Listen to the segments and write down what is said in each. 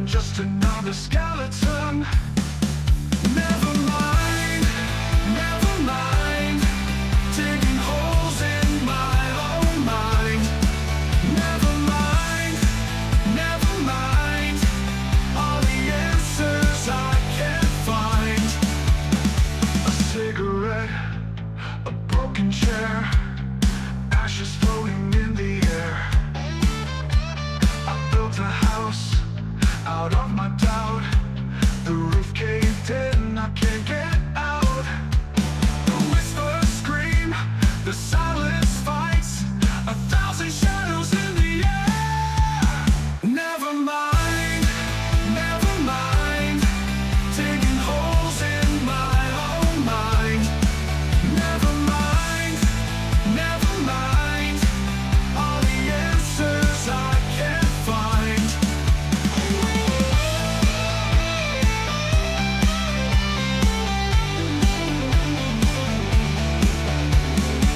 I'm just another skeleton. Never mind, never mind. Digging holes in my own mind. Never mind, never mind. All the answers I can't find. A cigarette, a broken chair, ashes floating in the air. I built a house out of my doubt. The roof caved in, I can't get out. The whispers scream, the silence fights, 1,000 shadows in the air. Never mind, never mind. Digging holes in my own mind. Never mind, never mind. All the answers I can't find.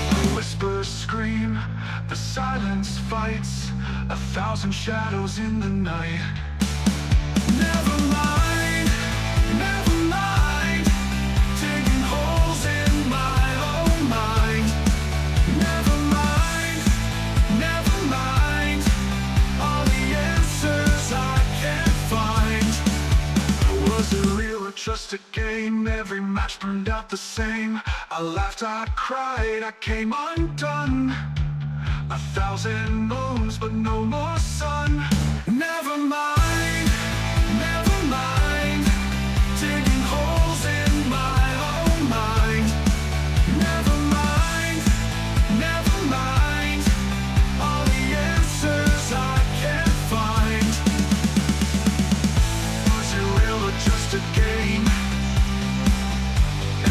The whispers scream, the silence fights, 1,000 shadows in the night. Never mind, never mind. Digging holes in my own mind. Never mind, never mind. All the answers I can't find. Was it real or just a game? Every match burned out the same. I laughed, I cried, I came undone. 1,000 moons, but no more sun. Never mind, never mind. Digging holes in my own mind. Never mind, never mind. All the answers I can't find. Was it real or just a game?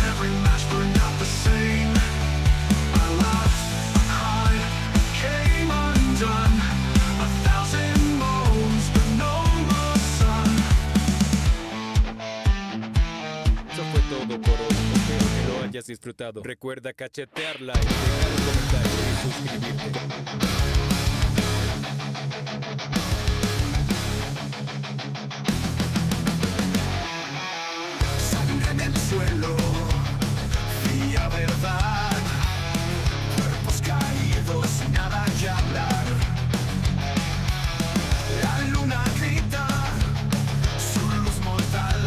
Every match burned out the same. I laughed, I cried, came undone. 1,000 moons, but no more sun. Eso fue todo por hoy, espero que lo hayas disfrutado. Recuerda cachetear like, dejar un comentario y suscribirte. Sangre en el suelo, fría verdad. Cuerpos caídos sin nada que hablar. La luna grita su luz mortal.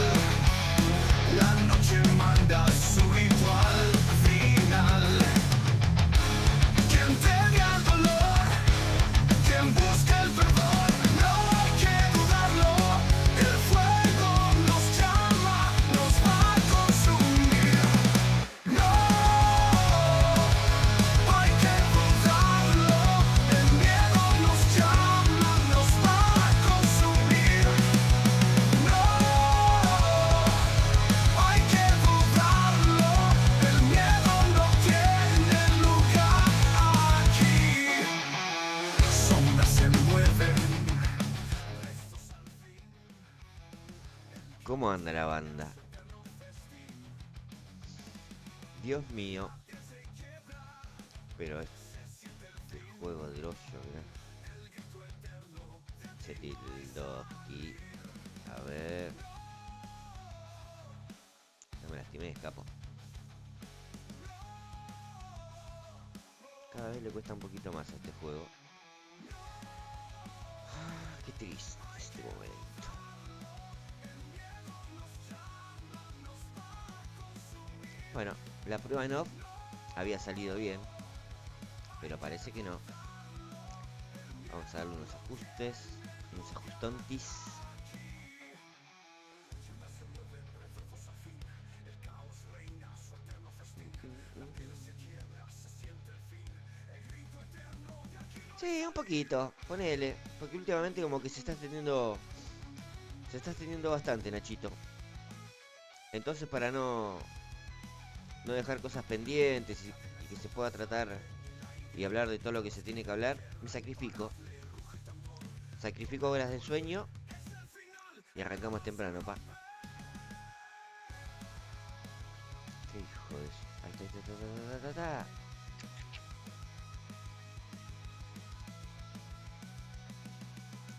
La noche manda su ritual final. Quien tenga el dolor, quien busca el perdón, no hay que dudarlo. El fuego nos llama, nos va a consumir. No hay que dudarlo. El miedo nos llama, nos va a consumir. No hay que dudarlo. El miedo no tiene lugar aquí. Sombras se mueven. ¿Cómo anda la banda? Dios mío. Pero este juego de grosio, mirá. Setildoki. A ver. No me lastimé, escapo. Cada vez le cuesta un poquito más a este juego. Qué triste este momento. Bueno, la prueba en off había salido bien, pero parece que no. Vamos a darle unos ajustes, unos ajustontis. Sí, un poquito, ponele, porque últimamente como que se está extendiendo bastante, Nachito. Entonces para no dejar cosas pendientes y que se pueda tratar y hablar de todo lo que se tiene que hablar, me sacrifico. Sacrifico horas de sueño y arrancamos temprano, pa. Qué hijo de su... Ahí está, ahí está, ta, ta, ta, ta,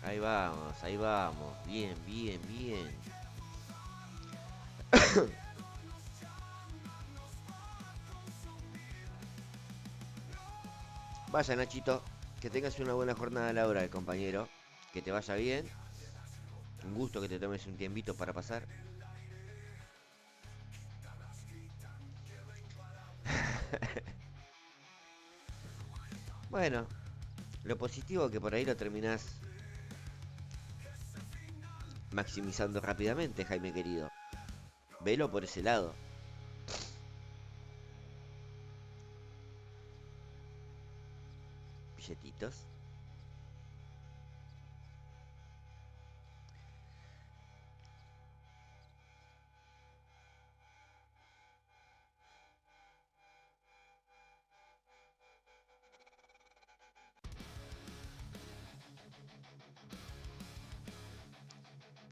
ta. Ahí vamos, ahí vamos. Bien, bien, bien. Vaya, Nachito. Que tengas una buena jornada laboral, compañero. Que te vaya bien. Un gusto que te tomes un tiempito para pasar. Bueno, lo positivo que por ahí lo terminás maximizando rápidamente, Jaime querido. Velo por ese lado. Billetitos.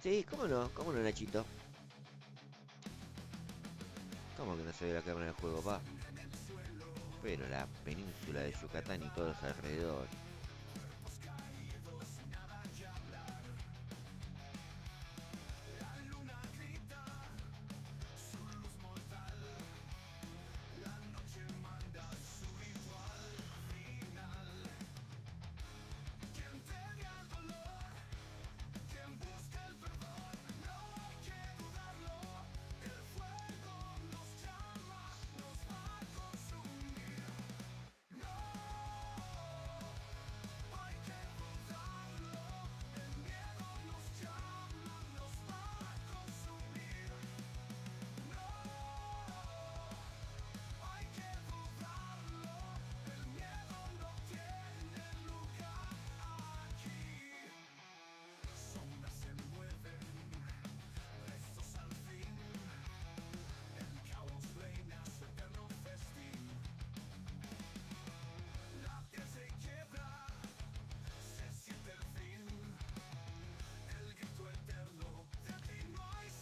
Sí, cómo no, Nachito. ¿Cómo que no se ve la cámara del juego, pa? Pero la península de Yucatán y todos los alrededores.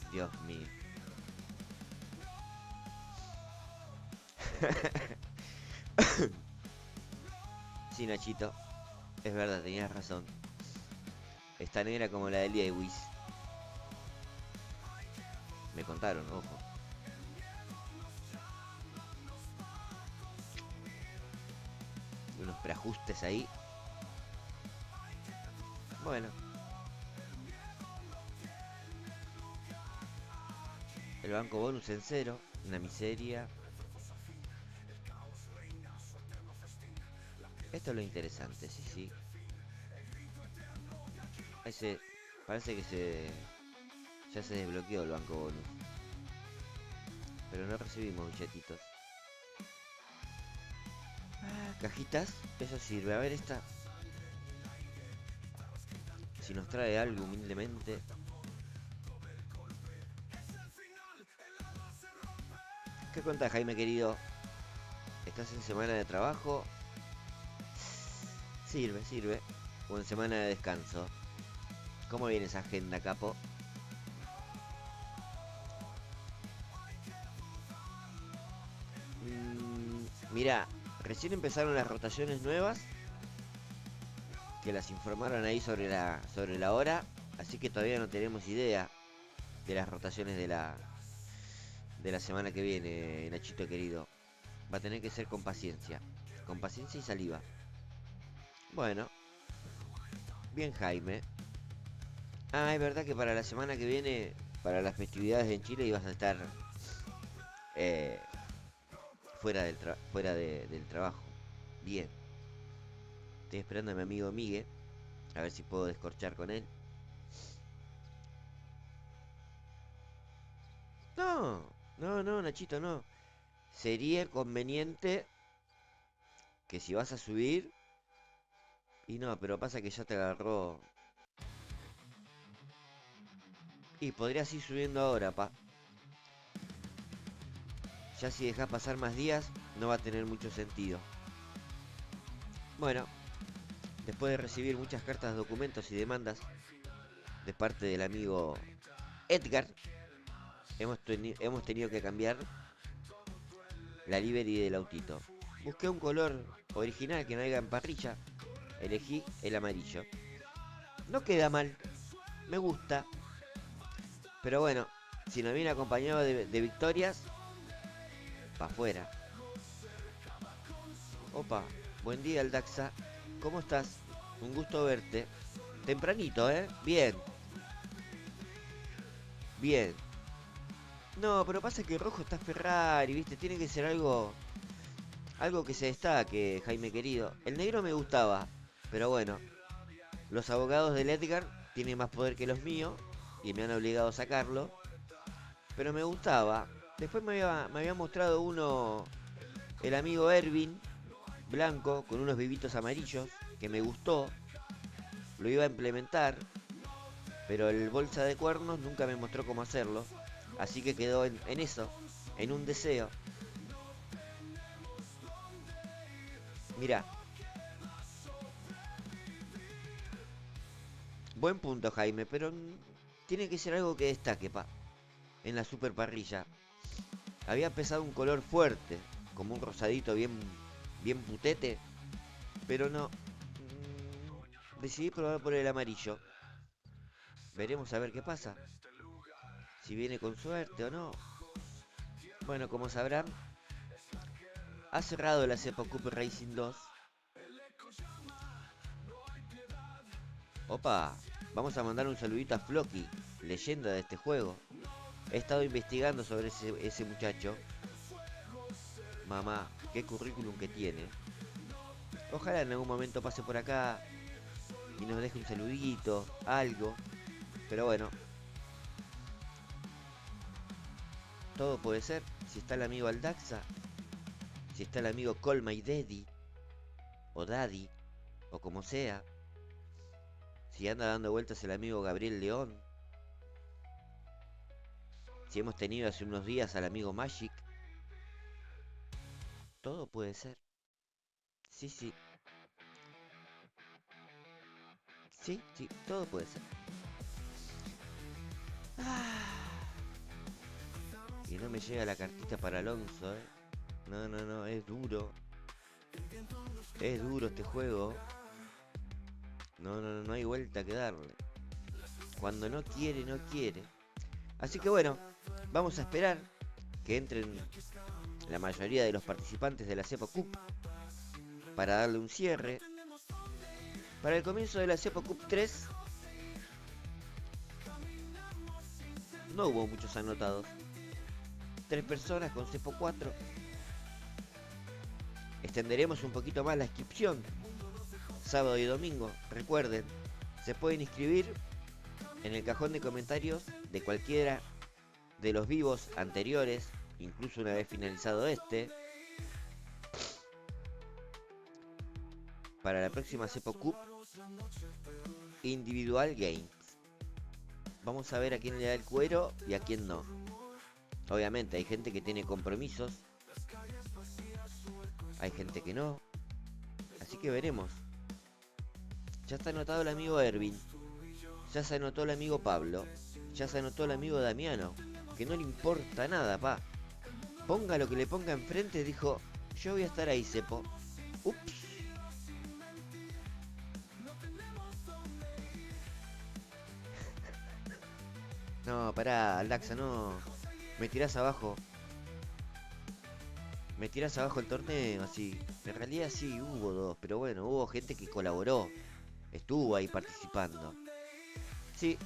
Dios mío. Sí, Nachito. Es verdad, tenías razón. Está negra como la de Lewis. Me contaron, ojo. Unos preajustes ahí. Bueno. El banco bonus en cero. Una miseria. Esto es lo interesante, sí, sí. Ese. Parece que ya se desbloqueó el banco bonus. Pero no recibimos billetitos. Cajitas. Eso sirve. A ver esta. Si nos trae algo humildemente. ¿Qué contás, Jaime querido? ¿Estás en semana de trabajo? Sirve, sirve. O en semana de descanso. ¿Cómo viene esa agenda, capo? Mirá, recién empezaron las rotaciones nuevas. Que las informaron ahí sobre la hora. Así que todavía no tenemos idea de las rotaciones de la semana que viene, Nachito querido. Va a tener que ser con paciencia. Con paciencia y saliva. Bueno, bien, Jaime. Ah, es verdad que para la semana que viene, para las festividades en Chile, ibas a estar eh, del trabajo. Bien. Estoy esperando a mi amigo Migue. A ver si puedo descorchar con él. No, no, Nachito, no. Sería conveniente que si vas a subir. Y no, pero pasa que ya te agarró. Y podrías ir subiendo ahora, pa. Ya si dejas pasar más días, no va a tener mucho sentido. Bueno, después de recibir muchas cartas, documentos y demandas de parte del amigo Edgar, hemos tenido que cambiar la livery del autito. Busqué un color original que no haya en parrilla. Elegí el amarillo. No queda mal. Me gusta. Pero bueno, si nos viene acompañado de victorias, pa' afuera. Opa, buen día, Aldaxa. ¿Cómo estás? Un gusto verte. Tempranito, ¿eh? Bien, bien. No, pero pasa que rojo está Ferrari, ¿viste? Tiene que ser algo que se destaque, Jaime querido. El negro me gustaba, pero bueno, los abogados del Edgar tienen más poder que los míos y me han obligado a sacarlo. Pero me gustaba. Después me había mostrado uno, el amigo Ervin, blanco, con unos vivitos amarillos, que me gustó. Lo iba a implementar, pero el bolsa de cuernos nunca me mostró cómo hacerlo. Así que quedó en eso, en un deseo. Mira, buen punto, Jaime, pero tiene que ser algo que destaque, pa, en la super parrilla. Había empezado un color fuerte, como un rosadito bien putete, pero no. Decidí probar por el amarillo. Veremos a ver qué pasa. Si viene con suerte o no. Bueno, como sabrán, ha cerrado la Cepo Cup Racing 2. Opa, vamos a mandar un saludito a Floki, leyenda de este juego. He estado investigando sobre ese muchacho. Mamá, qué currículum que tiene. Ojalá en algún momento pase por acá y nos deje un saludito, algo. Pero bueno, todo puede ser. Si está el amigo Aldaxa, si está el amigo Call My Daddy, o Daddy, o como sea. Si anda dando vueltas el amigo Gabriel León. Si hemos tenido hace unos días al amigo Magic. Todo puede ser. Sí, sí. Sí, sí, todo puede ser. Y no me llega la cartita para Alonso, ¿eh? No, no, no, es duro. Es duro este juego. No, no, no, no hay vuelta que darle. Cuando no quiere, no quiere. Así que bueno, vamos a esperar que entren la mayoría de los participantes de la Cepo Cup para darle un cierre. Para el comienzo de la Cepo Cup 3 no hubo muchos anotados. 3 personas con Cepo 4. Extenderemos un poquito más la inscripción. Sábado y domingo, recuerden, se pueden inscribir en el cajón de comentarios de cualquiera de los vivos anteriores, incluso una vez finalizado este, para la próxima Cepo Cup Individual Games. Vamos a ver a quién le da el cuero y a quién no. Obviamente hay gente que tiene compromisos, hay gente que no, así que veremos. Ya está anotado el amigo Ervin, ya se anotó el amigo Pablo, ya se anotó el amigo Damiano, que no le importa nada, pa. Ponga lo que le ponga enfrente, dijo, yo voy a estar ahí, Cepo. Ups. No, pará, Aldaxa, no. Me tirás abajo. Me tirás abajo el torneo, así. En realidad sí, hubo dos, pero bueno, hubo gente que colaboró. Estuvo ahí participando. Sí,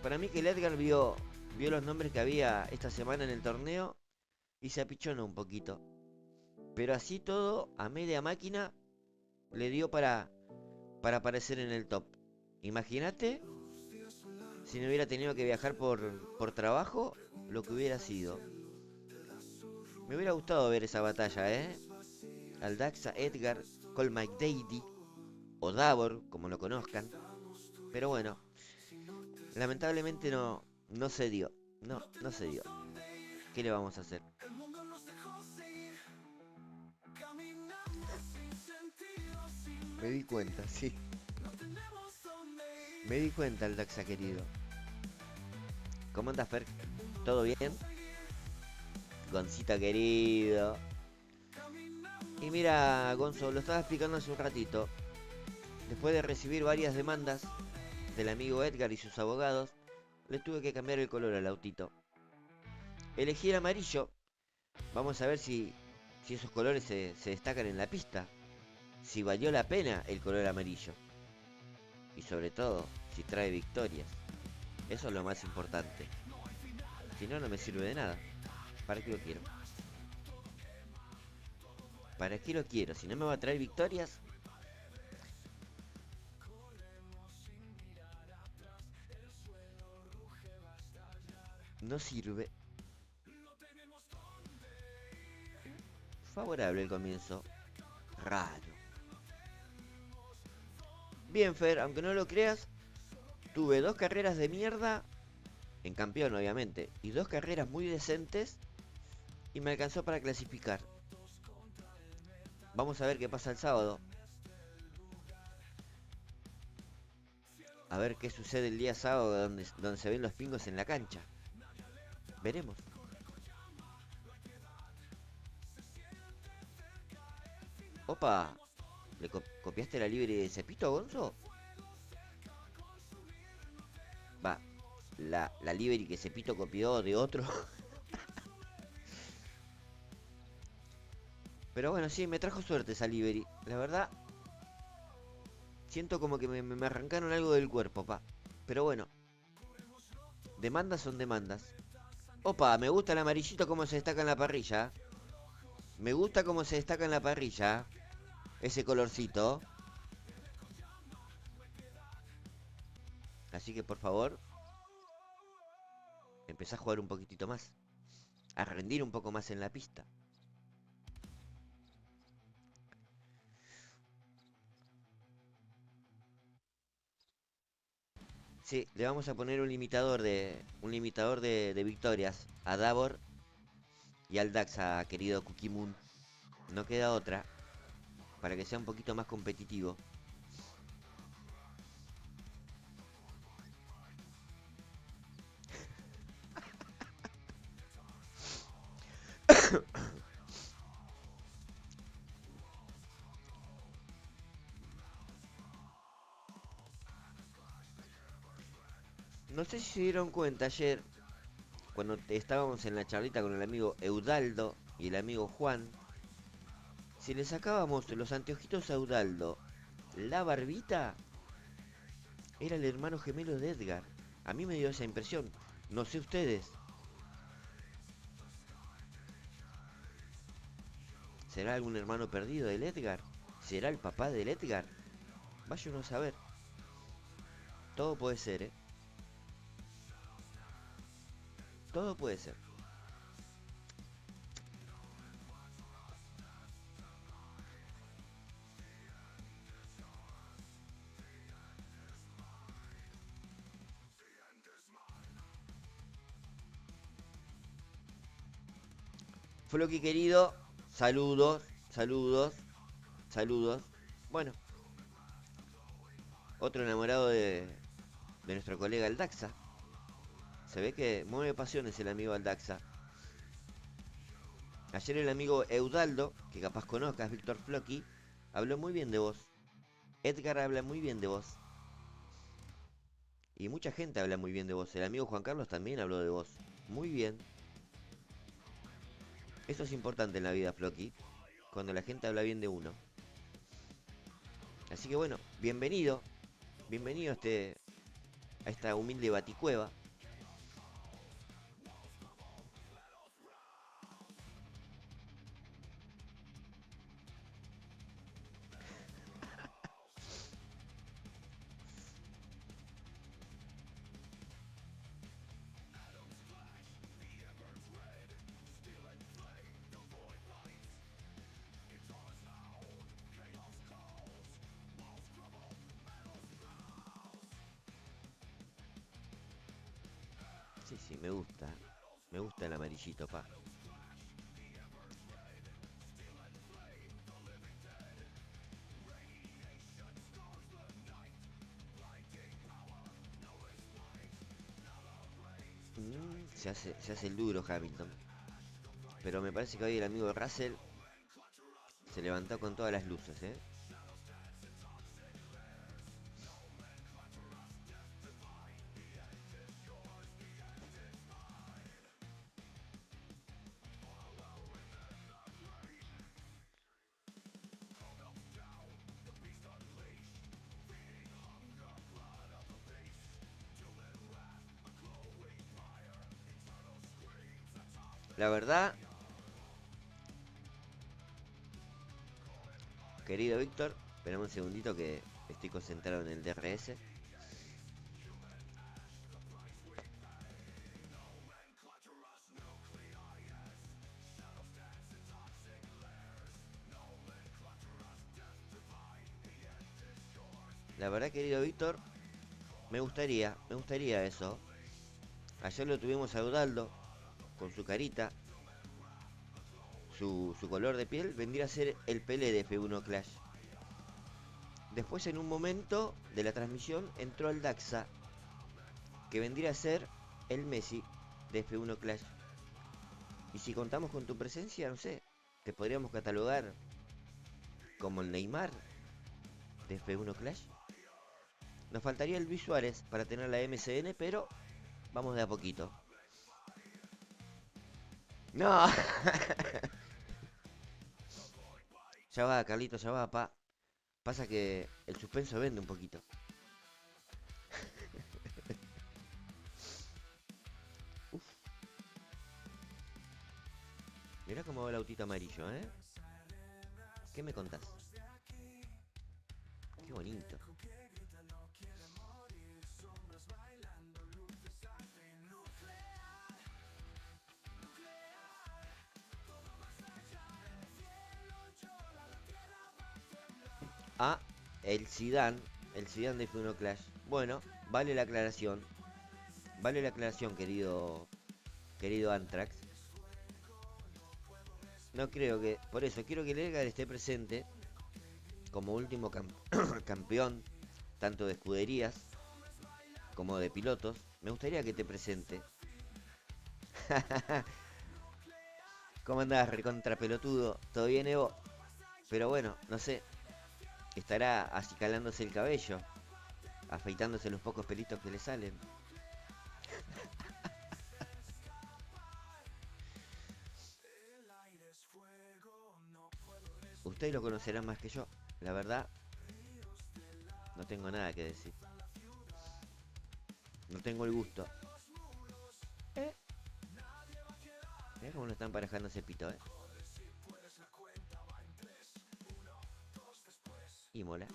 para mí que el Edgar vio los nombres que había esta semana en el torneo y se apichonó un poquito. Pero así todo, a media máquina, le dio para aparecer en el top. Imagínate si no hubiera tenido que viajar por trabajo, lo que hubiera sido. Me hubiera gustado ver esa batalla, ¿eh? Aldaxa, Edgar, Call Mike Daddy o Davor, como lo conozcan. Pero bueno, lamentablemente no se dio. No se dio. ¿Qué le vamos a hacer? Me di cuenta, sí. Me di cuenta, Aldaxa querido. ¿Cómo andas, Fer? ¿Todo bien? Goncita querido. Y mira, Gonzo, lo estaba explicando hace un ratito. Después de recibir varias demandas del amigo Edgar y sus abogados, le tuve que cambiar el color al autito. Elegí el amarillo. Vamos a ver si esos colores se destacan en la pista. Si valió la pena el color amarillo. Y sobre todo, si trae victorias. Eso es lo más importante. Si no, no me sirve de nada. ¿Para qué lo quiero? ¿Para qué lo quiero? Si no me va a traer victorias. No sirve. Favorable el comienzo. Raro. Bien, Fer, aunque no lo creas, tuve 2 carreras de mierda. En campeón, obviamente. Y 2 carreras muy decentes. Y me alcanzó para clasificar. Vamos a ver qué pasa el sábado. A ver qué sucede el día sábado donde se ven los pingos en la cancha. Veremos. Opa. ¿Le copiaste la libre de Cepito, Gonzo? Va. La libre que Cepito copió de otro. Pero bueno, sí, me trajo suerte esa livery. La verdad, siento como que me arrancaron algo del cuerpo, pa. Pero bueno, demandas son demandas. Opa, me gusta el amarillito como se destaca en la parrilla. Me gusta cómo se destaca en la parrilla. Ese colorcito. Así que por favor, empezá a jugar un poquitito más. A rendir un poco más en la pista. Sí, le vamos a poner un limitador de victorias a Davor y al Daxa, querido Cookie Moon. No queda otra para que sea un poquito más competitivo. No sé si se dieron cuenta ayer, cuando estábamos en la charlita con el amigo Eudaldo y el amigo Juan, si le sacábamos los anteojitos a Eudaldo, la barbita, era el hermano gemelo de Edgar. A mí me dio esa impresión. No sé ustedes. ¿Será algún hermano perdido del Edgar? ¿Será el papá del Edgar? Vaya uno a saber. Todo puede ser, ¿eh? Todo puede ser. Floki querido, saludos, saludos, saludos. Bueno, otro enamorado de nuestro colega el Daxa. Se ve que mueve pasiones el amigo Aldaxa. Ayer el amigo Eudaldo, que capaz conozcas, Víctor Floki, habló muy bien de vos. Edgar habla muy bien de vos. Y mucha gente habla muy bien de vos. El amigo Juan Carlos también habló de vos. Muy bien. Eso es importante en la vida, Floki. Cuando la gente habla bien de uno. Así que bueno, bienvenido. Bienvenido a esta humilde baticueva. Sí, sí, me gusta. Me gusta el amarillito, pa. Se hace el duro Hamilton. Pero me parece que hoy el amigo Russell se levantó con todas las luces, ¿eh? La verdad, querido Víctor, esperame un segundito que estoy concentrado en el DRS. La verdad, querido Víctor, me gustaría eso. Ayer lo tuvimos a Udaldo con su carita, su color de piel, vendría a ser el Pelé de F1 Clash. Después, en un momento de la transmisión, entró el Daxa, que vendría a ser el Messi de F1 Clash. Y si contamos con tu presencia, no sé, te podríamos catalogar como el Neymar de F1 Clash. Nos faltaría el Luis Suárez para tener la MCN, pero vamos de a poquito. No. Ya va, Carlito, ya va, pa. Pasa que el suspenso vende un poquito. Uf. Mirá cómo va el autito amarillo, ¿eh? ¿Qué me contás? Qué bonito. Ah, el Zidane de F1 Clash. Bueno, vale la aclaración. Vale la aclaración, querido Antrax. No creo que... Por eso, quiero que el Edgar esté presente como último campeón, tanto de escuderías como de pilotos. Me gustaría que te presente. ¿Cómo andás, recontra pelotudo? ¿Todo bien, Evo? Pero bueno, no sé. Estará acicalándose el cabello, afeitándose los pocos pelitos que le salen. Ustedes lo conocerán más que yo. La verdad, no tengo nada que decir. No tengo el gusto. Mirá cómo lo están parejando ese pito, Y mola.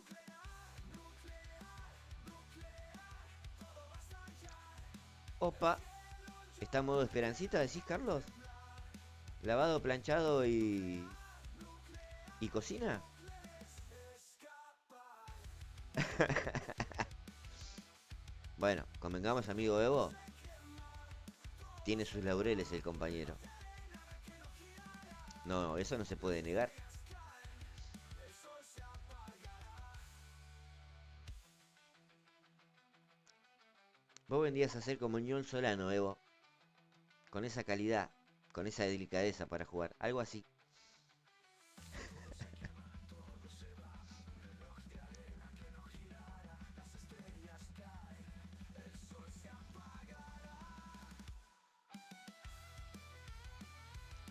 Opa. ¿Está en modo esperancita, decís, Carlos? ¿Lavado, planchado y cocina? Bueno, convengamos, amigo Evo. Tiene sus laureles el compañero. No, eso no se puede negar. Vos vendrías a ser como Ñol Solano, Evo. Con esa calidad, con esa delicadeza para jugar. Algo así.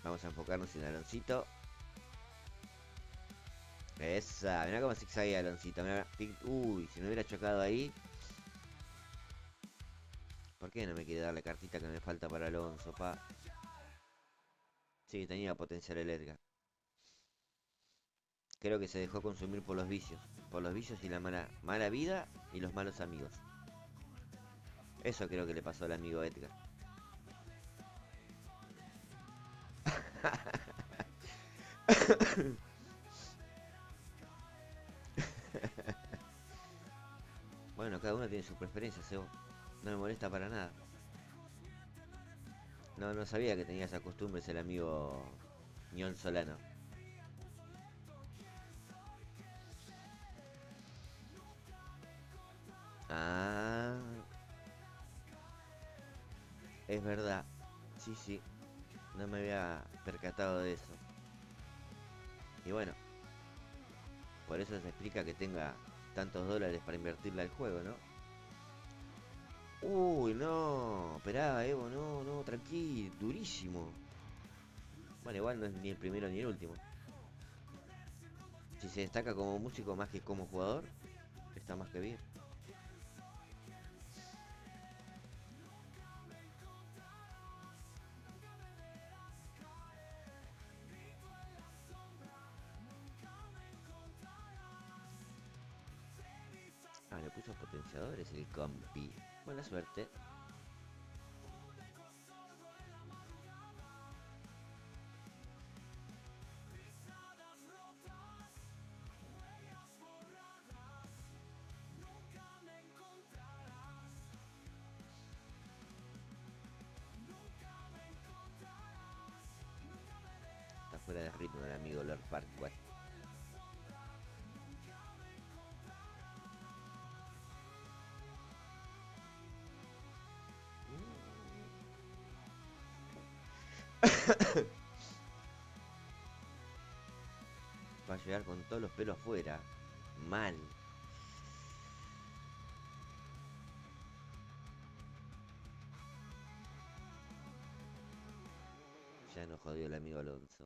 Vamos a enfocarnos en Aloncito. Esa, mirá cómo zigzaguea Aloncito. Mirá, uy, si me hubiera chocado ahí. ¿Por qué no me quiere dar la cartita que me falta para Alonso, pa? Sí, tenía potencial el Edgar. Creo que se dejó consumir por los vicios. Por los vicios y la mala vida y los malos amigos. Eso creo que le pasó al amigo Edgar. Bueno, cada uno tiene sus preferencias, Evo. No me molesta para nada. No sabía que tenía esas costumbres el amigo Ñol Solano. Ah, es verdad. Sí, sí. No me había percatado de eso. Y bueno, por eso se explica que tenga tantos dólares para invertirle al juego, ¿no? Uy, no. Esperá, Evo, no, tranqui, durísimo. Bueno, igual no es ni el primero ni el último. Si se destaca como músico más que como jugador, está más que bien. luchadores, el compi. Buena suerte. Está fuera de ritmo el amigo Lord Farquaad. Va a llegar con todos los pelos afuera. Mal. Ya nos jodió el amigo Alonso.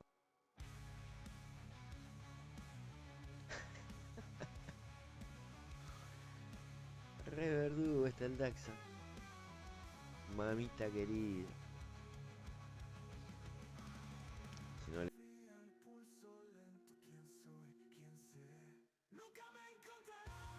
Re verdugo está el Daxa. Mamita querida. Si no le... El pulso lento, quién soy, quién seré. Nunca me encontrarás.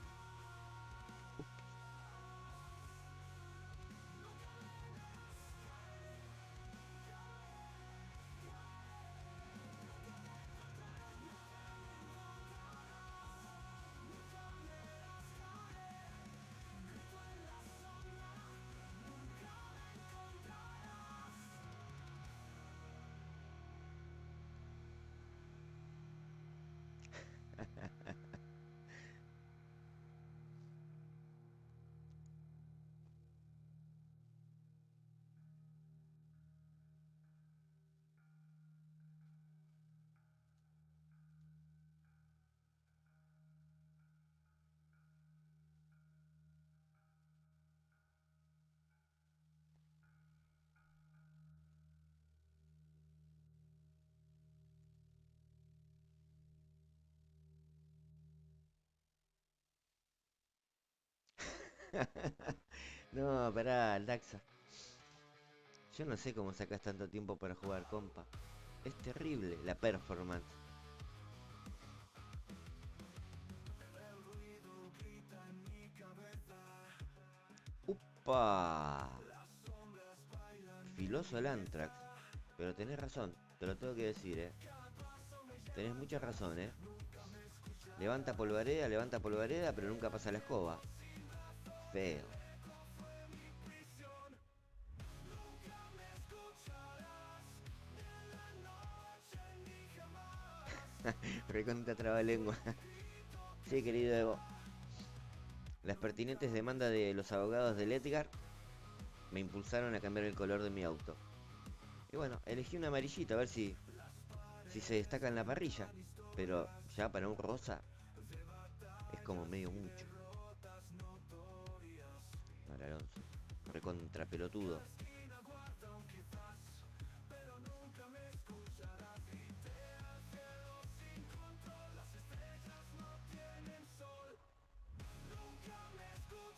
No, pará, el Daxa. Yo no sé cómo sacas tanto tiempo para jugar, compa. Es terrible la performance. ¡Upa! Filoso el Antrax. Pero tenés razón, te lo tengo que decir, Tenés mucha razón, levanta polvareda, pero nunca pasa la escoba. Feo. Recontra trabalengua. Sí, querido Evo. Las pertinentes demandas de los abogados del Edgar me impulsaron a cambiar el color de mi auto. Y bueno, elegí un amarillito a ver si se destaca en la parrilla. Pero ya para un rosa es como medio mucho. Ahora Alonso. Recontra pelotudo.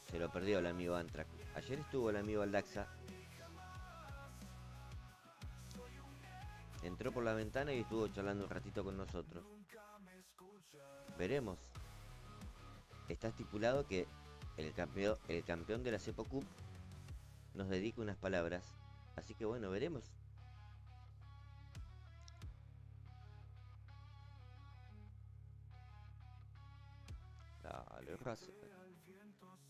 Se lo perdió el amigo Antrax. Ayer estuvo el amigo Aldaxa. Entró por la ventana y estuvo charlando un ratito con nosotros. Veremos. Está estipulado que el campeón de la Cepo Cup nos dedica unas palabras. Así que bueno, veremos. Dale, Racer.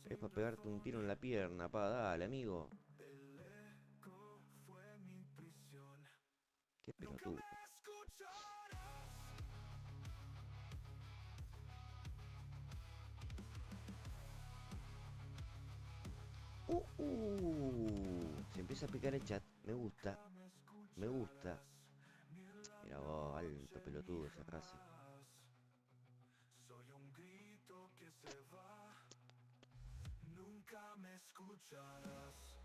Es para pegarte un tiro en la pierna, pa, dale, amigo. Qué pelotudo. Se empieza a picar el chat. Me gusta. Me gusta. Mira vos, alto pelotudo ese Racer. Soy un grito que se va. Nunca me escucharás.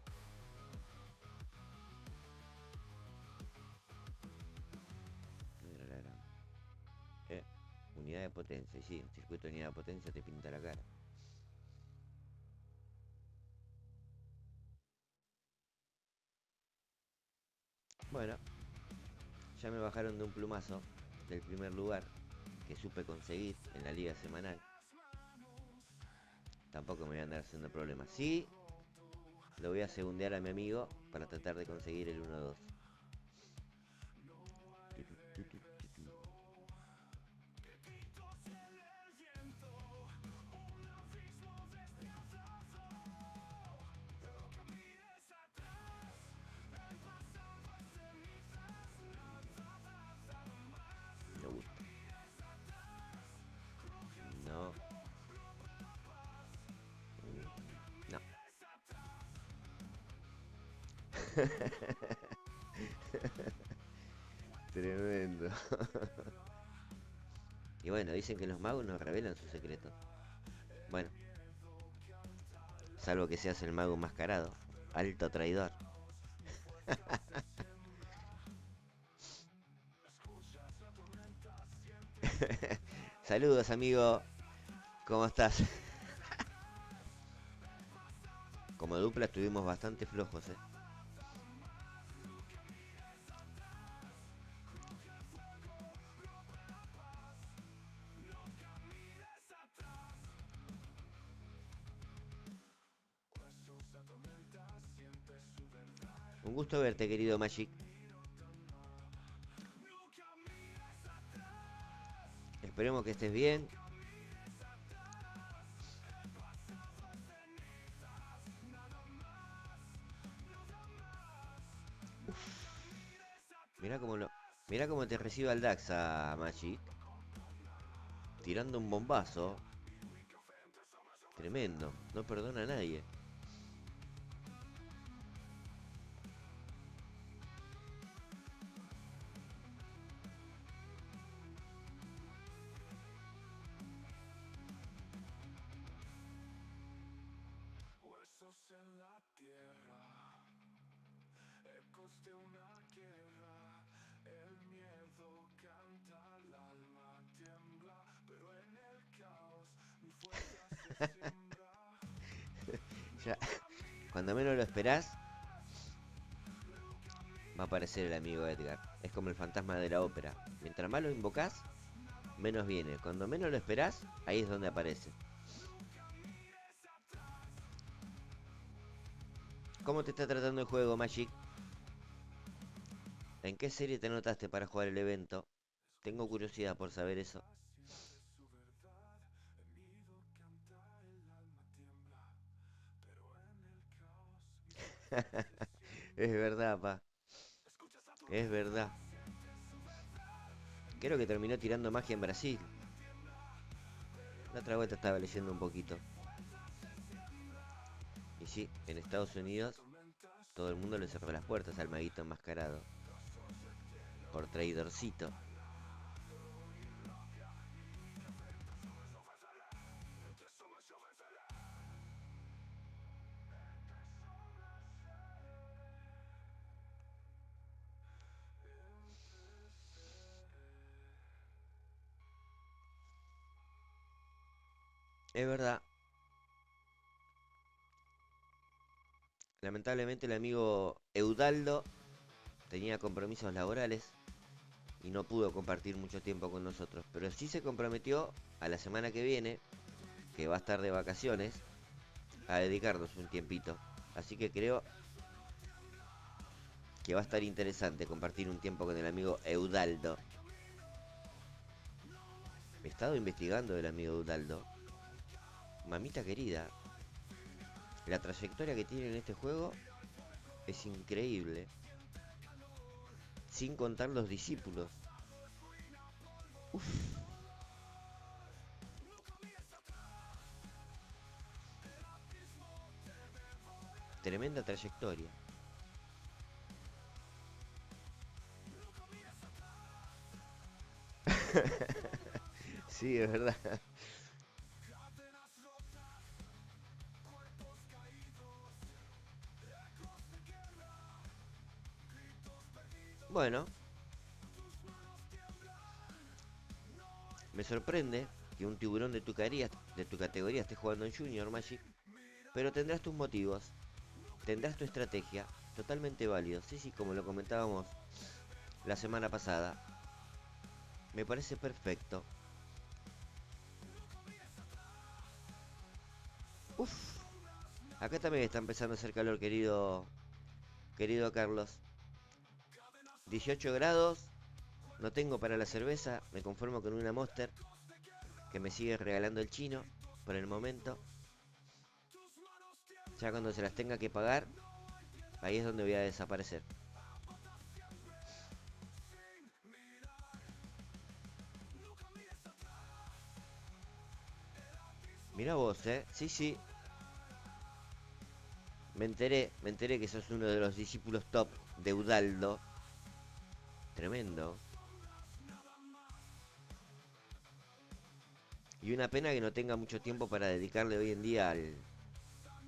Mira la gran. Unidad de potencia. Y sí, el circuito de unidad de potencia te pinta la cara. Bueno, ya me bajaron de un plumazo del primer lugar que supe conseguir en la liga semanal. Tampoco me voy a andar haciendo problemas. Sí, lo voy a segundear a mi amigo para tratar de conseguir el 1-2. Me gusta. No. No. Tremendo. Y bueno, dicen que los magos nos revelan sus secretos. Bueno, salvo que seas el mago enmascarado. Alto traidor. Saludos, amigo. ¿Cómo estás? Como dupla estuvimos bastante flojos, Un gusto verte, querido Magic. Esperemos que estés bien. Mirá cómo lo. Mirá cómo te recibe el Daxa, Magic. Tirando un bombazo. Tremendo. No perdona a nadie. Huesos en la tierra, ecos de una guerra. El miedo canta, el alma tiembla, pero en el caos mi fuerza se siembra. Ya. Cuando menos lo esperás, va a aparecer el amigo Edgar. Es como el fantasma de la ópera. Mientras más lo invocás, menos viene. Cuando menos lo esperás, ahí es donde aparece. ¿Cómo te está tratando el juego, Magic? ¿En qué serie te anotaste para jugar el evento? Tengo curiosidad por saber eso. Siente su verdad, el miedo canta, el alma tiembla, pero en el caos mi fuerza se Es siembra. verdad, pa. Escucha esa Es verdad. Creo que terminó tirando magia en Brasil. La otra vuelta estaba leyendo un poquito. Y sí, en Estados Unidos todo el mundo le cerró las puertas al maguito enmascarado. Por traidorcito. Es verdad. Lamentablemente el amigo Eudaldo tenía compromisos laborales y no pudo compartir mucho tiempo con nosotros. Pero sí se comprometió a la semana que viene, que va a estar de vacaciones, a dedicarnos un tiempito. Así que creo que va a estar interesante compartir un tiempo con el amigo Eudaldo. He estado investigando del amigo Eudaldo. Mamita querida, la trayectoria que tiene en este juego es increíble. Sin contar los discípulos. Uf. Tremenda trayectoria. Sí, es verdad. Bueno, me sorprende que un tiburón de tu categoría esté jugando en Junior Magic, pero tendrás tus motivos, tendrás tu estrategia, totalmente válido. Sí, sí, como lo comentábamos la semana pasada, me parece perfecto. Uf, acá también está empezando a hacer calor, querido Carlos. 18 grados, no tengo para la cerveza, me conformo con una Monster que me sigue regalando el chino por el momento. Ya cuando se las tenga que pagar, ahí es donde voy a desaparecer. Mira vos, sí, sí. Me enteré que sos uno de los discípulos top de Udaldo. Tremendo. Y una pena que no tenga mucho tiempo para dedicarle hoy en día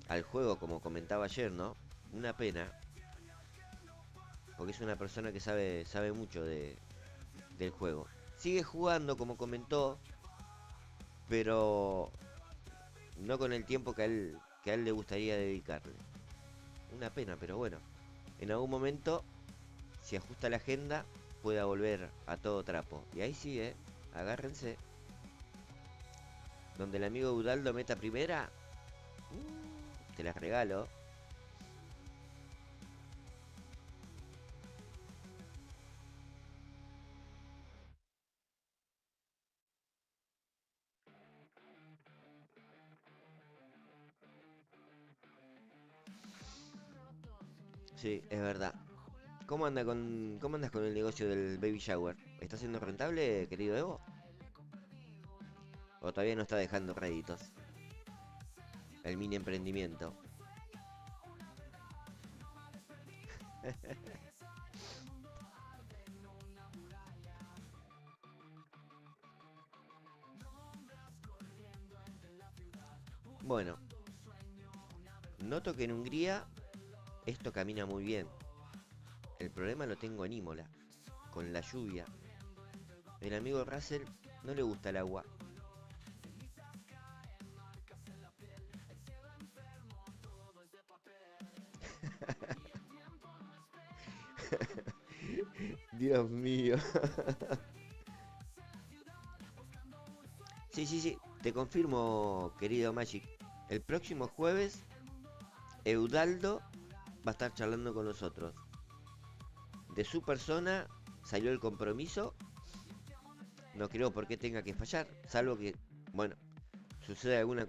al juego, como comentaba ayer, ¿no? Una pena. Porque es una persona que sabe mucho del juego. Sigue jugando, como comentó, pero no con el tiempo que a él le gustaría dedicarle. Una pena, pero bueno. En algún momento, si ajusta la agenda, pueda volver a todo trapo. Y ahí sí, agárrense. Donde el amigo Udaldo meta primera, te las regalo. Sí, es verdad. ¿Cómo andas con el negocio del baby shower? ¿Está siendo rentable, querido Evo? ¿O todavía no está dejando réditos? El mini emprendimiento. Bueno, noto que en Hungría esto camina muy bien. El problema lo tengo en Imola, con la lluvia. El amigo Russell no le gusta el agua. Dios mío. Sí, sí, sí, te confirmo, querido Magic. El próximo jueves, Eudaldo va a estar charlando con nosotros. De su persona salió el compromiso. No creo por qué tenga que fallar, salvo que, bueno, suceda algún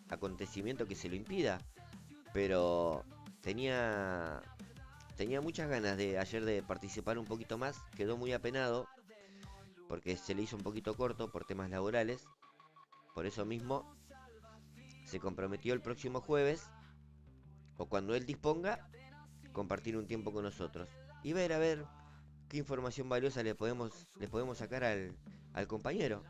acontecimiento que se lo impida. Pero tenía, tenía muchas ganas de ayer de participar un poquito más. Quedó muy apenado porque se le hizo un poquito corto por temas laborales. Por eso mismo se comprometió el próximo jueves o cuando él disponga compartir un tiempo con nosotros y ver a ver qué información valiosa le podemos sacar al compañero.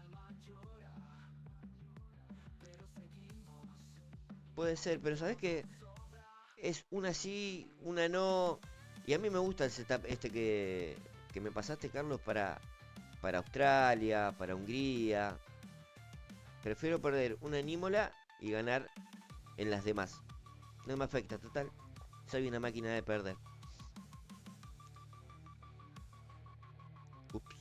Puede ser, pero sabes que es una sí, una no. Y a mí me gusta el setup este que me pasaste, Carlos, para Australia, para Hungría. Prefiero perder una en Imola y ganar en las demás. No me afecta, total. Soy una máquina de perder. Ups.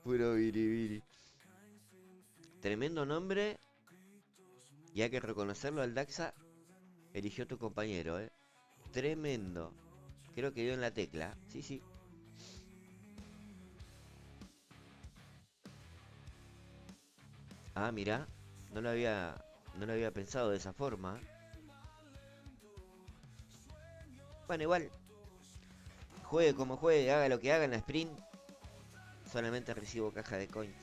Puro biribiri. Tremendo nombre. Y hay que reconocerlo, al Daxa eligió tu compañero, eh. Tremendo. Creo que dio en la tecla. Sí, sí. Ah, mira. No lo había, no lo había pensado de esa forma. Bueno, igual. Juegue como juegue, haga lo que haga en la sprint. Solamente recibo caja de coins.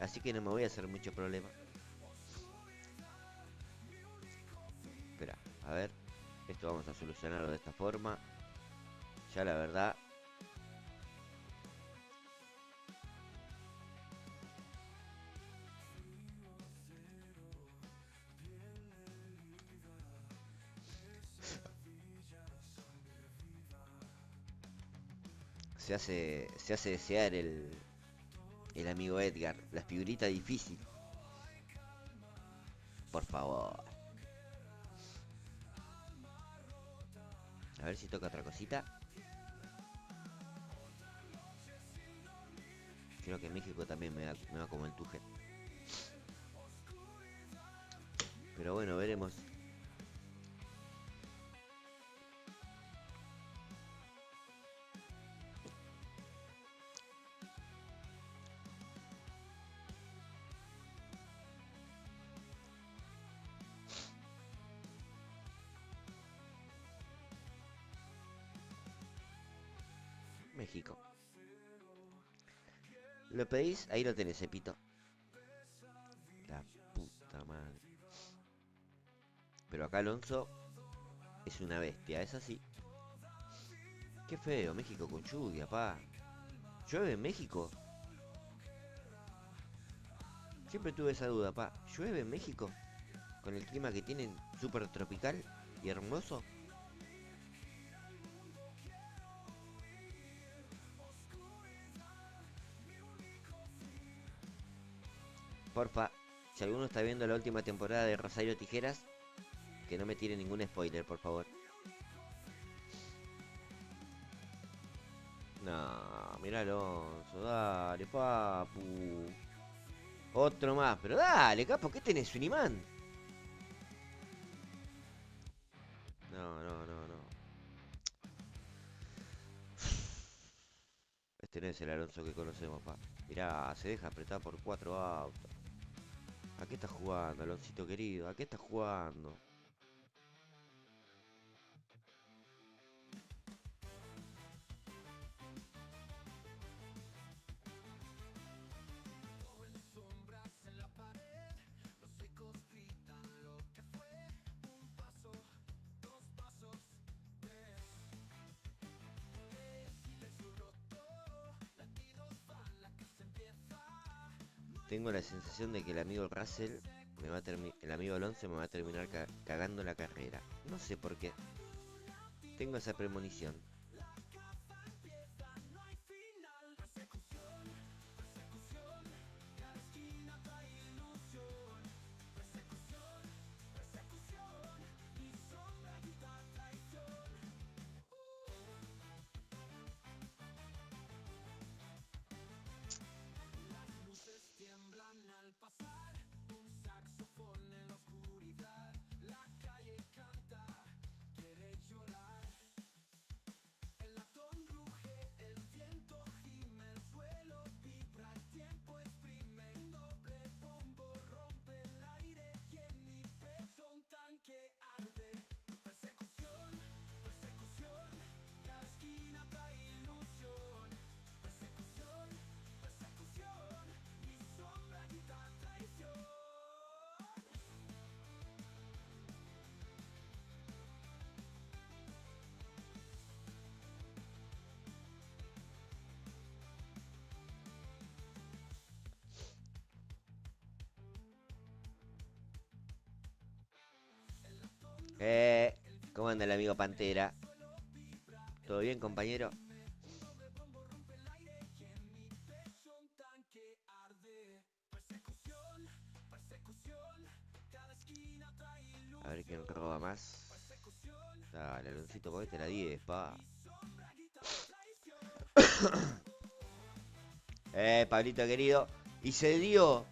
Así que no me voy a hacer mucho problema. Espera, a ver. Esto vamos a solucionarlo de esta forma. Ya la verdad. Se hace desear el amigo Edgar. La figurita difícil. Por favor. A ver si toca otra cosita. Creo que México también me va como el Tuchel. Pero bueno, veremos. México. ¿Lo pedís? Ahí lo tenés, Epito. La puta madre. Pero acá Alonso es una bestia, es así. Qué feo, México con lluvia, pa. ¿Llueve en México? Siempre tuve esa duda, pa. ¿Llueve en México? Con el clima que tienen, súper tropical y hermoso. Porfa, si alguno está viendo la última temporada de Rosario Tijeras, que no me tire ningún spoiler, por favor. No, mira Alonso, dale, papu. Otro más, pero dale, capo, ¿qué tenés? ¿Un imán? No, no, no, no. Este no es el Alonso que conocemos, pa. Mirá, se deja apretar por 4 autos. ¿A qué estás jugando, Aloncito querido? ¿A qué estás jugando? Tengo la sensación de que el amigo Russell el amigo Alonso me va a terminar cagando la carrera. No sé por qué. Tengo esa premonición. Eh, ¿Cómo anda el amigo Pantera? ¿Todo bien, compañero? A ver quién roba más. Dale, Aloncito, cogete la 10, pa. Pablito querido. Y se dio.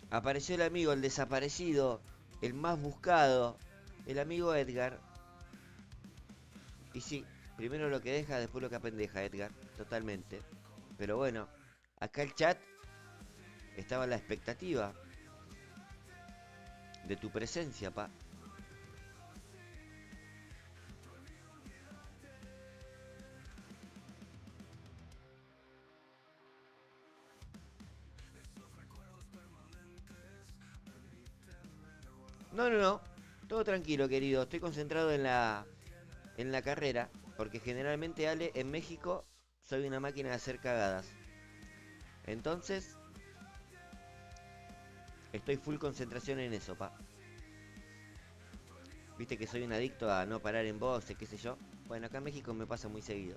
Apareció el amigo, el desaparecido, el más buscado, el amigo Edgar. Y sí, primero lo que deja, después lo que apendeja, Edgar, totalmente. Pero bueno, acá el chat estaba a la expectativa de tu presencia, pa. No, no, no. Todo tranquilo, querido. Estoy concentrado en la carrera. Porque generalmente, Ale, en México soy una máquina de hacer cagadas. Entonces, estoy full concentración en eso, pa. Viste que soy un adicto a no parar en voces, qué sé yo. Bueno, acá en México me pasa muy seguido.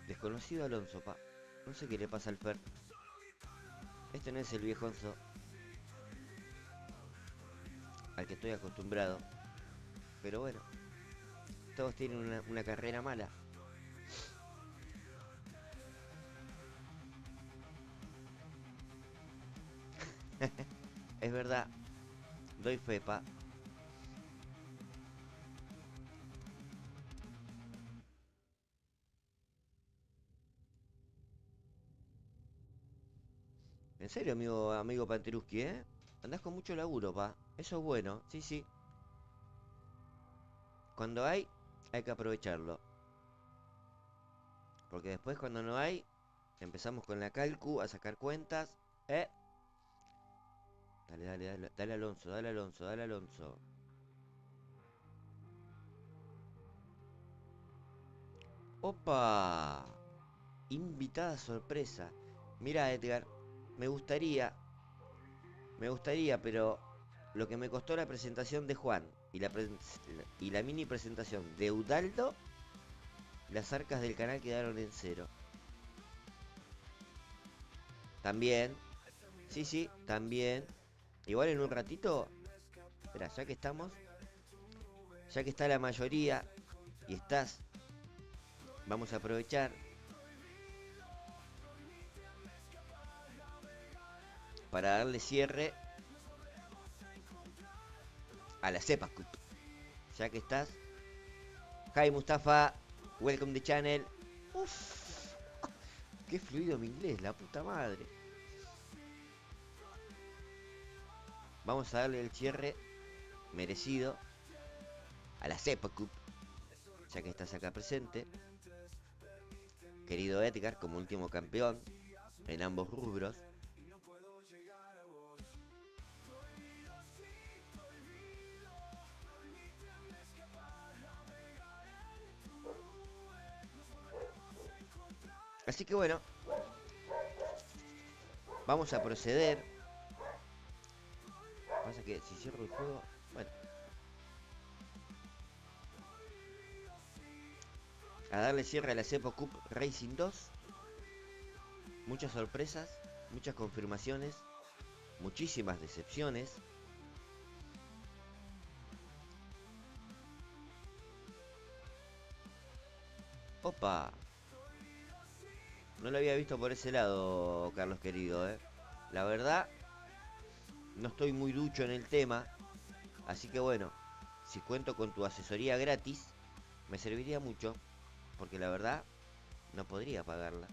Desconocido Alonso, pa. No sé qué le pasa al Fer. Este no es el viejonzo al que estoy acostumbrado. Pero bueno, todos tienen una carrera mala. Es verdad, doy fe, pa. En serio, amigo Panteruski, ¿eh? Andás con mucho laburo, pa. Eso es bueno, sí, sí. Cuando hay que aprovecharlo. Porque después cuando no hay, empezamos con la calcu, a sacar cuentas. Dale, dale, dale, dale Alonso, dale Alonso, dale Alonso. ¡Opa! Invitada sorpresa. Mira, Edgar, me gustaría, pero lo que me costó la presentación de Juan y la mini presentación de Udaldo, las arcas del canal quedaron en cero. También, sí, sí, también. Igual en un ratito, espera, ya que estamos, ya que está la mayoría y estás, vamos a aprovechar para darle cierre a la Cepa Cup. Ya que estás, Hi Mustafa, welcome the channel. Uff, qué fluido mi inglés, la puta madre. Vamos a darle el cierre merecido a la Cepa Cup, ya que estás acá presente. Querido Edgar, como último campeón en ambos rubros. Así que bueno, vamos a proceder. Pasa que si cierro el juego, bueno, a darle cierre a la Cepa Cup Racing 2. Muchas sorpresas, muchas confirmaciones, muchísimas decepciones. Opa, no lo había visto por ese lado, Carlos querido, ¿eh? La verdad, no estoy muy ducho en el tema. Así que bueno, si cuento con tu asesoría gratis, me serviría mucho. Porque la verdad, no podría pagarla.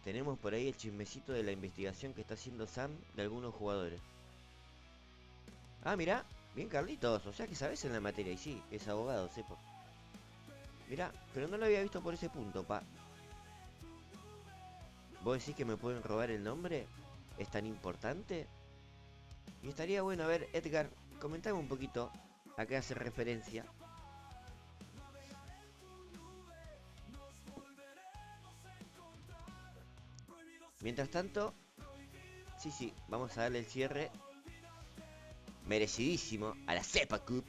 Tenemos por ahí el chismecito de la investigación que está haciendo Sam de algunos jugadores. Ah, mirá, bien Carlitos, o sea que sabes en la materia. Y sí, es abogado, sepo. Mirá, pero no lo había visto por ese punto, pa. ¿Vos decís que me pueden robar el nombre? ¿Es tan importante? Y estaría bueno, a ver, Edgar, comentame un poquito a qué hace referencia. Mientras tanto, sí, sí, vamos a darle el cierre merecidísimo a la Cepa Cup.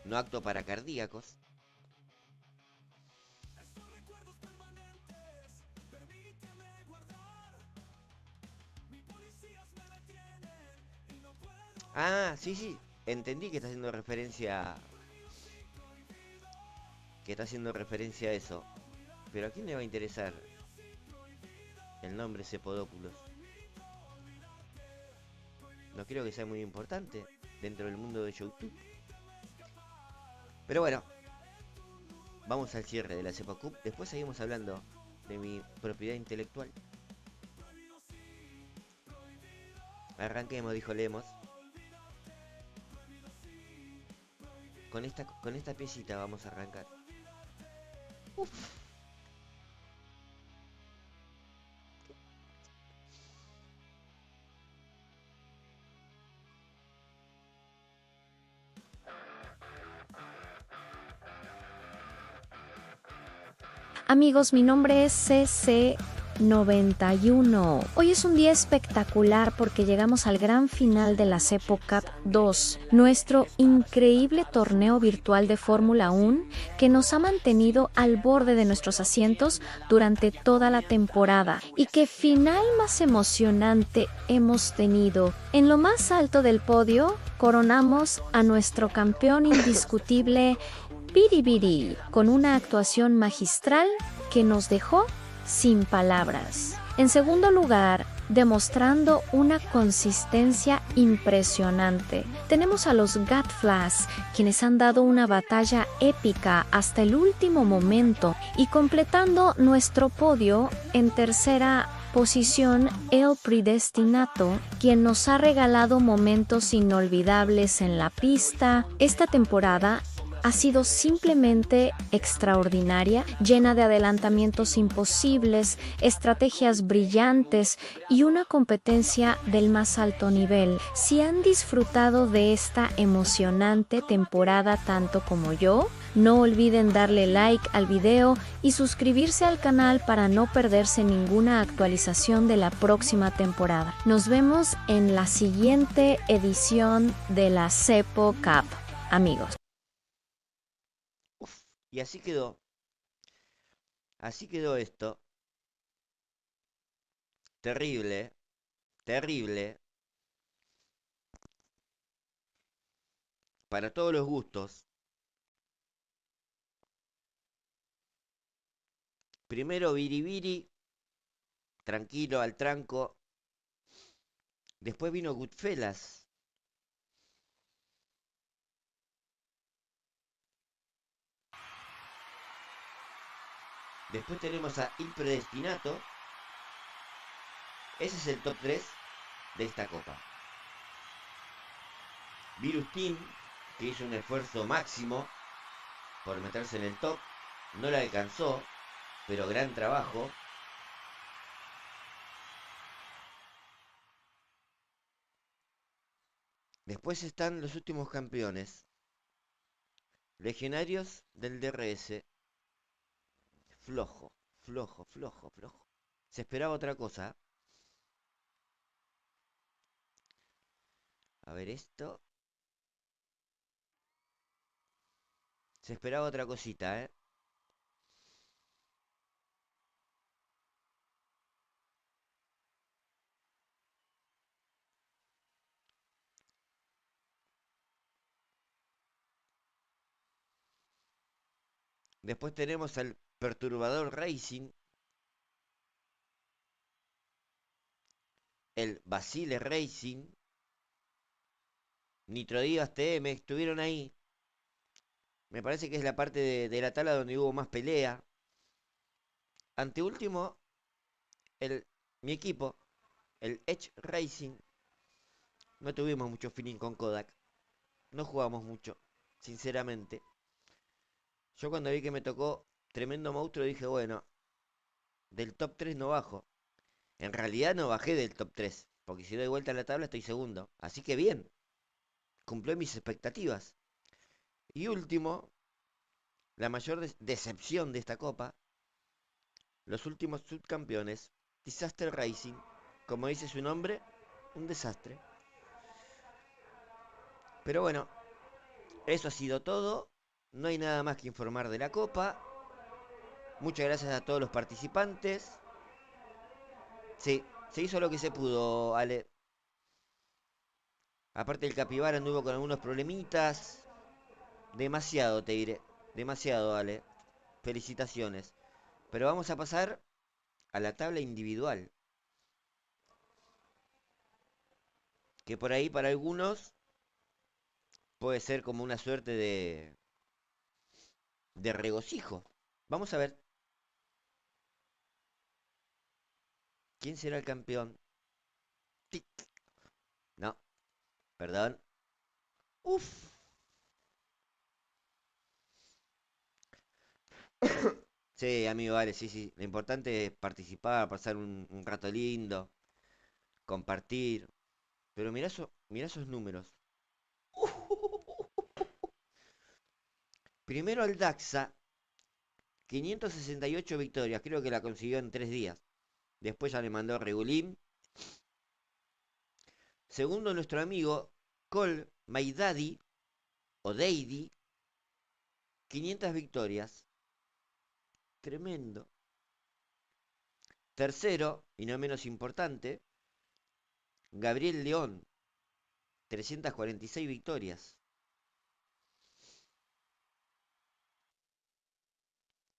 No acto para cardíacos. Ah, sí, sí. Entendí que está haciendo referencia. Que está haciendo referencia a eso. Pero ¿a quién le va a interesar el nombre Cepodópulos? No creo que sea muy importante dentro del mundo de YouTube. Pero bueno, vamos al cierre de la Cepa Cup. Después seguimos hablando de mi propiedad intelectual. Arranquemos, dijo Lemos. Con esta piecita vamos a arrancar. Uf. Amigos, mi nombre es CC 91. Hoy es un día espectacular porque llegamos al gran final de la Cepo Cup 2, nuestro increíble torneo virtual de Fórmula 1 que nos ha mantenido al borde de nuestros asientos durante toda la temporada. Y qué final más emocionante hemos tenido. En lo más alto del podio, coronamos a nuestro campeón indiscutible Biribiri con una actuación magistral que nos dejó sin palabras. En segundo lugar, demostrando una consistencia impresionante, tenemos a los Gatflas, quienes han dado una batalla épica hasta el último momento y completando nuestro podio en tercera posición El Predestinato, quien nos ha regalado momentos inolvidables en la pista. Esta temporada ha sido simplemente extraordinaria, llena de adelantamientos imposibles, estrategias brillantes y una competencia del más alto nivel. Si han disfrutado de esta emocionante temporada tanto como yo, no olviden darle like al video y suscribirse al canal para no perderse ninguna actualización de la próxima temporada. Nos vemos en la siguiente edición de la Cepo Cup, amigos. Uf, y así quedó. Así quedó esto. Terrible, terrible. Para todos los gustos. Primero Biribiri, tranquilo, al tranco. Después vino Goodfellas. Después tenemos a Il Predestinato. Ese es el top 3 de esta copa. Virus Team, que hizo un esfuerzo máximo por meterse en el top. No la alcanzó, pero gran trabajo. Después están los últimos campeones. Legionarios del DRS. Flojo, flojo, flojo, flojo. Se esperaba otra cosa. A ver esto. Se esperaba otra cosita, ¿eh? Después tenemos al Perturbador Racing. El Basile Racing. Nitrodivas TM estuvieron ahí. Me parece que es la parte de la tabla donde hubo más pelea. Anteúltimo, mi equipo, el Edge Racing. No tuvimos mucho feeling con Kodak. No jugamos mucho, sinceramente. Yo cuando vi que me tocó tremendo monstruo dije, bueno, del top 3 no bajo. En realidad no bajé del top 3, porque si doy vuelta a la tabla estoy segundo. Así que bien, cumplió mis expectativas. Y último, la mayor decepción de esta copa, los últimos subcampeones, Disaster Racing, como dice su nombre, un desastre. Pero bueno, eso ha sido todo. No hay nada más que informar de la copa. Muchas gracias a todos los participantes. Sí, se hizo lo que se pudo, Ale. Aparte el Capibara anduvo con algunos problemitas. Demasiado, te diré. Demasiado, Ale. Felicitaciones. Pero vamos a pasar a la tabla individual. Que por ahí para algunos puede ser como una suerte de regocijo. Vamos a ver. ¿Quién será el campeón? Tic. No, perdón. Uf. Sí, amigo, vale, sí, sí. Lo importante es participar, pasar un rato lindo, compartir. Pero mirá esos números. Primero el Daxa, 568 victorias, creo que la consiguió en 3 días. Después ya le mandó Regulín. Segundo, nuestro amigo Col Maidadi o Deidi, 500 victorias. Tremendo. Tercero, y no menos importante, Gabriel León, 346 victorias.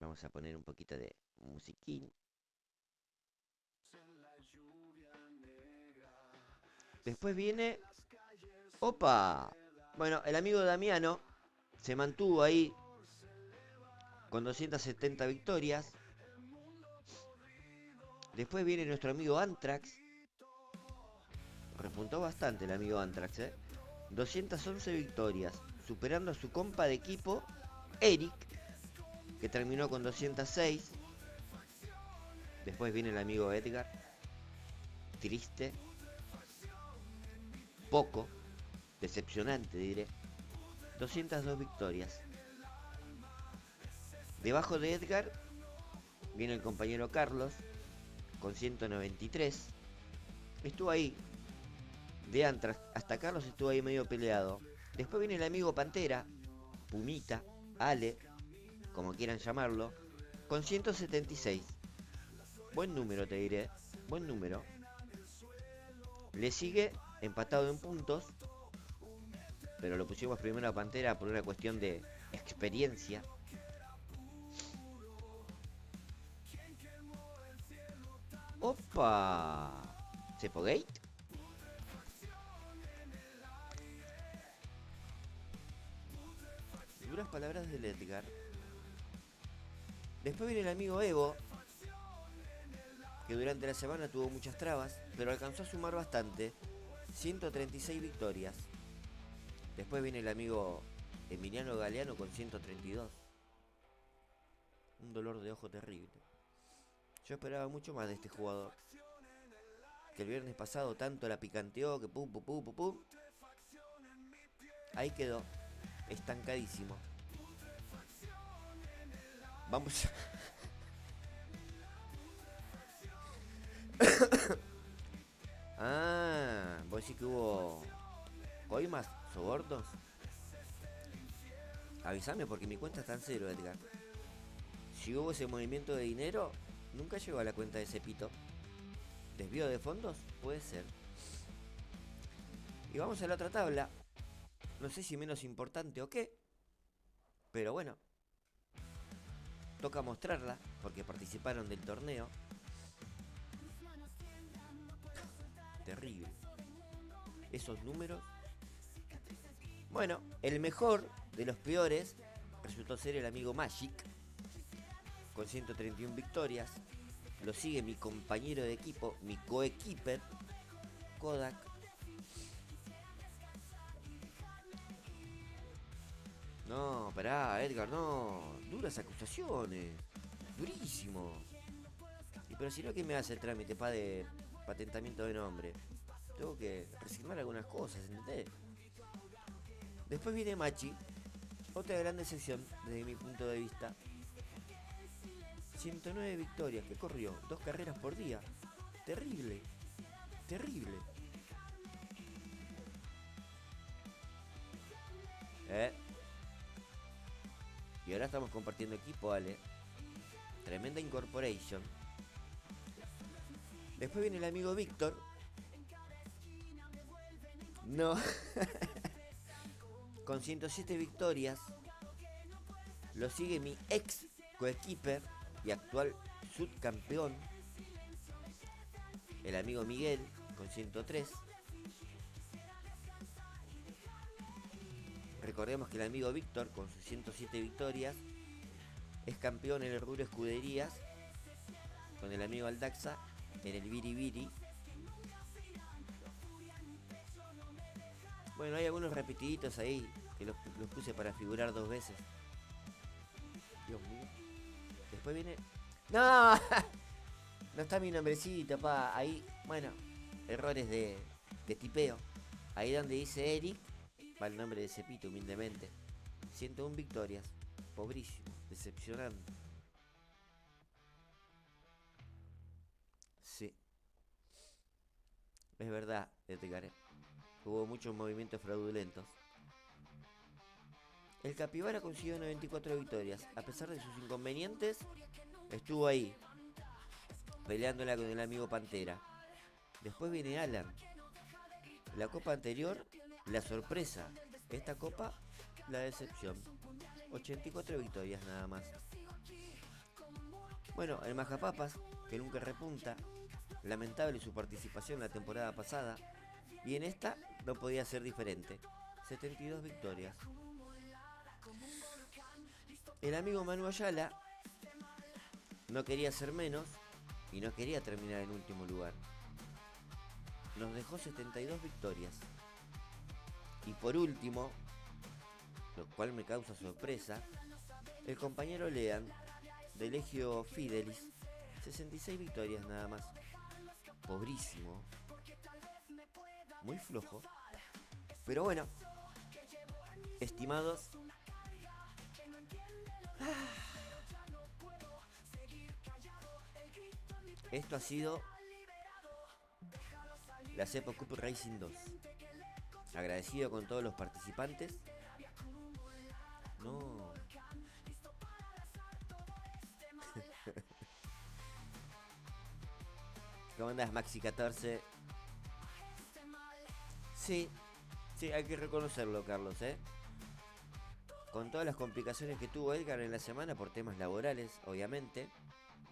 Vamos a poner un poquito de musiquín. Después viene... ¡Opa! Bueno, el amigo Damiano se mantuvo ahí con 270 victorias. Después viene nuestro amigo Antrax. Repuntó bastante el amigo Antrax, 211 victorias, superando a su compa de equipo, Eric, que terminó con 206. Después viene el amigo Edgar. Triste. Poco. Decepcionante, diré. 202 victorias. Debajo de Edgar viene el compañero Carlos con 193. Estuvo ahí. De Antrax hasta Carlos estuvo ahí medio peleado. Después viene el amigo Pantera, Pumita, Ale, como quieran llamarlo, con 176. Buen número, te diré. Buen número. Le sigue empatado en puntos, pero lo pusimos primero a Pantera por una cuestión de experiencia. ¡Opa! ¿Cepogate? Duras palabras del Edgar. Después viene el amigo Evo, que durante la semana tuvo muchas trabas, pero alcanzó a sumar bastante. 136 victorias. Después viene el amigo Emiliano Galeano con 132. Un dolor de ojo terrible. Yo esperaba mucho más de este jugador, que el viernes pasado tanto la picanteó que pum, pum, pum, pum, pum. Ahí quedó, estancadísimo. Vamos a... Ah, ¿vos decís que hubo coimas, sobornos? Avísame porque mi cuenta está en cero, Edgar. Si hubo ese movimiento de dinero, nunca llegó a la cuenta de Cepito. ¿Desvío de fondos? Puede ser. Y vamos a la otra tabla. No sé si menos importante o qué, pero bueno, toca mostrarla porque participaron del torneo. Terrible. Esos números. Bueno, el mejor de los peores resultó ser el amigo Magic, con 131 victorias. Lo sigue mi compañero de equipo, mi coequiper, Kodak. No, pará, Edgar, no. Duras acusaciones. Durísimo. Y pero si no, ¿quién me hace el trámite de patentamiento de nombre? Tengo que resignar algunas cosas, ¿entendés? Después viene Machi. Otra gran decepción desde mi punto de vista. 109 victorias, que corrió 2 carreras por día. Terrible. Terrible. Y ahora estamos compartiendo equipo, Ale. Tremenda incorporation. Después viene el amigo Víctor. No. Con 107 victorias. Lo sigue mi ex coequiper y actual subcampeón, el amigo Miguel, con 103. Recordemos que el amigo Víctor, con sus 107 victorias, es campeón en el rubro escuderías, con el amigo Aldaxa en el Biribiri. Bueno, hay algunos repetiditos ahí que los puse para figurar 2 veces. Dios mío. Después viene... ¡No! No está mi nombrecito, pa. Ahí, bueno, errores de tipeo. Ahí donde dice Eric, va el nombre de Cepito, humildemente. 101 victorias. Pobrísimo, decepcionante. Es verdad, Edgar. Hubo muchos movimientos fraudulentos. El Capibara consiguió 94 victorias. A pesar de sus inconvenientes, estuvo ahí, peleándola con el amigo Pantera. Después viene Alan. La copa anterior, la sorpresa. Esta copa, la decepción. 84 victorias nada más. Bueno, el Majapapas, que nunca repunta. Lamentable su participación la temporada pasada. Y en esta no podía ser diferente. 72 victorias. El amigo Manu Ayala no quería ser menos y no quería terminar en último lugar. Nos dejó 72 victorias. Y por último, lo cual me causa sorpresa, el compañero Lean, de Legio Fidelis, 66 victorias nada más. Pobrísimo. Muy flojo. Pero bueno, estimados, esto ha sido la Cepa Cup Racing 2. Agradecido con todos los participantes. No. ¿Cómo andas, Maxi 14? Sí, hay que reconocerlo, Carlos, Con todas las complicaciones que tuvo Edgar en la semana por temas laborales, obviamente,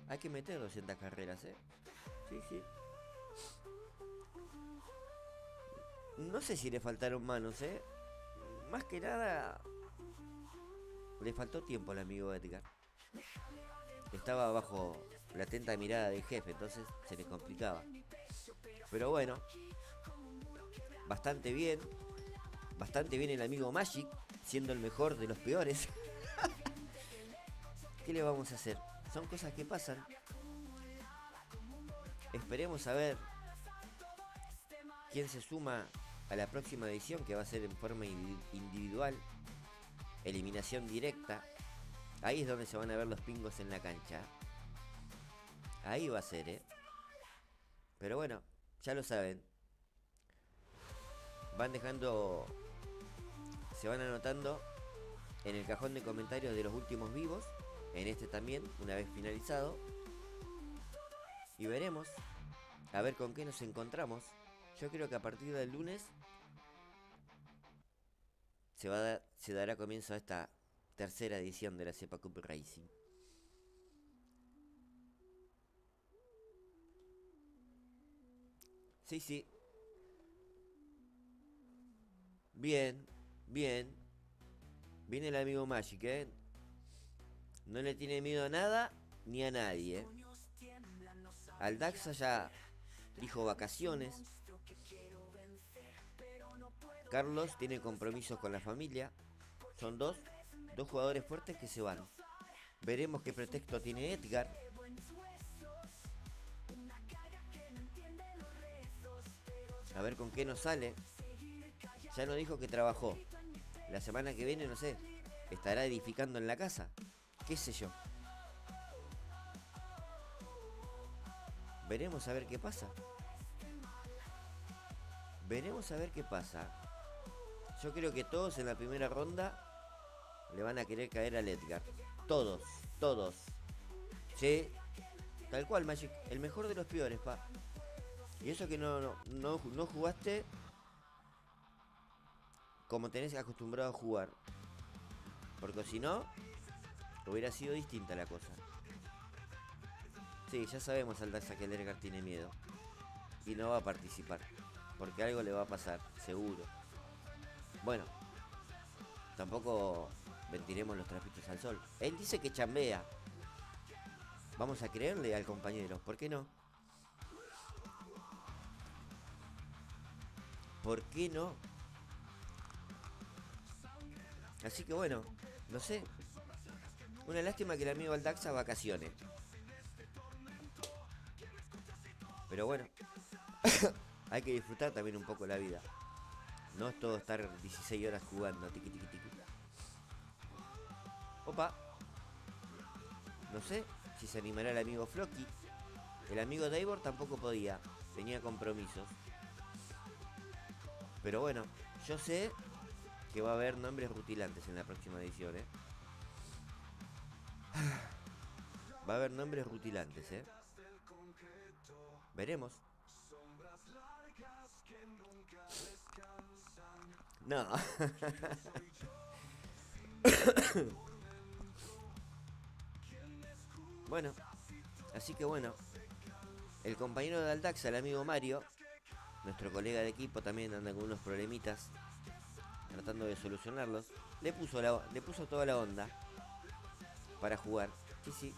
hay que meter 200 carreras, Sí. No sé si le faltaron manos, Más que nada, le faltó tiempo al amigo Edgar. Estaba bajo la atenta mirada del jefe, entonces se le complicaba. Pero bueno, bastante bien el amigo Magic, siendo el mejor de los peores. ¿Qué le vamos a hacer? Son cosas que pasan. Esperemos a ver quién se suma a la próxima edición, que va a ser en forma individual, eliminación directa. Ahí es donde se van a ver los pingos en la cancha. Ahí va a ser, Pero bueno, ya lo saben. Van dejando, se van anotando en el cajón de comentarios de los últimos vivos, en este también, una vez finalizado. Y veremos, a ver con qué nos encontramos. Yo creo que a partir del lunes se dará comienzo a esta tercera edición de la Cepa Cup Racing. Sí. Bien. Viene el amigo Magic, No le tiene miedo a nada ni a nadie, Al Daxa ya dijo vacaciones. Carlos tiene compromisos con la familia. Son dos jugadores fuertes que se van. Veremos qué pretexto tiene Edgar. A ver con qué nos sale. Ya nos dijo que trabajó. La semana que viene, no sé, estará edificando en la casa. ¿Qué sé yo? Veremos a ver qué pasa. Yo creo que todos en la primera ronda le van a querer caer al Edgar. Todos. Sí, tal cual, Magic. El mejor de los peores, pa. Y eso que no jugaste como tenés acostumbrado a jugar. Porque si no, hubiera sido distinta la cosa. Sí, ya sabemos al Daxa que el Edgar tiene miedo. Y no va a participar. Porque algo le va a pasar, seguro. Bueno, tampoco ventilemos los trapitos al sol. Él dice que chambea. Vamos a creerle al compañero, ¿por qué no? ¿Por qué no? Así que bueno, no sé. Una lástima que el amigo Aldaxa vacaciones. Pero bueno, hay que disfrutar también un poco la vida. No es todo estar 16 horas jugando, tiqui. Opa. No sé si se animará el amigo Floki. El amigo Davor tampoco podía, tenía compromisos. Pero bueno, yo sé que va a haber nombres rutilantes en la próxima edición, ¿eh? Va a haber nombres rutilantes, ¿eh? Veremos. No. Bueno, así que bueno. El compañero de Aldaxa, el amigo Mario, nuestro colega de equipo, también anda con unos problemitas, tratando de solucionarlos. Le puso toda la onda para jugar. Sí, sí.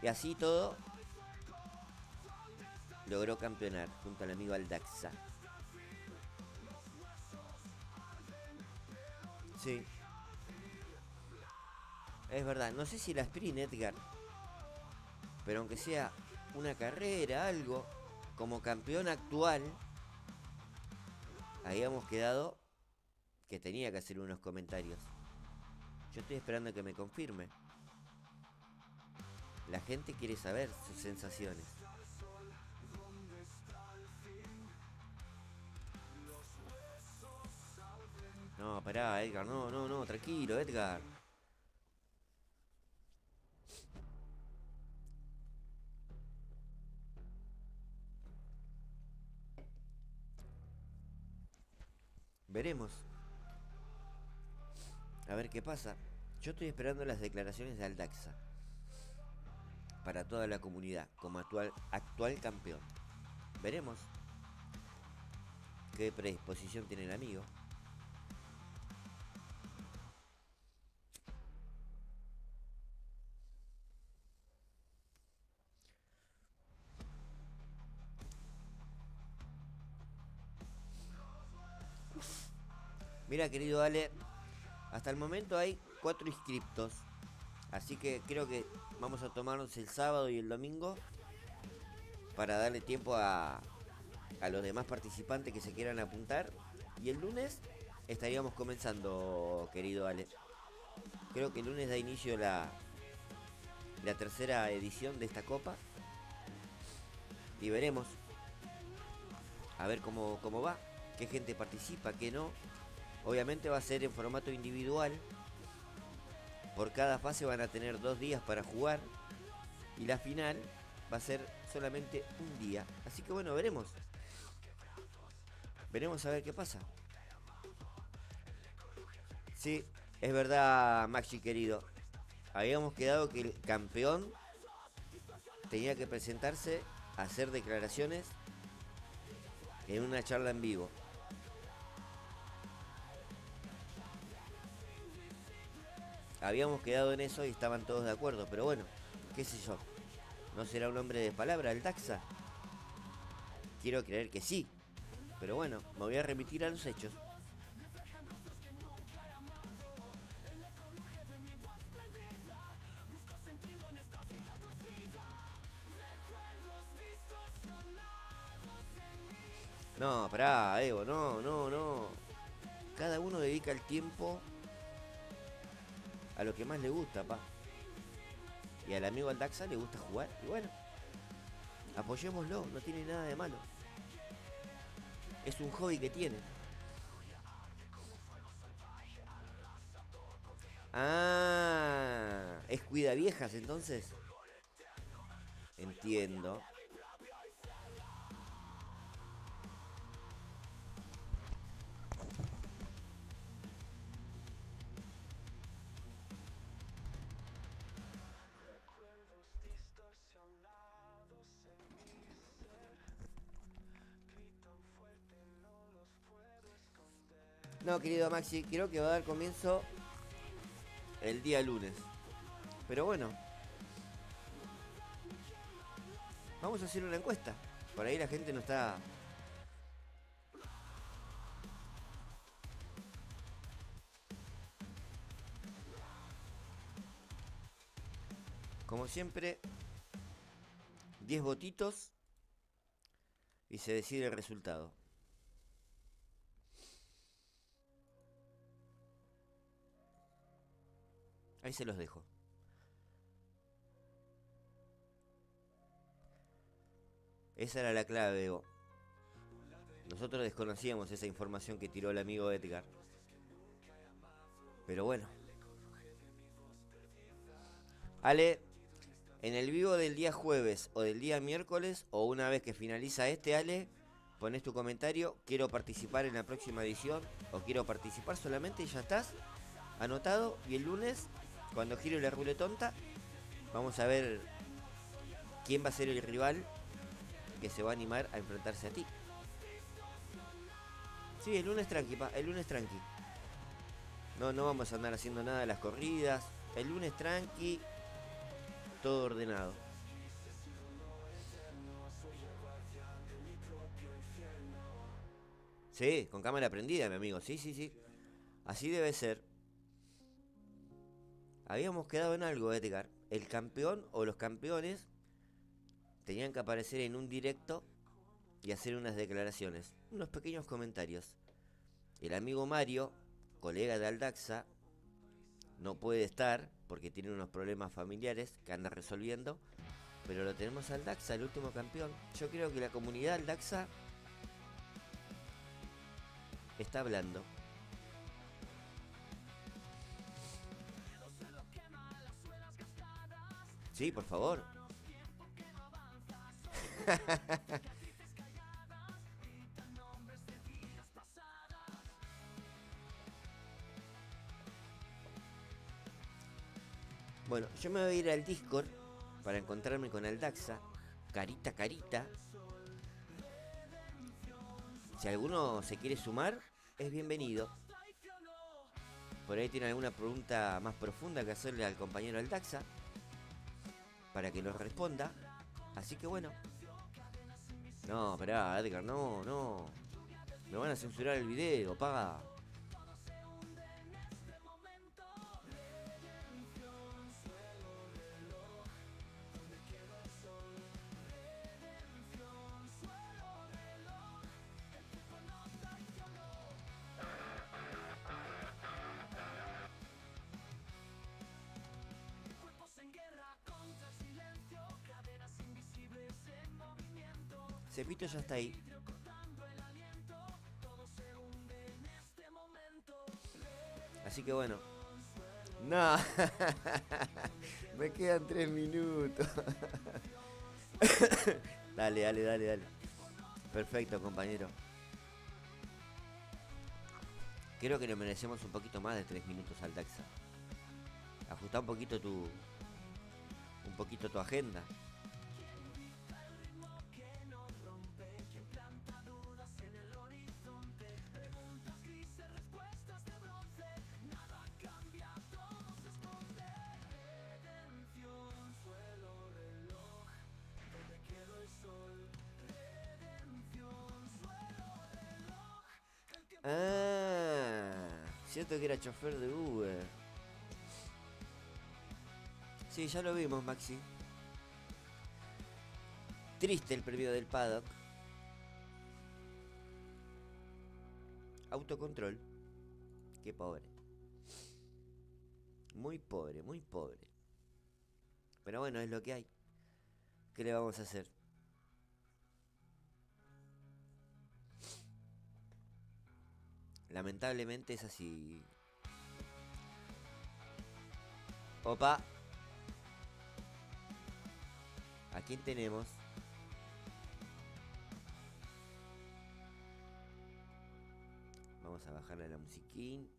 Y así todo, logró campeonar junto al amigo Aldaxa. Sí. Es verdad, no sé si la sprint, Edgar, pero aunque sea una carrera, algo, como campeón actual, habíamos quedado que tenía que hacer unos comentarios. Yo estoy esperando que me confirme. La gente quiere saber sus sensaciones. No, pará, Edgar, no, tranquilo, Edgar. Veremos. A ver qué pasa. Yo estoy esperando las declaraciones de Aldaxa para toda la comunidad como actual campeón. Veremos qué predisposición tiene el amigo. Mira, querido Ale, hasta el momento hay 4 inscriptos. Así que creo que vamos a tomarnos el sábado y el domingo para darle tiempo a los demás participantes que se quieran apuntar. Y el lunes estaríamos comenzando, querido Ale. Creo que el lunes da inicio la tercera edición de esta copa. Y veremos. A ver cómo va. Qué gente participa, qué no. Obviamente va a ser en formato individual. Por cada fase van a tener 2 días para jugar. Y la final va a ser solamente un día. Así que bueno, veremos. Veremos a ver qué pasa. Sí, es verdad, Maxi querido. Habíamos quedado que el campeón tenía que presentarse a hacer declaraciones en una charla en vivo. Habíamos quedado en eso y estaban todos de acuerdo, pero bueno, qué sé yo. ¿No será un hombre de palabra el Daxa? Quiero creer que sí, pero bueno, me voy a remitir a los hechos. No, pará, Evo, no. Cada uno dedica el tiempo a lo que más le gusta, pa. Y al amigo Aldaxa le gusta jugar. Y bueno, apoyémoslo, no tiene nada de malo. Es un hobby que tiene. Ah, es cuida viejas entonces. Entiendo. No, querido Maxi, creo que va a dar comienzo el día lunes. Pero bueno, vamos a hacer una encuesta. Por ahí la gente no está... Como siempre, 10 votitos y se decide el resultado. Ahí se los dejo. Esa era la clave, Evo. Nosotros desconocíamos esa información que tiró el amigo Edgar. Pero bueno. Ale, en el vivo del día jueves o del día miércoles, o una vez que finaliza este, Ale, pones tu comentario, quiero participar en la próxima edición, o quiero participar solamente y ya estás anotado. Y el lunes, cuando gire la ruletonta, vamos a ver quién va a ser el rival que se va a animar a enfrentarse a ti. Sí, el lunes tranqui, pa, el lunes tranqui. No vamos a andar haciendo nada de las corridas. El lunes tranqui, todo ordenado. Sí, con cámara prendida, mi amigo. Sí. Así debe ser. Habíamos quedado en algo, Edgar. El campeón o los campeones tenían que aparecer en un directo y hacer unas declaraciones, unos pequeños comentarios. El amigo Mario, colega de Aldaxa, no puede estar porque tiene unos problemas familiares que anda resolviendo, pero lo tenemos al Aldaxa, el último campeón. Yo creo que la comunidad Aldaxa está hablando. Sí, por favor. Bueno, yo me voy a ir al Discord para encontrarme con Aldaxa, carita a carita. Si alguno se quiere sumar, es bienvenido. Por ahí tiene alguna pregunta más profunda que hacerle al compañero Aldaxa, para que nos responda. Así que bueno. No, esperá, Edgar, no. Me van a censurar el video, paga. Cepito ya está ahí. Así que bueno. No. Me quedan 3 minutos. Dale. Perfecto, compañero. Creo que nos merecemos un poquito más de 3 minutos al Daxa. Ajustá un poquito tu agenda. Cierto que era chofer de Uber. Sí, ya lo vimos, Maxi. Triste el previo del paddock. Autocontrol. Qué pobre. Muy pobre. Pero bueno, es lo que hay. ¿Qué le vamos a hacer? Lamentablemente es así. Opa. ¿A quién tenemos? Vamos a bajarle la musiquín.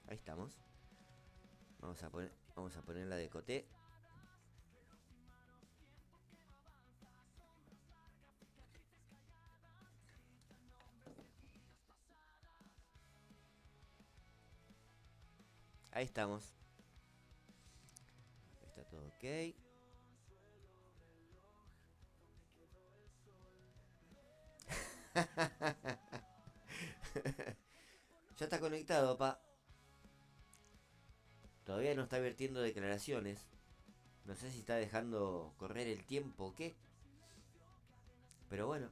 Ahí estamos. Vamos a poner la de Coté. Ahí estamos. Está todo ok. Ya está conectado, pa. Todavía no está vertiendo declaraciones. No sé si está dejando correr el tiempo o qué. Pero bueno.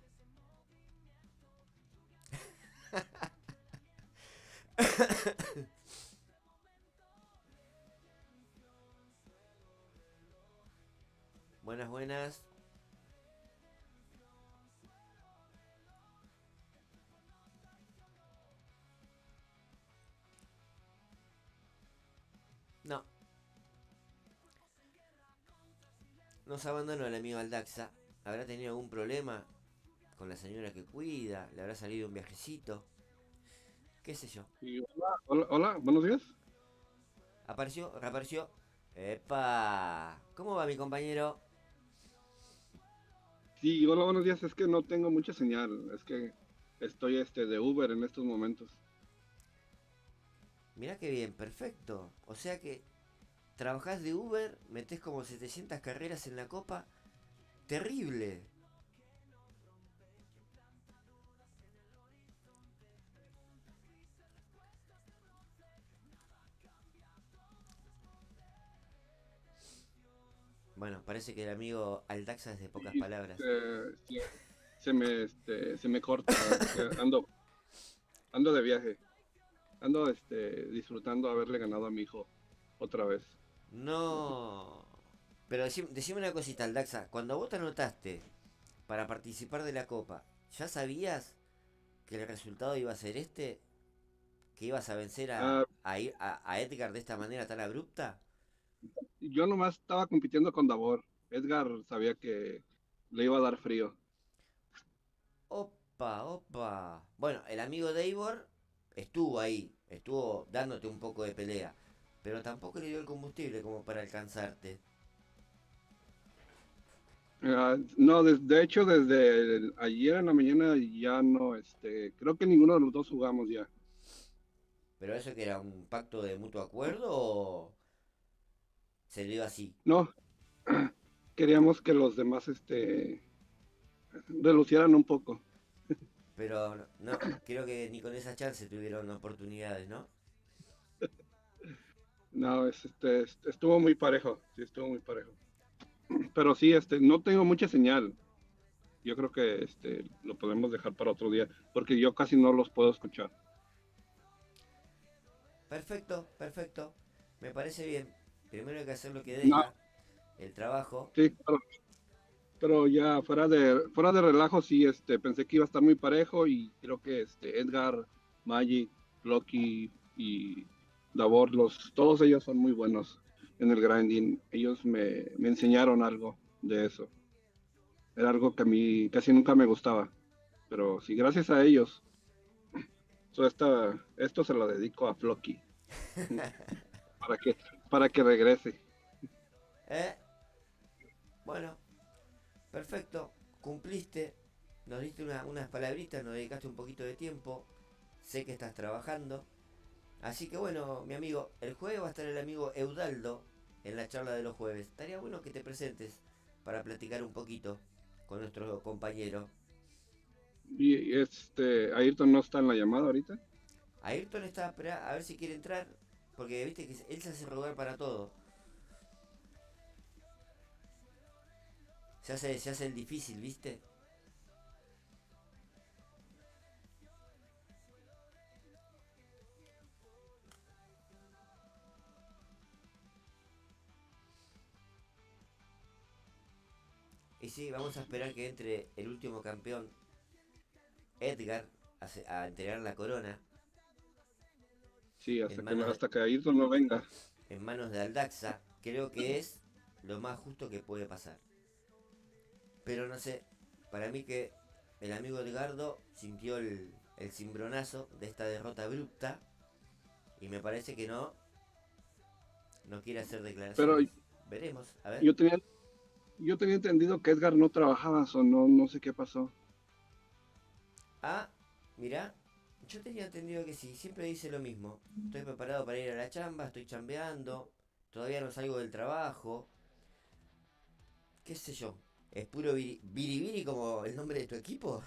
Buenas, buenas. No, nos abandonó el amigo Aldaxa. ¿Habrá tenido algún problema con la señora que cuida? ¿Le habrá salido un viajecito? ¿Qué sé yo? Y hola, buenos días. Apareció, reapareció. ¡Epa! ¿Cómo va mi compañero? Sí, hola, buenos días. Es que no tengo mucha señal. Es que estoy de Uber en estos momentos. Mirá qué bien, perfecto. O sea que trabajás de Uber, metés como 700 carreras en la copa. Terrible. Bueno, parece que el amigo Aldaxa es de pocas Y, palabras. se me corta. Ando de viaje. Ando disfrutando haberle ganado a mi hijo otra vez. No. Pero decime una cosita, Aldaxa. Cuando vos te anotaste para participar de la copa, ¿ya sabías que el resultado iba a ser este? ¿Que ibas a vencer Ah, a Edgar de esta manera tan abrupta? yo nomás estaba compitiendo con Davor. Edgar sabía que le iba a dar frío. Opa, opa. Bueno, el amigo Davor estuvo ahí, estuvo dándote un poco de pelea, pero tampoco le dio el combustible como para alcanzarte. No, de hecho, desde ayer en la mañana ya no, creo que ninguno de los dos jugamos ya. ¿Pero eso que era un pacto de mutuo acuerdo o se dio así? No, queríamos que los demás, relucieran un poco. Pero no, creo que ni con esa chance tuvieron oportunidades, ¿no? No, estuvo muy parejo, sí, estuvo muy parejo. Pero sí, no tengo mucha señal. Yo creo que, lo podemos dejar para otro día, porque yo casi no los puedo escuchar. Perfecto, perfecto. Me parece bien. Primero hay que hacer lo que No, deja, el trabajo. sí, pero ya fuera de relajo, sí, pensé que iba a estar muy parejo y creo que, Edgar, Magic, Loki y Davor, todos ellos son muy buenos en el grinding. Ellos me enseñaron algo de eso. Era algo que a mí casi nunca me gustaba. Pero sí, gracias a ellos, esto se lo dedico a Floki para que, para que regrese. ¿Eh? Bueno, perfecto. Cumpliste. Nos diste unas palabritas, nos dedicaste un poquito de tiempo. Sé que estás trabajando. Así que bueno, mi amigo, el jueves va a estar el amigo Eudaldo en la charla de los jueves. Estaría bueno que te presentes para platicar un poquito con nuestro compañero. Y Ayrton no está en la llamada ahorita. Ayrton está a ver si quiere entrar, porque viste que él se hace rogar para todo. Se hace el difícil, ¿viste? Y sí, vamos a esperar que entre el último campeón, Edgar, a entregar la corona Sí, en manos de, hasta que Ayrton no venga. en manos de Aldaxa. Creo que es lo más justo que puede pasar. Pero no sé, para mí que el amigo Edgardo sintió el cimbronazo de esta derrota abrupta y me parece que no quiere hacer Pero declaraciones. Veremos, a ver. yo tenía, yo tenía entendido que Edgar no trabajaba, o no sé qué pasó. Ah, mirá, yo tenía entendido que sí, siempre dice lo mismo. Estoy preparado para ir a la chamba, estoy chambeando, todavía no salgo del trabajo, qué sé yo. ¿Es puro biribiri como el nombre de tu equipo?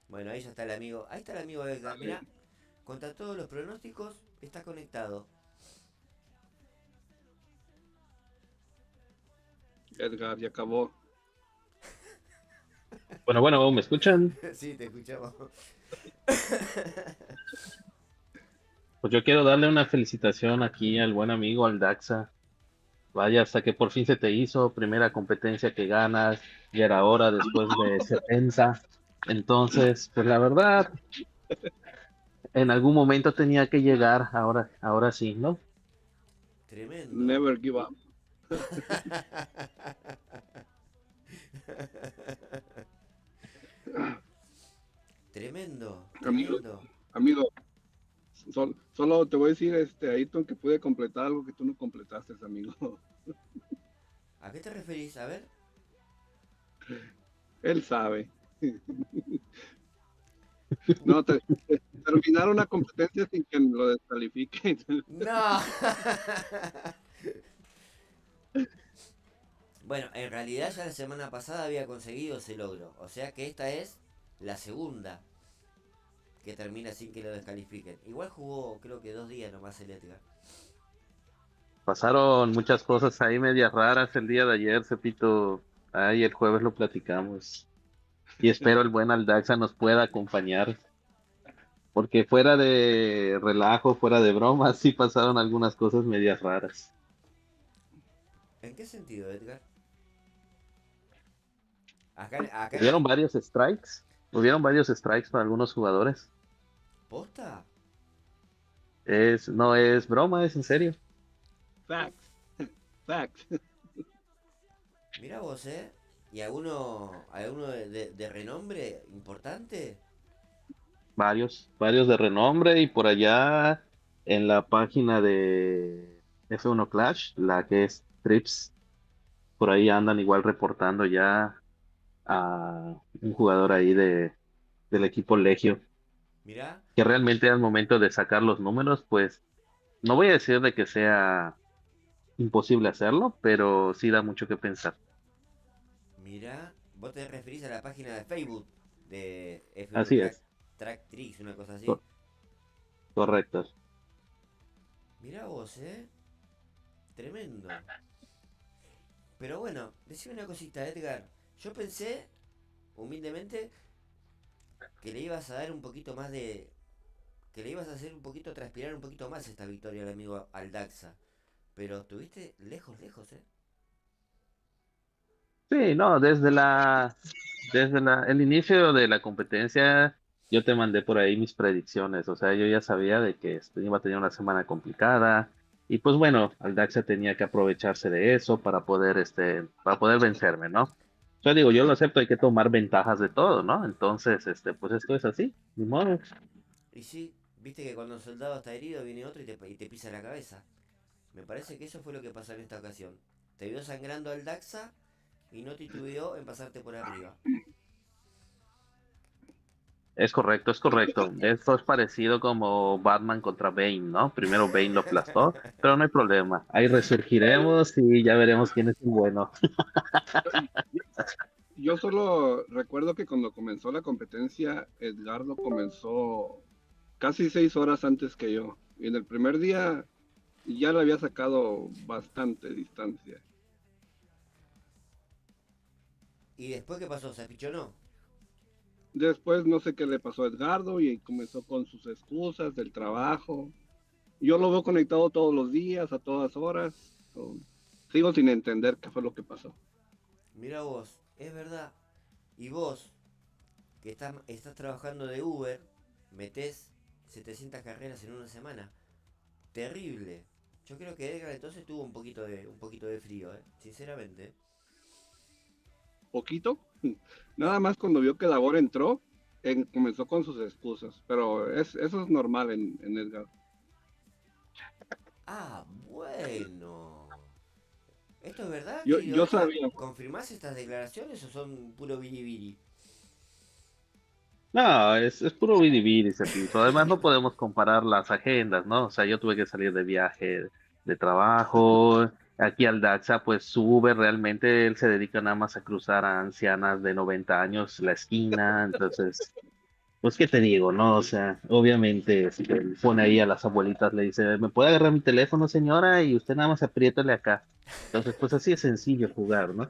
Bueno, ahí ya está el amigo. Ahí está el amigo Edgar. Mirá, contra todos los pronósticos, está conectado. Edgar ya acabó. Bueno, bueno, ¿me escuchan? Sí, te escuchamos. Pues yo quiero darle una felicitación aquí al buen amigo, al Daxa. Vaya, hasta que por fin se te hizo, primera competencia que ganas, ya era hora después de 70. Entonces, pues la verdad, en algún momento tenía que llegar, ahora sí, ¿no? Tremendo. Never give up. Tremendo, Amigo, tremendo. amigo, solo te voy a decir, Ayrton, que pude completar algo que tú no completaste, amigo. ¿A qué te referís? A ver. Él sabe. No, terminar una competencia sin que lo descalifiquen. No. Bueno, en realidad ya la semana pasada había conseguido ese logro. O sea que esta es la segunda que termina sin que lo descalifiquen. Igual jugó creo que 2 días nomás el Edgar. Pasaron muchas cosas ahí medias raras el día de ayer, Cepito. Ay, el jueves lo platicamos. Y espero el buen Aldaxa nos pueda acompañar. Porque fuera de relajo, fuera de broma, sí pasaron algunas cosas medias raras. ¿En qué sentido, Edgar? Acá Hubieron varios strikes. Hubieron varios strikes para algunos jugadores. ¿Posta? No es broma, es en serio. Facts. Facts. Mira vos, ¿eh? ¿Y alguno de renombre importante? Varios de renombre y por allá en la página de F1 Clash, la que es Trips, por ahí andan igual reportando ya a un jugador ahí del equipo Legio, Mirá. que realmente al momento de sacar los números, pues no voy a decir de que sea imposible hacerlo, pero sí da mucho que pensar. Mirá, vos te referís a la página de Facebook de F1 Así es, Track Tricks, una cosa así. co- correcto. Mirá vos, tremendo. Pero bueno, decime una cosita, Edgar. Yo pensé, humildemente, que le ibas a dar un poquito más de. Que le ibas a hacer un poquito, transpirar un poquito más esta victoria al amigo Aldaxa. Pero estuviste lejos, lejos, Sí, no, el inicio de la competencia, yo te mandé por ahí mis predicciones, o sea, yo ya sabía de que iba a tener una semana complicada, y pues bueno, Aldaxa tenía que aprovecharse de eso para poder vencerme, ¿no? Yo digo, yo lo acepto, hay que tomar ventajas de todo, ¿no? Entonces, pues esto es así, ni modo. Y sí, viste que cuando un soldado está herido viene otro y te pisa la cabeza. Me parece que eso fue lo que pasó en esta ocasión. Te vio sangrando al Daxa y no titubeó en pasarte por arriba. Es correcto, es correcto. Esto es parecido como Batman contra Bane, ¿no? Primero Bane lo aplastó, pero no hay problema. Ahí resurgiremos y ya veremos quién es el bueno. Yo solo recuerdo que cuando comenzó la competencia, Edgardo comenzó casi 6 horas antes que yo. Y en el primer día ya le había sacado bastante distancia. ¿Y después qué pasó? ¿Se apichonó? Después no sé qué le pasó a Edgardo y comenzó con sus excusas del trabajo. Yo lo veo conectado todos los días, a todas horas. Sigo sin entender qué fue lo que pasó. Mira vos, es verdad. Y vos, que estás trabajando de Uber, metés 700 carreras en una semana. Terrible. Yo creo que Edgar entonces tuvo un poquito de frío, sinceramente. Poquito. Nada más cuando vio que Davor entró, comenzó con sus excusas. Pero eso es normal en Edgar. Ah, bueno. ¿Esto es verdad, querido Yo Edgar? sabía. ¿Confirmás estas declaraciones o son puro biribiri? No, es puro vivir ese piso. Además, no podemos comparar las agendas, ¿no? O sea, yo tuve que salir de viaje de trabajo. Aquí al Daxa, pues sube realmente, él se dedica nada más a cruzar a ancianas de 90 años la esquina. Entonces, pues, ¿qué te digo, no? O sea, obviamente, pone ahí a las abuelitas, le dice, ¿me puede agarrar mi teléfono, señora? Y usted nada más apriétale acá. Entonces, pues así es sencillo jugar, ¿no?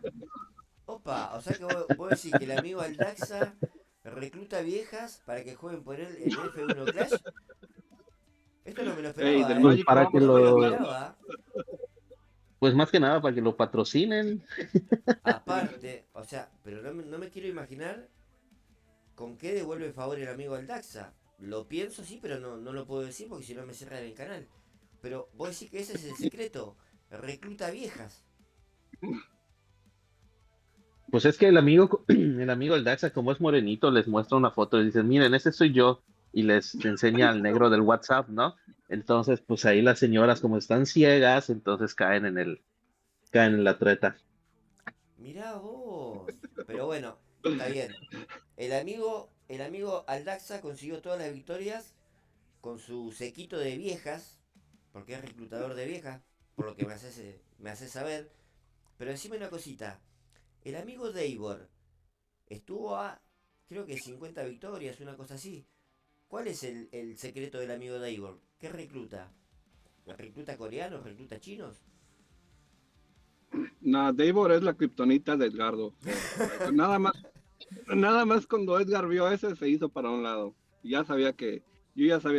Opa, o sea que vos decís que el amigo Aldaxa recluta viejas para que jueguen por él en F1 Clash. Esto no me lo Ey, del esperaba, ¿eh? Pues Magic no para que vamos a No me decir lo lo, nada. esperaba. pues más que nada para que lo patrocinen. Aparte, o sea, pero no me quiero imaginar con qué devuelve favor el amigo Aldaxa. Lo pienso sí, pero no lo puedo decir porque si no me cierran el canal. Pero vos decís que ese es el secreto. Recluta viejas. Pues es que el amigo, el amigo el Daxa, como es morenito, les muestra una foto y dicen, miren, ese soy yo, y les enseña al negro del WhatsApp, ¿no? Entonces, pues ahí las señoras, como están ciegas, entonces caen en la treta. Mirá vos. Pero bueno, está bien. El amigo Aldaxa consiguió todas las victorias con su sequito de viejas, porque es reclutador de viejas, por lo que me hace saber. Pero decime una cosita, el amigo Davor estuvo a, creo que 50 victorias, una cosa así. ¿Cuál es el secreto del amigo Davor? ¿Qué recluta? ¿Recluta coreanos? ¿Recluta chinos? Nah, Davor es la kriptonita de Edgardo. Nada más cuando Edgar vio ese se hizo para un lado. Yo ya sabía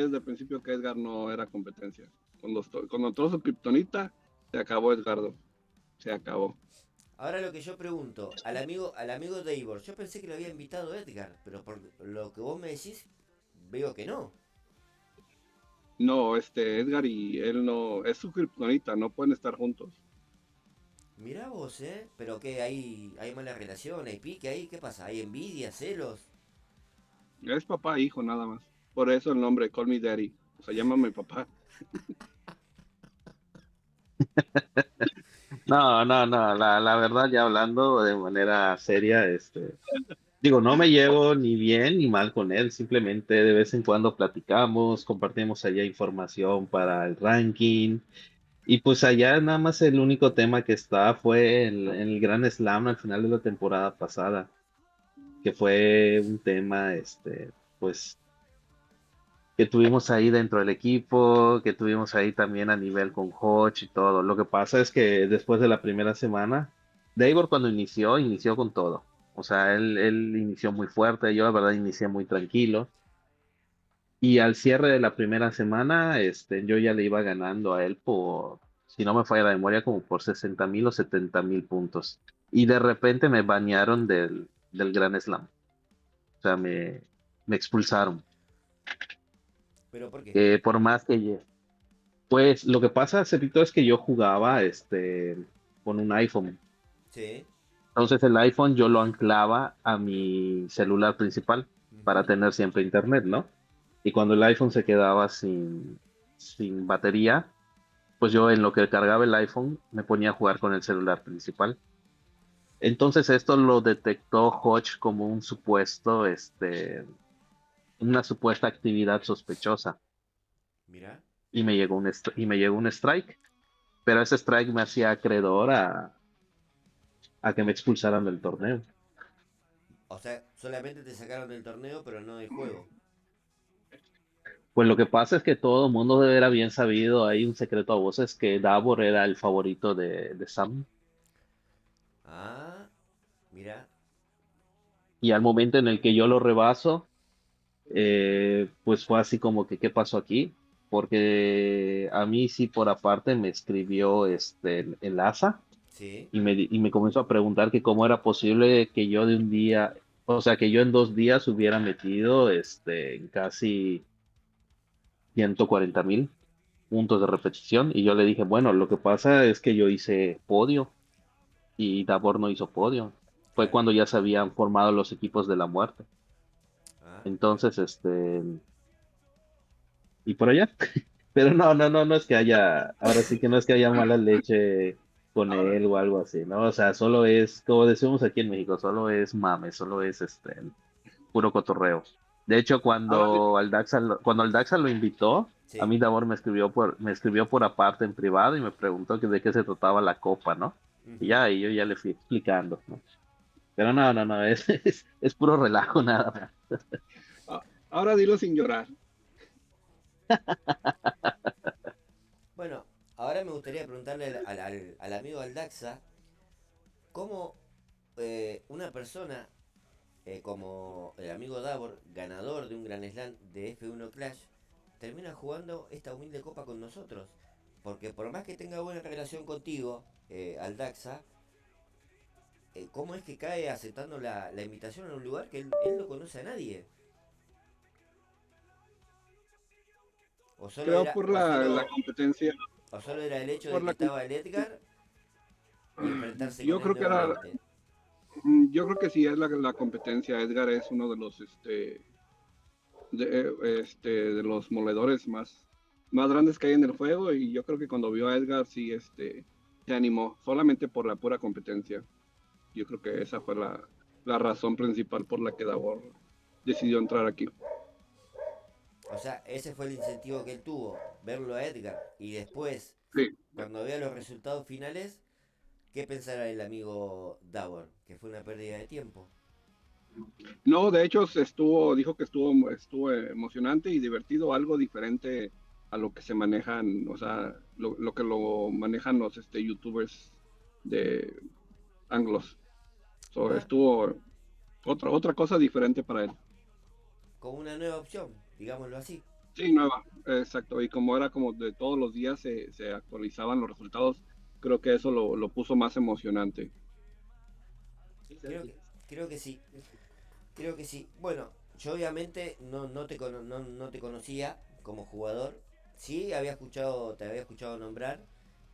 desde el principio que Edgar no era competencia. Cuando entró su kriptonita, se acabó Edgardo. Se acabó. Ahora lo que yo pregunto, al amigo Davor, yo pensé que lo había invitado Edgar, pero por lo que vos me decís, veo que no. No, Edgar y él no, es su kriptonita, no pueden estar juntos. Mirá vos, ¿eh? Pero que hay mala relación, hay pique ahí, ¿qué pasa? ¿Hay envidia, celos? Es papá e hijo nada más. Por eso el nombre Call Me Daddy. O sea, llámame papá. No, no, no, la verdad, ya hablando de manera seria, digo, no me llevo ni bien ni mal con él, simplemente de vez en cuando platicamos, compartimos allá información para el ranking. Y pues allá nada más el único tema que está fue el Gran Slam al final de la temporada pasada, que fue un tema, pues, que tuvimos ahí dentro del equipo, que tuvimos ahí también a nivel con Hodge y todo. Lo que pasa es que después de la primera semana, Davor cuando inició con todo. O sea, él inició muy fuerte, yo la verdad inicié muy tranquilo. Y al cierre de la primera semana, yo ya le iba ganando a él por, si no me falla la memoria, como por 60,000 o 70,000 puntos. Y de repente me banearon del Gran Slam. O sea, me expulsaron. ¿Pero por qué? Por más que... Pues lo que pasa, Cepito, es que yo jugaba con un iPhone. Sí. Entonces el iPhone yo lo anclaba a mi celular principal para Ujú. tener siempre internet, ¿no? Y cuando el iPhone se quedaba sin batería, pues yo en lo que cargaba el iPhone me ponía a jugar con el celular principal. Entonces esto lo detectó Hodge como una supuesta actividad sospechosa Mirá. y me llegó un strike, pero ese strike me hacía acreedor a que me expulsaran del torneo. O sea, solamente te sacaron del torneo, pero no del juego. Pues lo que pasa es que todo el mundo era bien sabido, hay un secreto a voces que Davor era el favorito de Sam. Ah, mirá. Y al momento en el que yo lo rebaso, pues fue así como que, ¿qué pasó aquí? Porque a mí sí por aparte me escribió el ASA Sí. y me comenzó a preguntar que cómo era posible que yo de un día, o sea, que yo en 2 días hubiera metido en casi 140,000 puntos de repetición. Y yo le dije, bueno, lo que pasa es que yo hice podio y Davor no hizo podio. Fue Claro. cuando ya se habían formado los equipos de la muerte. Ah, mirá. Entonces, y por allá. Pero no, no, no, no es que haya, ahora sí que no es que haya mala leche con Ahora, él o algo así, ¿no? O sea, solo es, como decimos aquí en México, solo es mame, solo es puro cotorreo. De hecho, ahora, cuando el Daxa lo invitó, a Sí. mí Davor me escribió por aparte en privado y me preguntó que de qué se trataba la copa, ¿no? Y Ujú. ya, y yo ya le fui explicando, ¿no? Pero no, no, no, es puro relajo nada más. ahora dilo sin llorar. Bueno, ahora me gustaría preguntarle al amigo Aldaxa, ¿cómo, una persona como el amigo Davor, ganador de un Grand Slam de F1 Clash, termina jugando esta humilde copa con nosotros. Porque por más que tenga buena relación contigo, Aldaxa, ¿cómo es que cae aceptando la invitación a un lugar que él no conoce a nadie? O solo Creo era, por o la solo, competencia, o solo era el hecho de por que la, estaba el Edgar y enfrentarse yo con él creo que era, nuevamente. yo creo que sí es la competencia. Edgar es uno de los, de los moledores más grandes que hay en el juego, y yo creo que cuando vio a Edgar sí, se animó solamente por la pura competencia. Yo creo que esa fue la razón principal por la que Davor decidió entrar aquí. O sea, ese fue el incentivo que él tuvo, verlo a Edgar. Y después, Sí. cuando vea los resultados finales, ¿qué pensará el amigo Davor? Que fue una pérdida de tiempo. No, de hecho dijo que estuvo emocionante y divertido, algo diferente a lo que se manejan, o sea, lo que lo manejan los youtubers de anglos. So, Ah, estuvo otra cosa diferente para él. como una nueva opción, digámoslo así. Sí, nueva, exacto. Y como era como de todos los días se actualizaban los resultados, creo que eso lo puso más emocionante. Creo que, creo que sí, creo que sí. Bueno, yo obviamente no te conocía como jugador. Sí, te había escuchado nombrar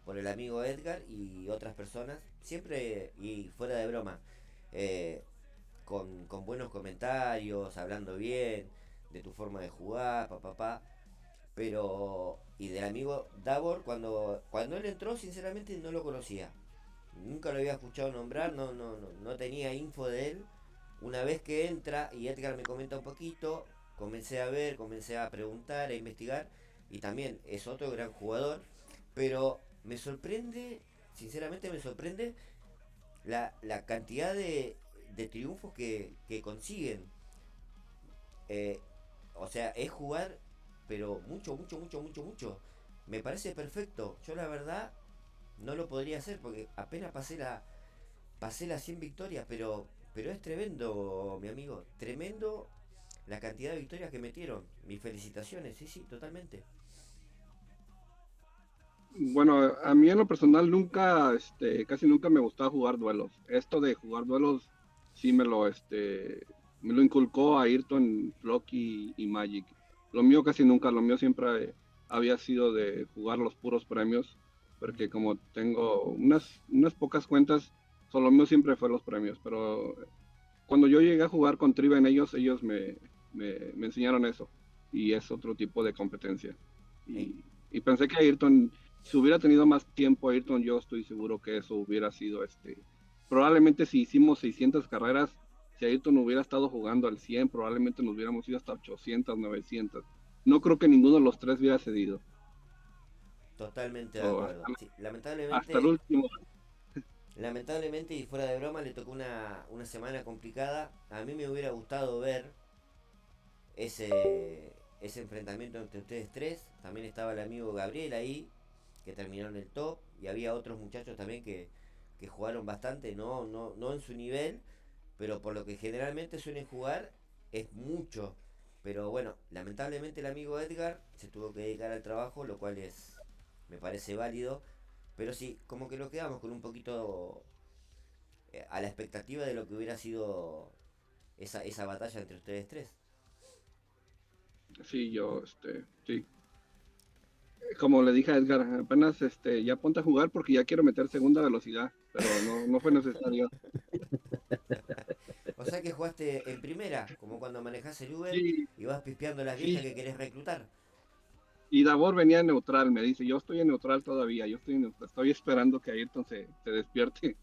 por el amigo Edgar y otras personas. Siempre, y fuera de broma, eh, con buenos comentarios, hablando bien de tu forma de jugar, papá. Pero, y del amigo Davor, cuando él entró, sinceramente no lo conocía. Nunca lo había escuchado nombrar, no tenía info de él. Una vez que entra y Edgar me comenta un poquito, comencé a ver, comencé a preguntar, a investigar. Y también es otro gran jugador. Pero me sorprende, sinceramente me sorprende la cantidad de triunfos que consiguen. Eh, o sea, es jugar, pero mucho. Me parece perfecto. Yo la verdad no lo podría hacer porque apenas pasé las 100 victorias, pero es tremendo, mi amigo. Tremendo la cantidad de victorias que metieron. Mis felicitaciones, sí, totalmente. Bueno, a mí en lo personal casi nunca me gustaba jugar duelos. Esto de jugar duelos sí me lo inculcó Ayrton, Flocky y Magic. Lo mío casi nunca, lo mío siempre había sido de jugar los puros premios, porque como tengo unas pocas cuentas, solo mío siempre fue los premios. Pero cuando yo llegué a jugar con Tribe en ellos me enseñaron eso, y es otro tipo de competencia. Eh, Y pensé que Ayrton, si hubiera tenido más tiempo Ayrton, yo estoy seguro que eso hubiera sido probablemente si hicimos 600 carreras, si Ayrton hubiera estado jugando al 100, probablemente nos hubiéramos ido hasta 800, 900. No creo que ninguno de los tres hubiera cedido. Totalmente de So, acuerdo. Sí, hasta el último. lamentablemente y fuera de broma le tocó una semana complicada. A mí me hubiera gustado ver ese enfrentamiento entre ustedes tres. También estaba el amigo Gabriel ahí, que terminó en el top. Y había otros muchachos también que jugaron bastante, no en su nivel, pero por lo que generalmente suelen jugar es mucho. Pero bueno, lamentablemente el amigo Edgar se tuvo que dedicar al trabajo, lo cual me parece válido. Pero sí, como que lo quedamos con un poquito a la expectativa de lo que hubiera sido esa batalla entre ustedes tres. Sí, sí. Como le dije a Edgar, apenas ya ponte a jugar porque ya quiero meter segunda velocidad, pero no fue necesario. O sea que jugaste en primera, como cuando manejás el Uber Sí, y vas pispeando a las viejas sí. que querés reclutar. Y Davor venía en neutral, me dice, yo estoy en neutral todavía, estoy esperando que Ayrton se despierte.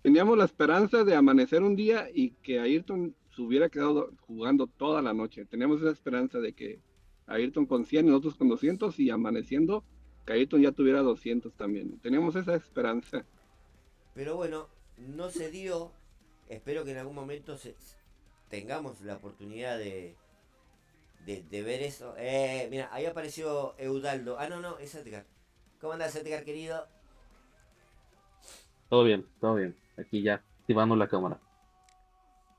Teníamos la esperanza de amanecer un día y que Ayrton se hubiera quedado jugando toda la noche. Teníamos esa esperanza de que Ayrton con 100 y nosotros con 200, y amaneciendo, que Ayrton ya tuviera 200 también. Teníamos esa esperanza. Pero bueno, no se dio. Espero que en algún momento tengamos la oportunidad de ver eso. Mira, ahí apareció Eudaldo. Ah, no, es Edgar. ¿Cómo andás, Edgar, querido? Todo bien, todo bien. Aquí ya, activando la cámara.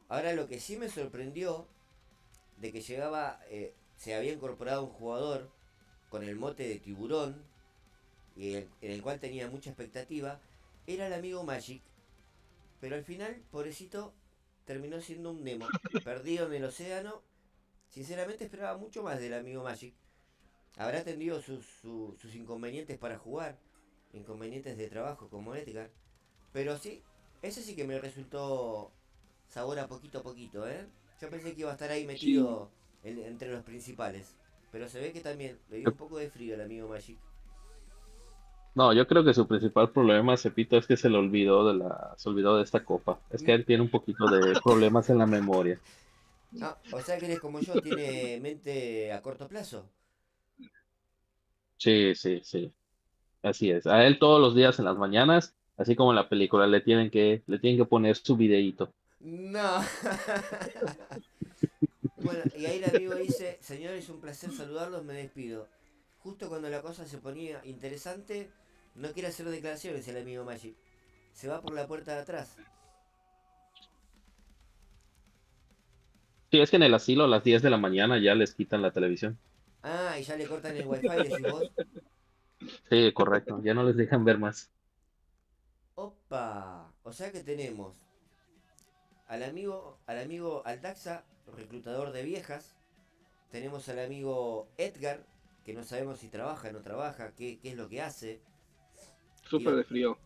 Ahora lo que sí me sorprendió de que llegaba, se había incorporado un jugador con el mote de Tiburón, en el cual tenía mucha expectativa, era el amigo Magic, pero al final, pobrecito, terminó siendo un Nemo, perdido en el océano. Sinceramente esperaba mucho más del amigo Magic. Habrá tenido sus inconvenientes para jugar, inconvenientes de trabajo como Edgar, pero sí, ese sí que me resultó sabor a poquito, ¿eh? Yo pensé que iba a estar ahí Sí, metido entre los principales, pero se ve que también le dio un poco de frío al amigo Magic. No, yo creo que su principal problema, Cepito, es que se olvidó de esta copa. Es que Mm, él tiene un poquito de problemas en la memoria. no, o sea que eres como yo, tiene mente a corto plazo. Sí, sí, sí. Así es. A él todos los días en las mañanas, así como en la película, le tienen que poner su videíto. No. Bueno, y ahí el amigo dice, señores, un placer saludarlos, me despido. Justo cuando la cosa se ponía interesante, no quiere hacer declaraciones el amigo Magic. Se va por la puerta de atrás. Sí, es que en el asilo a las 10 de la mañana ya les quitan la televisión. Ah, y ya le cortan el wifi, decís vos. Sí, correcto. Ya no les dejan ver más. Opa. O sea que tenemos al amigo Aldaxa, reclutador de viejas. Tenemos al amigo Edgar, que no sabemos si trabaja o no trabaja, qué es lo que hace. Y sufre lo, de frío.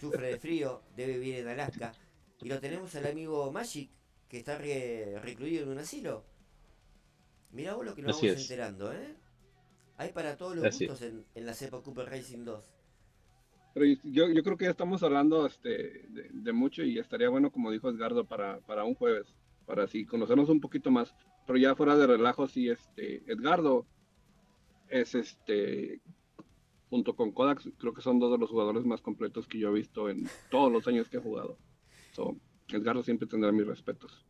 sufre de frío, debe vivir en Alaska. Y lo tenemos al amigo Magic, que está recluido en un asilo. Mirá vos lo que nos Así vamos es, enterando, ¿eh? Hay para todos los así gustos es. en la Cepa Cooper Racing 2. Pero yo creo que ya estamos hablando de mucho y estaría bueno, como dijo Edgardo, para un jueves, para así conocernos un poquito más. Pero ya fuera de relajo, sí, Edgardo es junto con Kodak, creo que son dos de los jugadores más completos que yo he visto en todos los años que he jugado. So, Edgardo siempre tendrá mis respetos.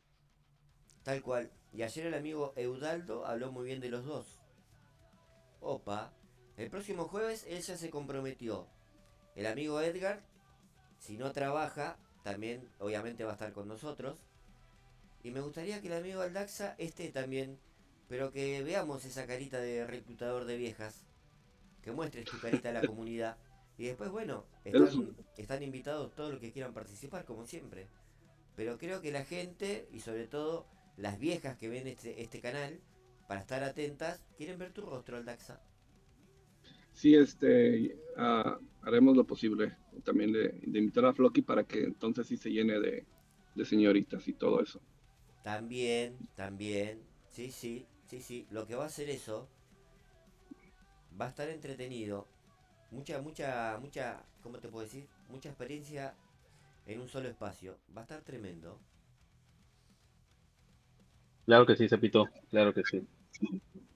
Tal cual. Y ayer el amigo Eudaldo habló muy bien de los dos. Opa. El próximo jueves él ya se comprometió. El amigo Edgar, si no trabaja, también obviamente va a estar con nosotros. Y me gustaría que el amigo Aldaxa esté también, pero que veamos esa carita de reclutador de viejas, que muestres tu carita a la comunidad. Y después, bueno, Eso, están invitados todos los que quieran participar, como siempre. Pero creo que la gente, y sobre todo las viejas que ven este canal, para estar atentas, quieren ver tu rostro, Aldaxa. sí, haremos lo posible también de invitar a Flocky para que entonces sí se llene de señoritas y todo eso. También, también, sí, sí, sí, sí. Lo que va a hacer eso va a estar entretenido. Mucha, ¿cómo te puedo decir? Mucha experiencia en un solo espacio. Va a estar tremendo. Claro que sí, Cepito. Claro que sí.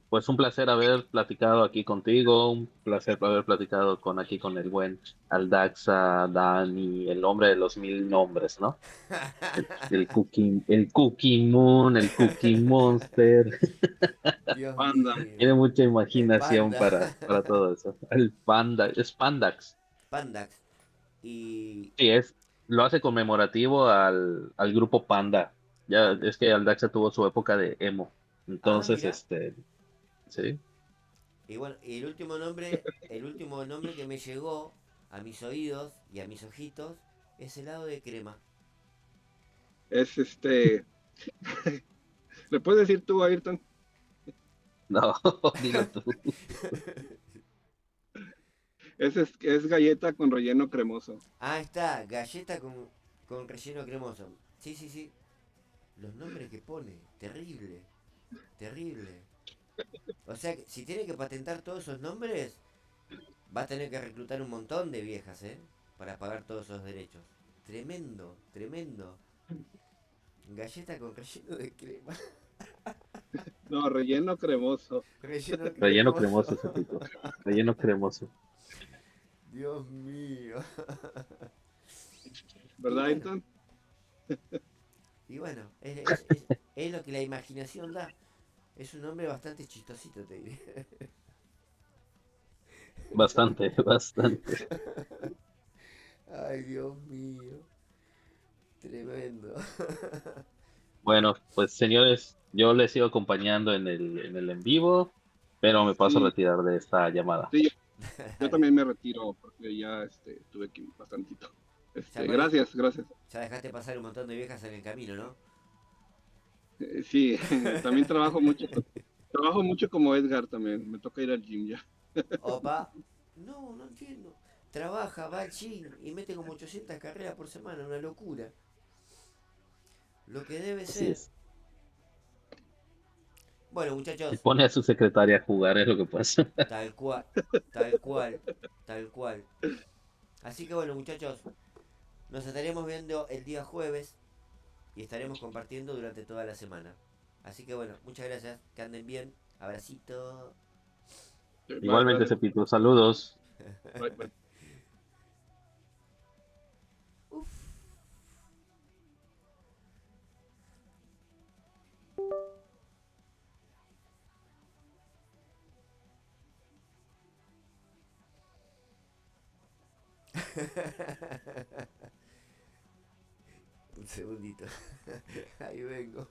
Pues un placer haber platicado aquí contigo, un placer haber platicado aquí con el buen Aldaxa, Dani, el hombre de los mil nombres, ¿no? El Cookie Moon, el Cookie Monster. Dios Panda, mío. Tiene mucha El imaginación panda. para todo eso. El Panda, es Pandax. Pandax. Y... Sí, lo hace conmemorativo al grupo Panda. Ya Panda. es que Aldaxa tuvo su época de emo. Ah, Entonces, mira. sí, Y bueno, y el último nombre que me llegó a mis oídos y a mis ojitos es helado de crema. es ¿le puedes decir tú, Ayrton? no, dilo tú. Es galleta con relleno cremoso. Ah, está, galleta con relleno cremoso. Sí, sí, sí. Los nombres que pone, terrible, terrible. O sea, que si tiene que patentar todos esos nombres, va a tener que reclutar un montón de viejas, ¿eh? Para pagar todos esos derechos. Tremendo, tremendo. Galleta con relleno de crema. No, relleno cremoso. Relleno Relleno cremoso. cremoso, Cepito. Relleno cremoso. Dios mío. Y ¿Verdad, bueno, Ayrton? y bueno, es lo que la imaginación da. Es un nombre bastante chistosito, te diré. Bastante, bastante. Ay, Dios mío. Tremendo. Bueno, pues señores, yo les sigo acompañando en el en vivo, pero me paso a Sí, retirar de esta llamada. sí, yo Dale. también me retiro porque ya tuve aquí bastantito. Ya, Gracias, gracias. ya dejaste pasar un montón de viejas en el camino, ¿no? Sí, también trabajo mucho como Edgar también. Me toca ir al gym ya. Opa. No, no entiendo. Trabaja, va al gym y mete como 800 carreras por semana, una locura. Lo que debe Así ser. es. Bueno, Y muchachos, pone a su secretaria a jugar, es lo que pasa. tal cual, tal cual, tal cual. Así que bueno, muchachos, nos estaremos viendo el día jueves y estaremos compartiendo durante toda la semana. Así que bueno, muchas gracias, que anden bien. Abracito. Bye, Igualmente, gracias. Cepito, saludos. Bye, bye. Un segundito. Ahí vengo.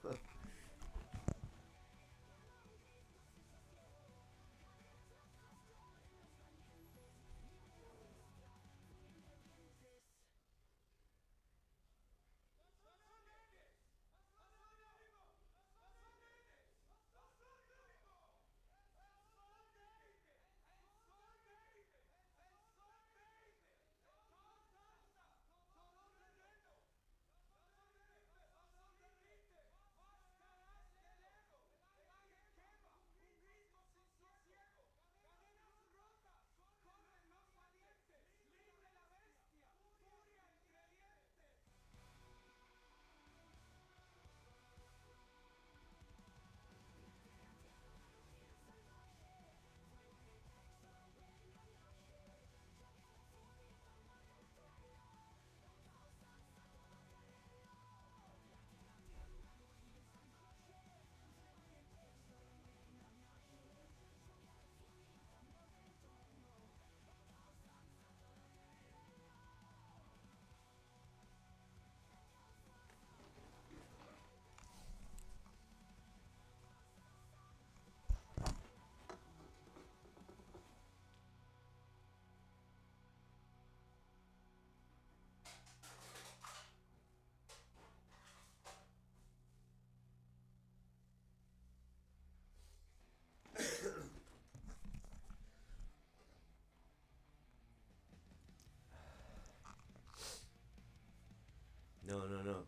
No, no, no.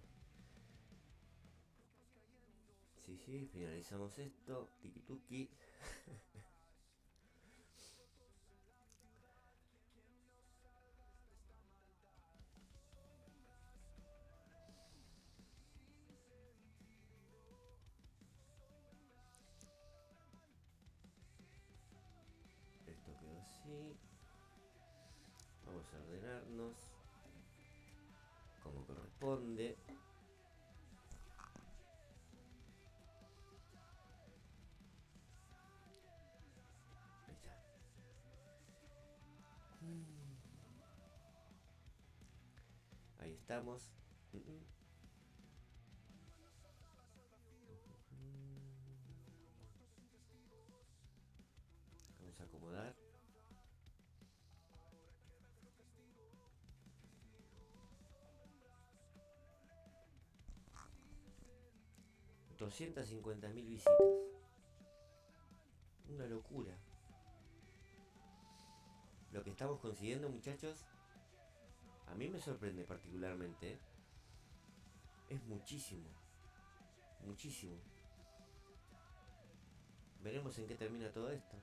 Sí, sí, finalizamos esto. Tiki tuki. Esto quedó así. Vamos a ordenarnos como corresponde. Ahí está. Ahí estamos. Vamos a acomodar. 250.000 visitas. Una locura. Lo que estamos consiguiendo, muchachos, a mí me sorprende particularmente. Es muchísimo. Muchísimo. Veremos en qué termina todo esto.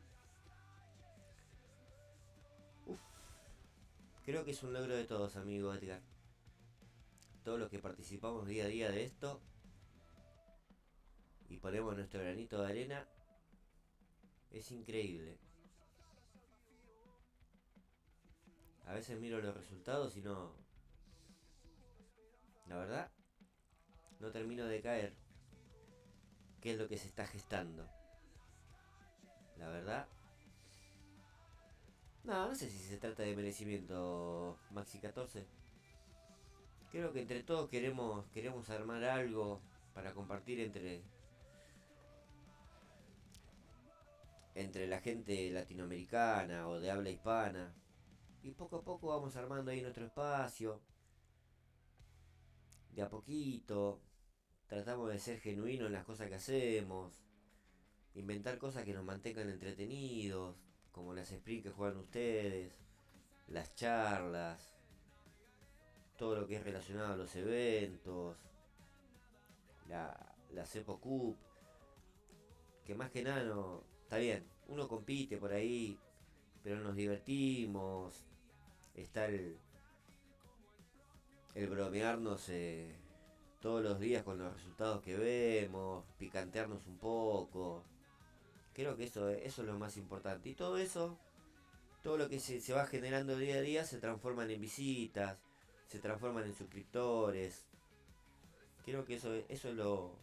Uf. Creo que es un logro de todos, amigo Edgar. Todos los que participamos día a día de esto y ponemos nuestro granito de arena, es increíble. A veces miro los resultados y no... La verdad, no termino de caer qué es lo que se está gestando. La verdad... No, no sé si se trata de merecimiento, Maxi 14. Creo que entre todos queremos armar algo para compartir entre la gente latinoamericana o de habla hispana. Y poco a poco vamos armando ahí nuestro espacio. De a poquito. Tratamos de ser genuinos en las cosas que hacemos. Inventar cosas que nos mantengan entretenidos. Como las sprints que juegan ustedes. Las charlas. Todo lo que es relacionado a los eventos. La Cepo Cup. Que más que nada no. Está bien. Uno compite por ahí. Pero nos divertimos. Está el bromearnos todos los días con los resultados que vemos, picantearnos un poco. Creo que eso es lo más importante. Y todo eso, todo lo que se va generando día a día se transforman en visitas, se transforman en suscriptores. Creo que eso es lo.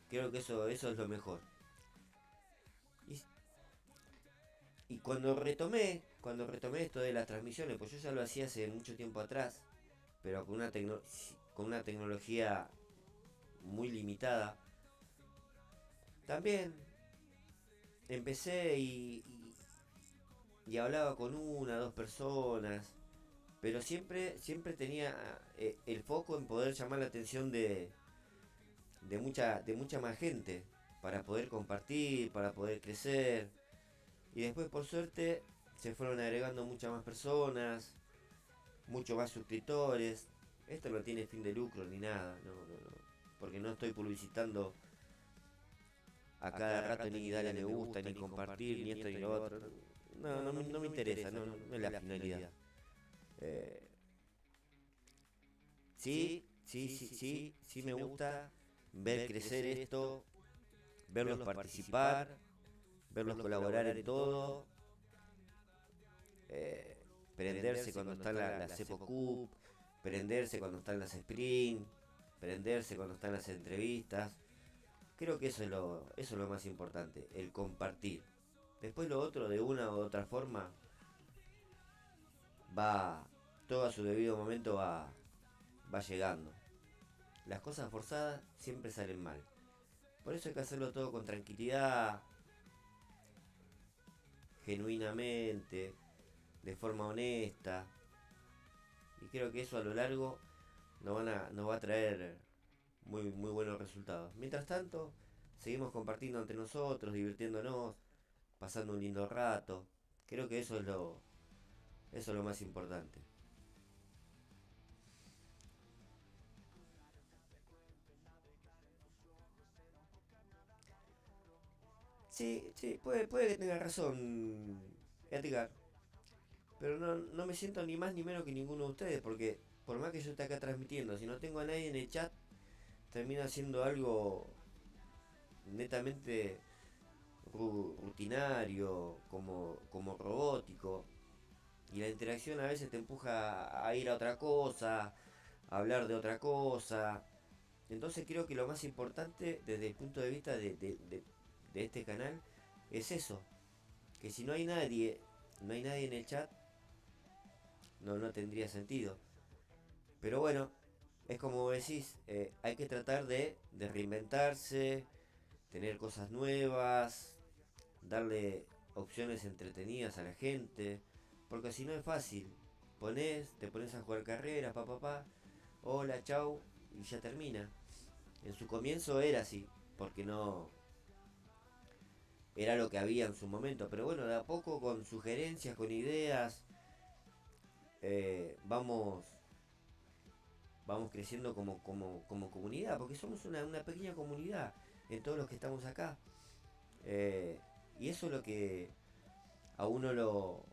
Creo que eso es lo mejor. Y cuando retomé esto de las transmisiones, pues yo ya lo hacía hace mucho tiempo atrás, pero con una tecnología muy limitada. También empecé y hablaba con una, dos personas, pero siempre tenía el foco en poder llamar la atención de mucha más gente, para poder compartir, para poder crecer. Y después, por suerte, se fueron agregando muchas más personas, muchos más suscriptores. Esto no tiene fin de lucro ni nada, no, porque no estoy publicitando a cada rato ni darle me gusta, ni compartir, ni esto ni lo otro. No me interesa, no es la finalidad. Sí me gusta ver crecer esto, verlos participar, verlos colaborar en todo, prenderse cuando está la Cepo Cup, prenderse cuando están las sprint, prenderse cuando están las entrevistas. Creo que eso es lo más importante, el compartir. Después lo otro, de una u otra forma, todo a su debido momento va llegando. Las cosas forzadas siempre salen mal. Por eso hay que hacerlo todo con tranquilidad, genuinamente, de forma honesta. Y creo que eso a lo largo nos va a traer muy buenos resultados. Mientras tanto, seguimos compartiendo entre nosotros, divirtiéndonos, pasando un lindo rato. Creo que eso es lo más importante. Sí, puede que tenga razón, Edgar. Pero no me siento ni más ni menos que ninguno de ustedes, porque por más que yo esté acá transmitiendo, si no tengo a nadie en el chat, termina siendo algo netamente rutinario, como robótico. Y la interacción a veces te empuja a ir a otra cosa, a hablar de otra cosa. Entonces creo que lo más importante desde el punto de vista de este canal es eso. Que si no hay nadie en el chat, no tendría sentido. Pero bueno, es como decís, hay que tratar de reinventarse, tener cosas nuevas, darle opciones entretenidas a la gente, porque si no es fácil. Te pones a jugar carreras, hola, chau, y ya termina. En su comienzo era así, porque no era lo que había en su momento, pero bueno, de a poco, con sugerencias, con ideas, vamos creciendo como comunidad, porque somos una pequeña comunidad en todos los que estamos acá. Y eso es lo que a uno lo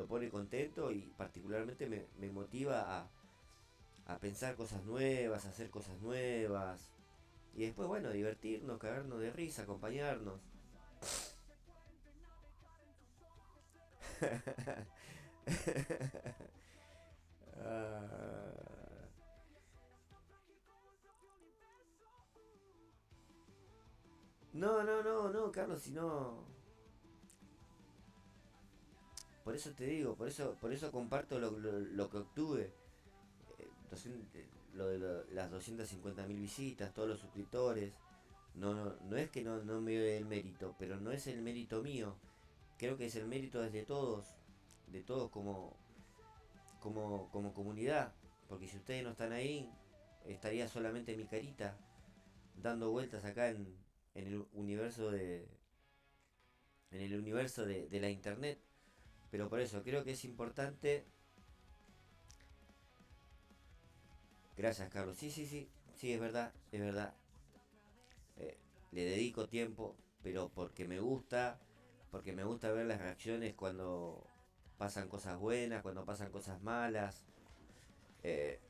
pone contento, y particularmente me motiva a pensar cosas nuevas, a hacer cosas nuevas. Y después, bueno, divertirnos, cagarnos de risa, acompañarnos. Ah. No, Carlos, si no. por eso te digo, por eso comparto lo que obtuve. 200, las 250.000 visitas, todos los suscriptores. No es que no me dé el mérito, pero no es el mérito mío. Creo que es el mérito de todos como comunidad. Porque si ustedes no están ahí, estaría solamente mi carita dando vueltas acá en el universo de la internet. Pero por eso creo que es importante. Gracias, Carlos. Sí, es verdad, es verdad. Eh, Le dedico tiempo, pero porque me gusta ver las reacciones cuando pasan cosas buenas, cuando pasan cosas malas. Eh,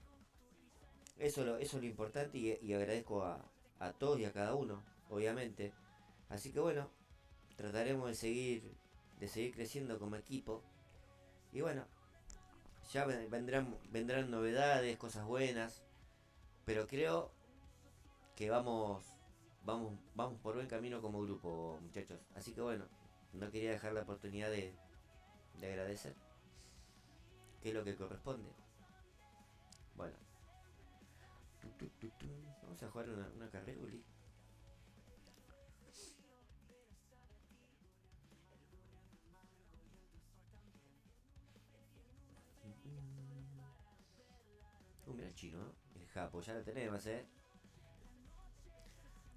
eso es lo importante y agradezco a todos y a cada uno, obviamente. Así que bueno, trataremos de seguir creciendo como equipo. Y bueno, ya vendrán novedades, cosas buenas, pero creo que vamos por buen camino como grupo, muchachos. Así que bueno, no quería dejar la oportunidad de agradecer, que es lo que corresponde. Bueno, vamos a jugar una carrera, Uli. Mira el chino, ¿no? El Japo, ya lo tenemos,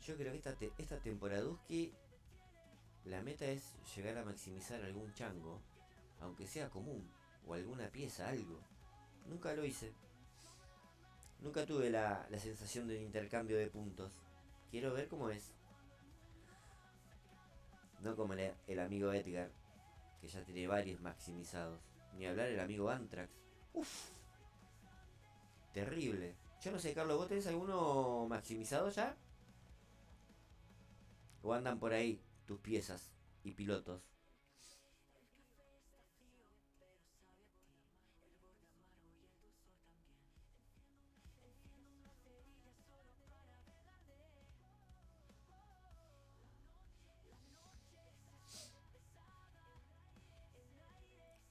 Yo creo que esta temporaduski, la meta es llegar a maximizar algún chango, aunque sea común, o alguna pieza, algo. Nunca lo hice. Nunca tuve la sensación de un intercambio de puntos. Quiero ver cómo es. No como el amigo Edgar, que ya tiene varios maximizados. Ni hablar el amigo Antrax. Uff, terrible. Yo no sé, Carlos, ¿vos tenés alguno maximizado ya? ¿O andan por ahí tus piezas y pilotos?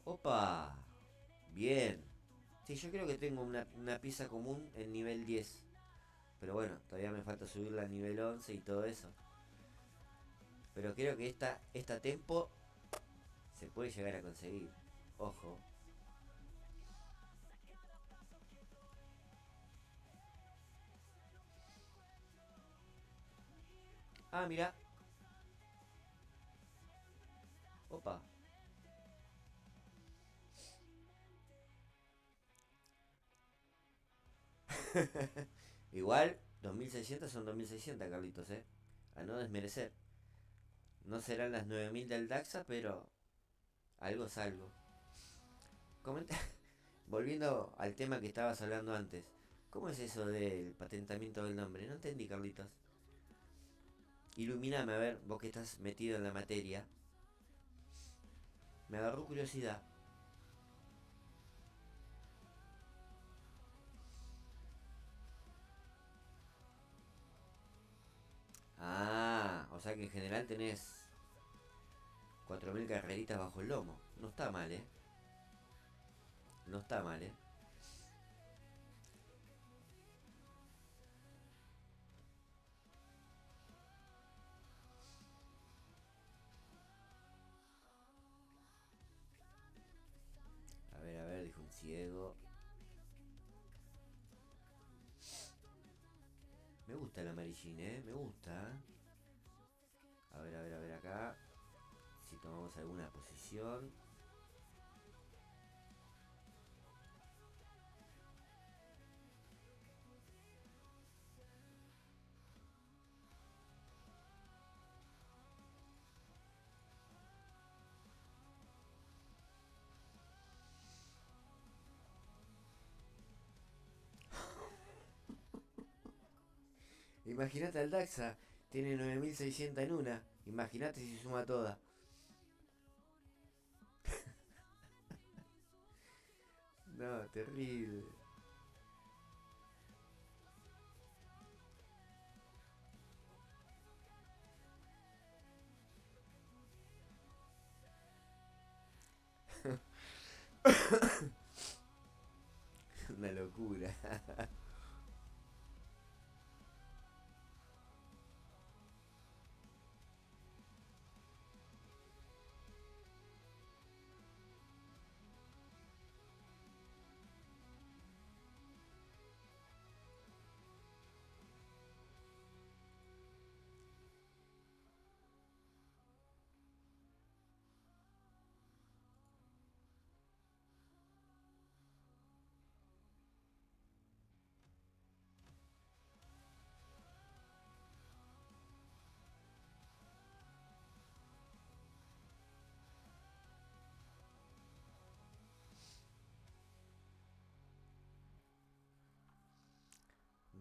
Opa, bien. Sí, yo creo que tengo una pieza común en nivel 10. Pero bueno, todavía me falta subirla a nivel 11 y todo eso. Pero creo que esta tempo se puede llegar a conseguir. Ojo. Ah, mira. Opa. Igual, 2600 son 2600, Carlitos, A no desmerecer. No serán las 9000 del Daxa, pero algo es algo. Comenta, volviendo al tema que estabas hablando antes. ¿Cómo es eso del patentamiento del nombre? No entendí, Carlitos. Ilumíname, a ver, vos que estás metido en la materia. Me agarró curiosidad. Ah, o sea que en general tenés 4000 carreritas bajo el lomo. No está mal, No está mal, A ver, dijo un ciego. Me gusta el amarillín, me gusta. A ver acá. Si tomamos alguna posición. Imagínate al Daxa. Tiene 9600 en una. Imagínate si suma toda. No, terrible. Una locura.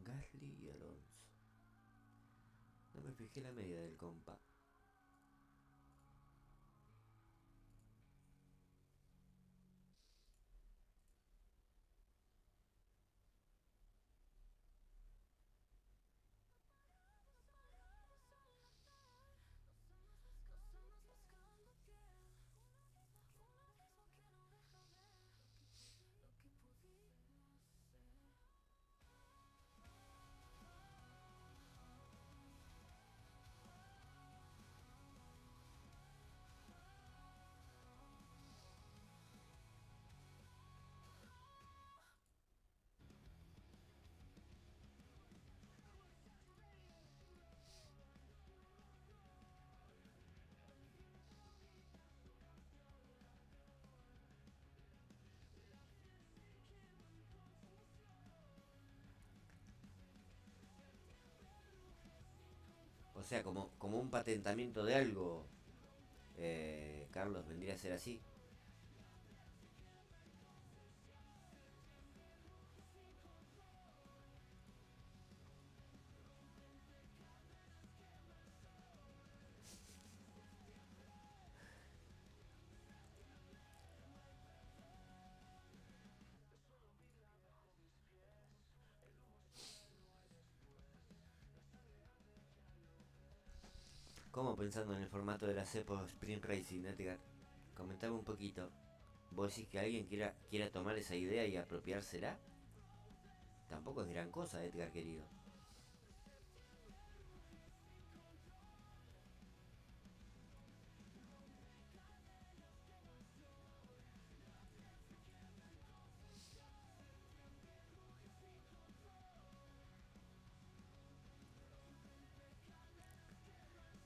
Gasly y Alonso. No me fijé la medida del compa. O sea, como un patentamiento de algo. Carlos, vendría a ser así. ¿Cómo pensando en el formato de la Cepo Sprint Racing, Edgar? Comentame un poquito. ¿Vos decís que alguien quiera tomar esa idea y apropiársela? Tampoco es gran cosa, Edgar querido.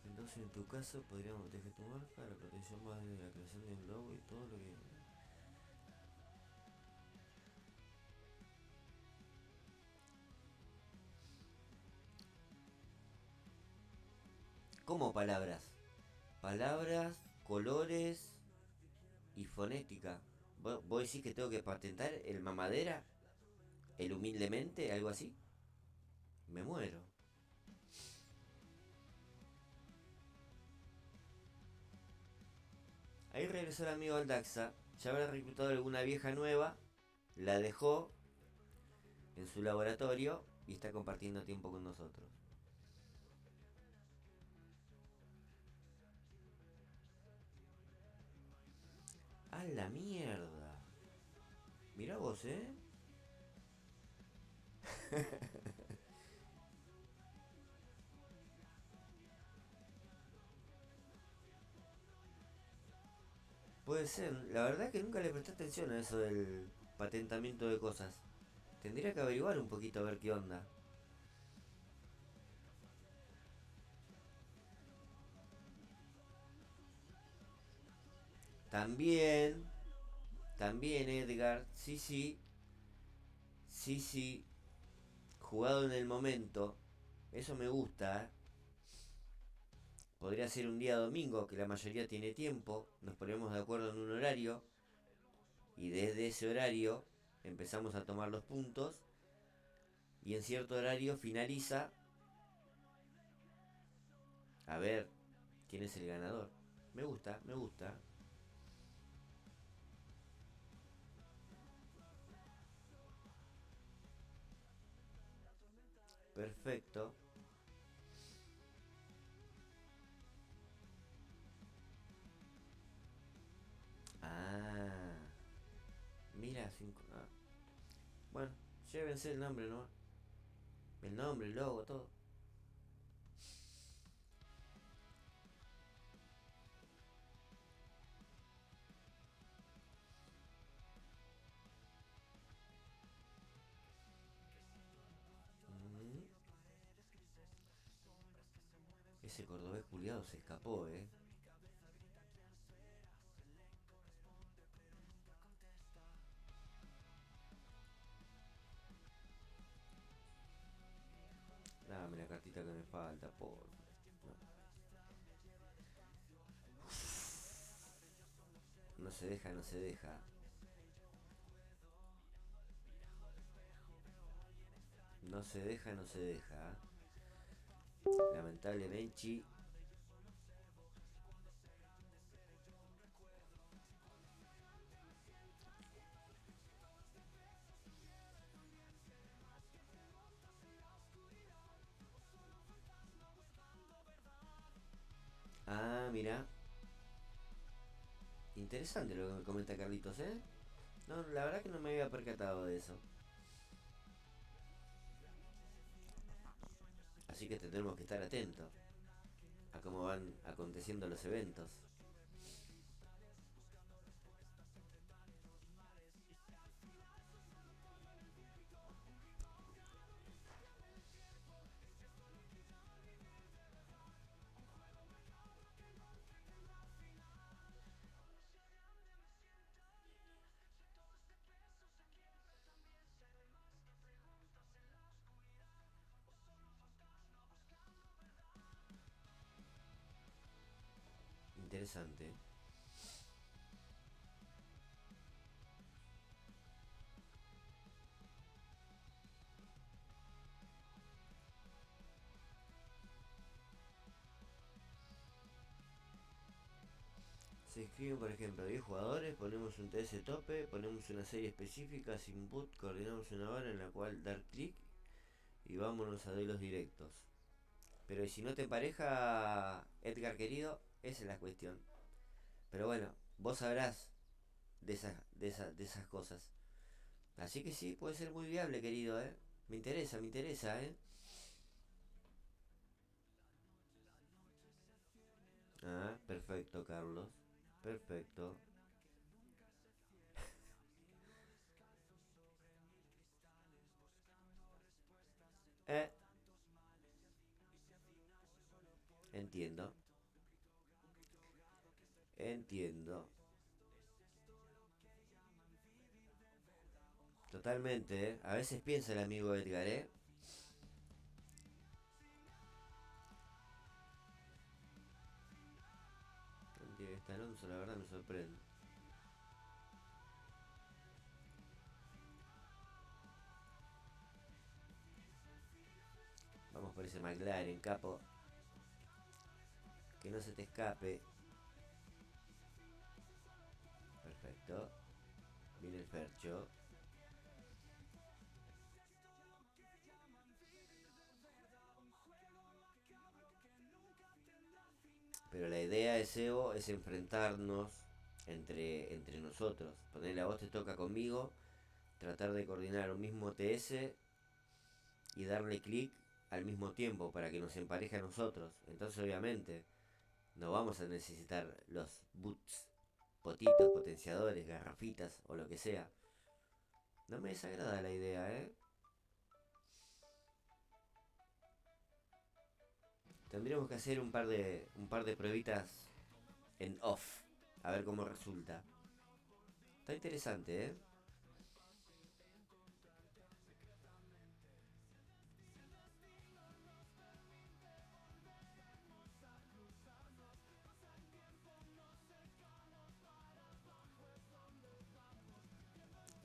Entonces en tu caso podríamos proteger tu marca, la protección va desde la creación de un logo y todo lo que... ¿Cómo palabras? Palabras, colores y fonética. ¿Vos decís que tengo que patentar el mamadera? ¿El humildemente? ¿Algo así? Me muero. Ahí regresó el amigo al Daxa. Ya habrá reclutado alguna vieja nueva. La dejó en su laboratorio y está compartiendo tiempo con nosotros. ¡A la mierda! Mirá vos, ¿eh? Puede ser. La verdad que nunca le presté atención a eso del patentamiento de cosas. Tendría que averiguar un poquito a ver qué onda. También, también Edgar, sí, sí, sí, sí, jugado en el momento, eso me gusta. Podría ser un día domingo que la mayoría tiene tiempo, nos ponemos de acuerdo en un horario y desde ese horario empezamos a tomar los puntos y en cierto horario finaliza a ver quién es el ganador. Me gusta, me gusta. Perfecto. Ah, 5. Ah. Bueno, llévense el nombre nomás. El nombre, el logo, todo. Mm. Ese cordobés culiado se escapó, Dame la cartita que me falta, por. No. No se deja, no se deja. No se deja, no se deja. Lamentablemente. Ah, mira. Interesante lo que me comenta Carlitos, ¿eh? No, la verdad que no me había percatado de eso. Así que tendremos que estar atentos a cómo van aconteciendo los eventos. Interesante. Se escriben, por ejemplo, 10 jugadores, ponemos un TS tope, ponemos una serie específica sin boot, coordinamos una hora en la cual dar clic y vámonos a duelos directos. Pero si no te empareja, Edgar querido, esa es la cuestión. Pero bueno, vos sabrás de esas cosas. Así que sí, puede ser muy viable, querido, ¿eh? Me interesa, ¿eh? Ah, perfecto, Carlos. Perfecto. Eh, entiendo. Entiendo. Totalmente, ¿eh? A veces piensa el amigo Edgar, ¿eh? Este Alonso, la verdad me sorprende. Vamos por ese McLaren, capo. Que no se te escape. Perfecto. Viene el Fercho. Pero la idea de SEO es enfrentarnos entre nosotros. Ponerle a vos te toca conmigo. Tratar de coordinar un mismo TS y darle clic al mismo tiempo para que nos empareje a nosotros. Entonces obviamente no vamos a necesitar los boots, potitos, potenciadores, garrafitas o lo que sea. No me desagrada la idea, ¿eh? Tendríamos que hacer un par de pruebitas en off. A ver cómo resulta. Está interesante, ¿eh?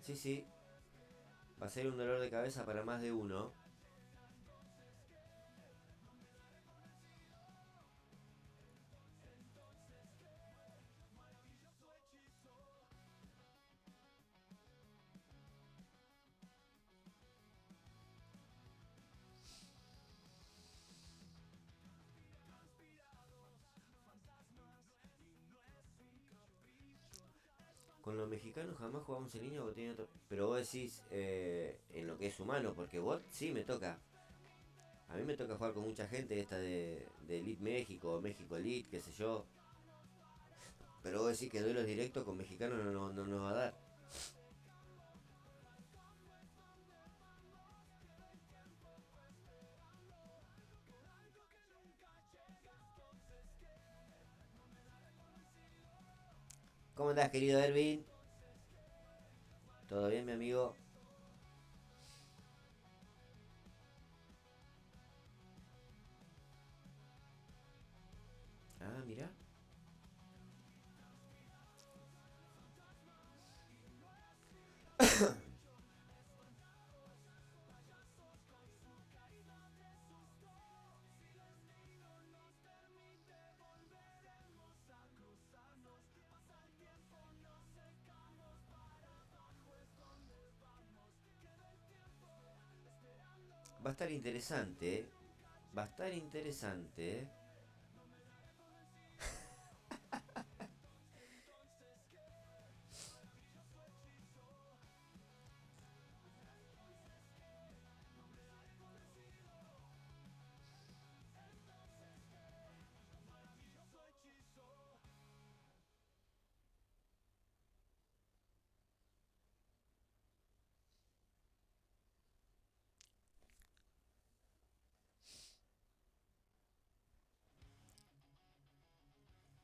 Sí, sí. Va a ser un dolor de cabeza para más de uno. con los mexicanos jamás jugamos en línea porque tienen otro. Pero vos decís en lo que es humano, porque bot sí me toca. A mí me toca jugar con mucha gente esta de Elite México, México Elite, qué sé yo. Pero vos decís que duelos directos con mexicanos no nos va a dar. ¿Cómo andás, querido Ervin? ¿Todo bien, mi amigo? Ah, mira. Va a estar interesante, ¿eh? Va a estar interesante, ¿eh?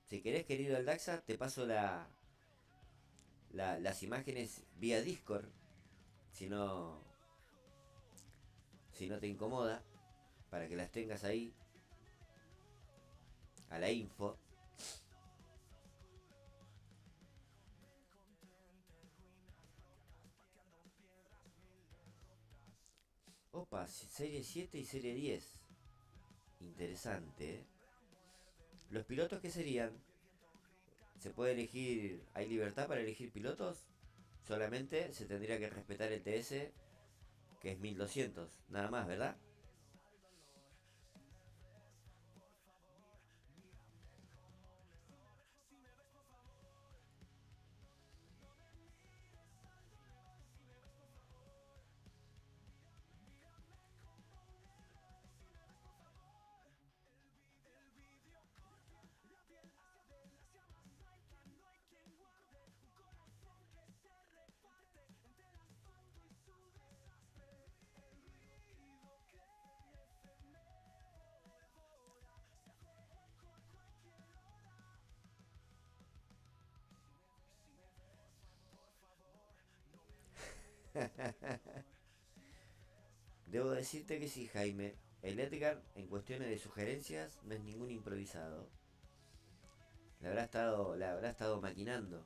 Si querés, querido Aldaxa, te paso las imágenes vía Discord. Si no, si no te incomoda, para que las tengas ahí, a la info. Opa, serie 7 y serie 10. Interesante, ¿eh? ¿Los pilotos qué serían? ¿Se puede elegir, hay libertad para elegir pilotos? Solamente se tendría que respetar el TS, que es 1200, nada más, ¿verdad? Debo decirte que sí, Jaime. El Edgar, en cuestiones de sugerencias, no es ningún improvisado. Le habrá estado maquinando.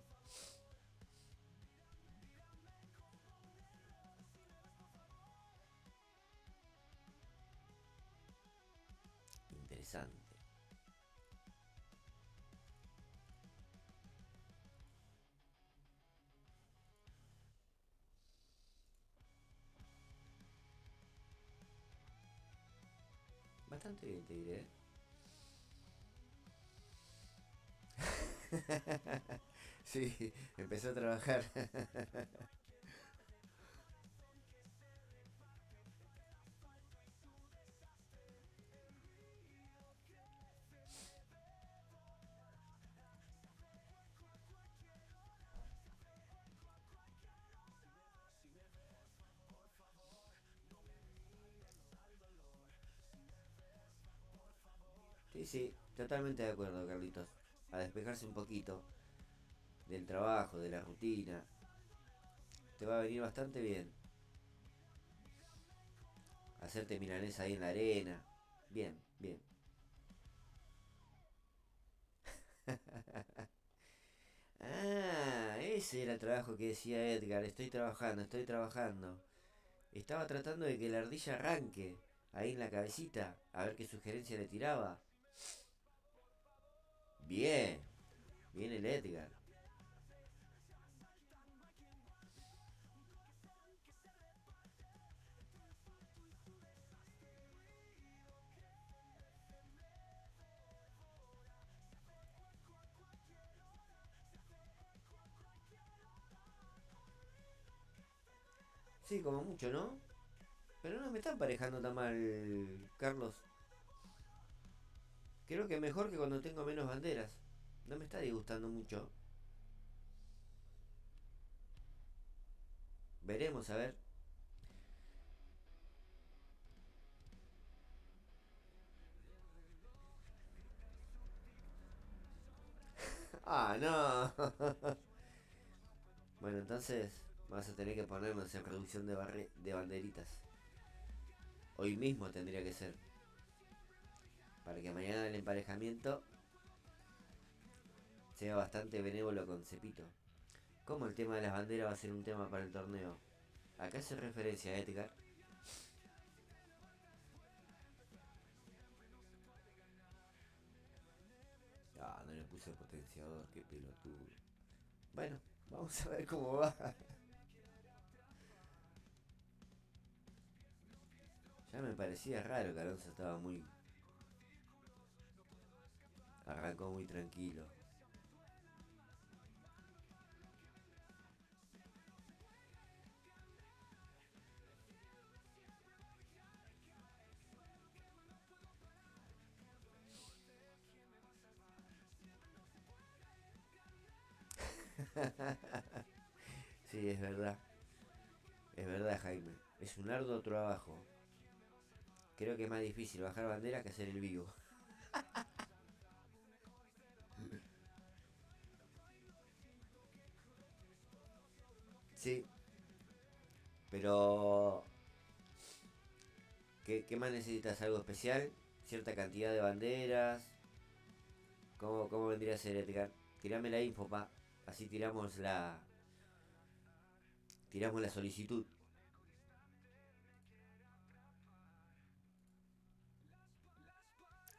Interesante. Bastante bien, te diré. Sí, empezó a trabajar. Sí, sí, totalmente de acuerdo, Carlitos. A despejarse un poquito del trabajo, de la rutina. Te va a venir bastante bien. Hacerte milanesa ahí en la arena. Bien, bien. Ah, ese era el trabajo que decía Edgar. Estoy trabajando, estoy trabajando. Estaba tratando de que la ardilla arranque ahí en la cabecita. A ver qué sugerencia le tiraba. Bien, bien el Edgar. Sí, como mucho, ¿no? Pero no me está emparejando tan mal, Carlos. Creo que mejor que cuando tengo menos banderas. No me está disgustando mucho. Veremos, a ver. Ah, no. Bueno, entonces vas a tener que ponernos en reducción de banderitas. Hoy mismo tendría que ser. Para que mañana el emparejamiento sea bastante benévolo con Cepito. ¿Cómo el tema de las banderas va a ser un tema para el torneo? Acá hace referencia a Edgar. Ah, no le puse potenciador, qué pelotudo. Bueno, vamos a ver cómo va. Ya me parecía raro que Alonso estaba muy... Arrancó muy tranquilo. Sí, es verdad. Es verdad, Jaime. Es un arduo trabajo. Creo que es más difícil bajar bandera que hacer el vivo. Sí, pero... ¿Qué más necesitas? ¿Algo especial? ¿Cierta cantidad de banderas? ¿Cómo vendría a ser, Edgar? Tirame la info, pa. Así tiramos la solicitud.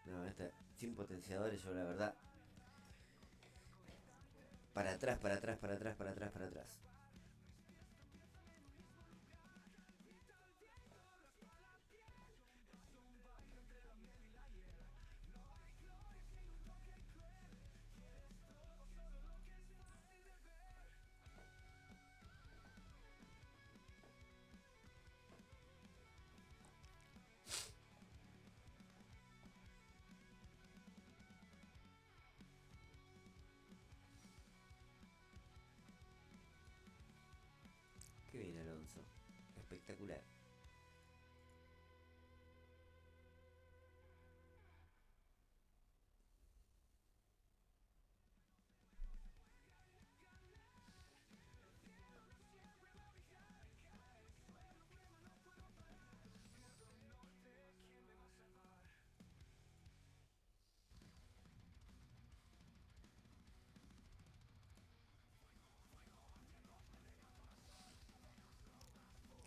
No, esta, sin potenciadores, yo la verdad. Para atrás, para atrás, para atrás, para atrás, para atrás. Qué bien, Alonso. Espectacular.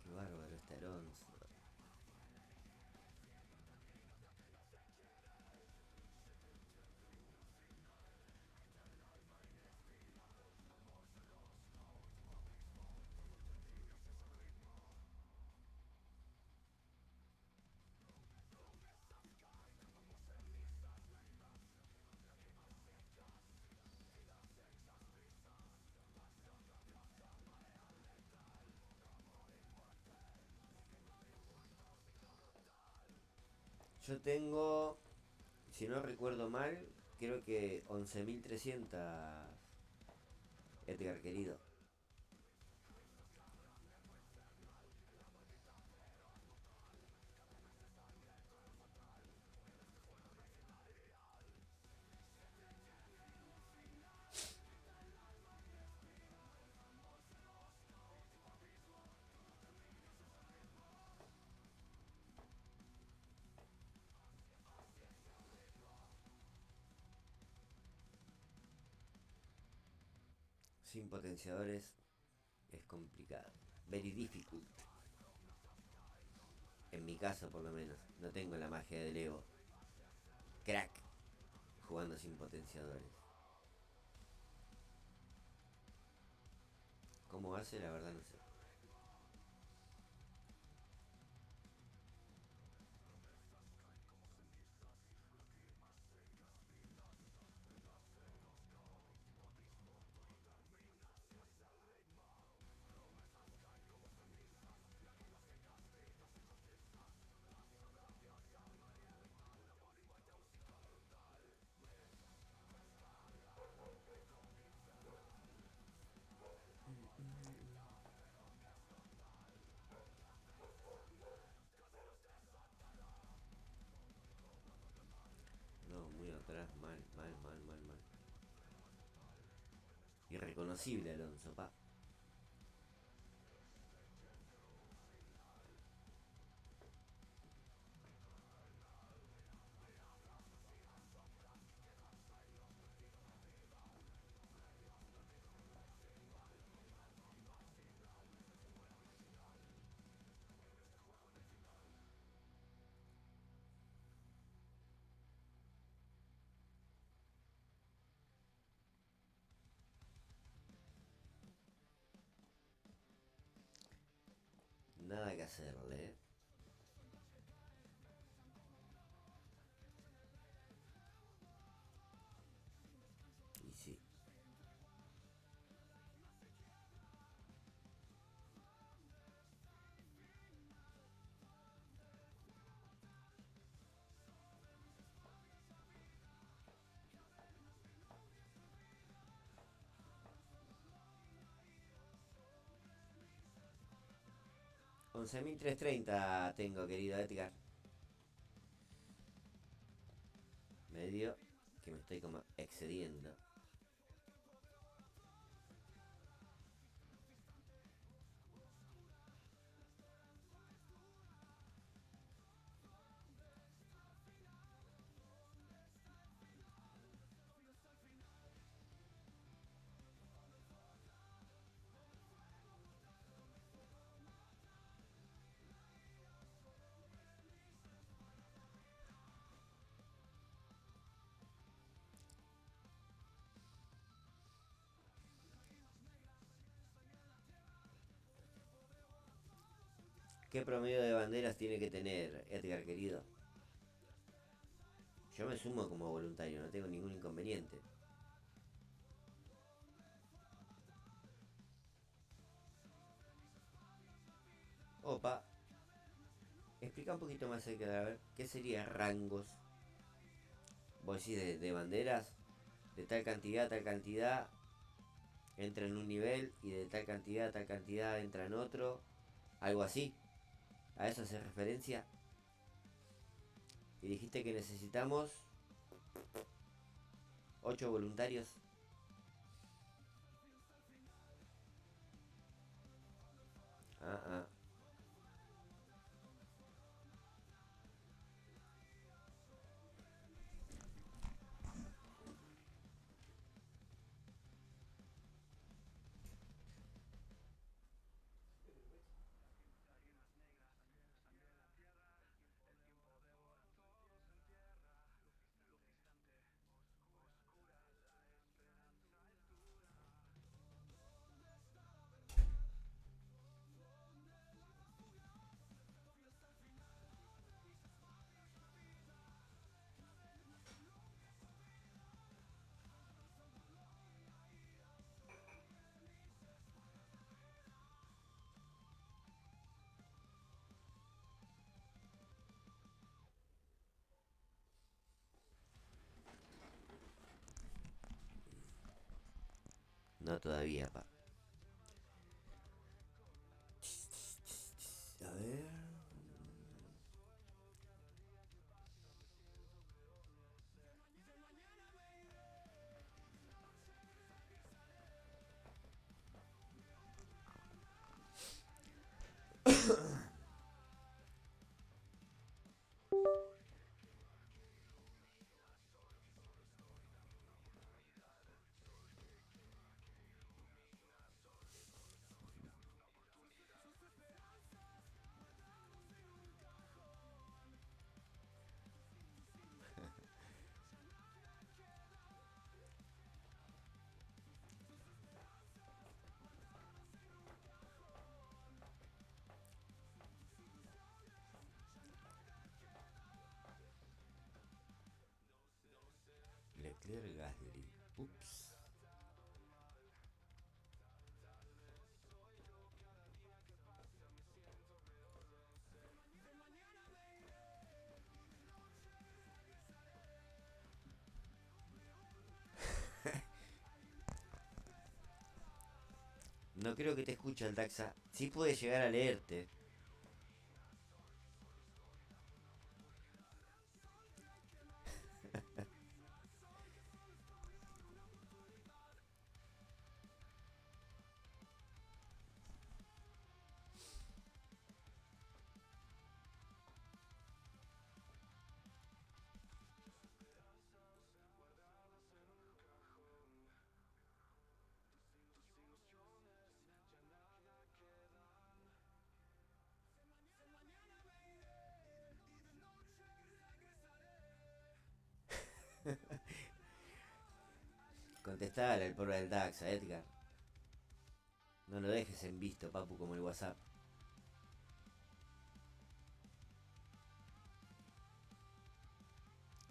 Qué bárbaro este Alonso. Yo tengo, si no recuerdo mal, creo que 11.300, Edgar querido. Sin potenciadores es complicado. Very difficult. En mi caso, por lo menos. No tengo la magia del Evo. Crack. Jugando sin potenciadores. ¿Cómo hace? La verdad no sé. mal. Irreconocible Alonso, pa. Nada que hacerle, ¿eh? Y sí. $11.330 tengo, querido Edgar. Medio que me estoy como excediendo. ¿Qué promedio de banderas tiene que tener, Edgar, querido? Yo me sumo como voluntario, no tengo ningún inconveniente. Opa. Explica un poquito más acerca de, a ver, ¿qué sería rangos? Vos decís de banderas, de tal cantidad a tal cantidad, entra en un nivel y de tal cantidad a tal cantidad entra en otro. Algo así. ¿A eso hace referencia? Y dijiste que necesitamos 8 voluntarios. Ah. No todavía, pa. A ver. Leclerc Gasly. Ups. No creo que te escuche el Daxa. Sí puede llegar a leerte. contestar al pobre del Daxa, Edgar. No lo dejes en visto, papu, como el WhatsApp.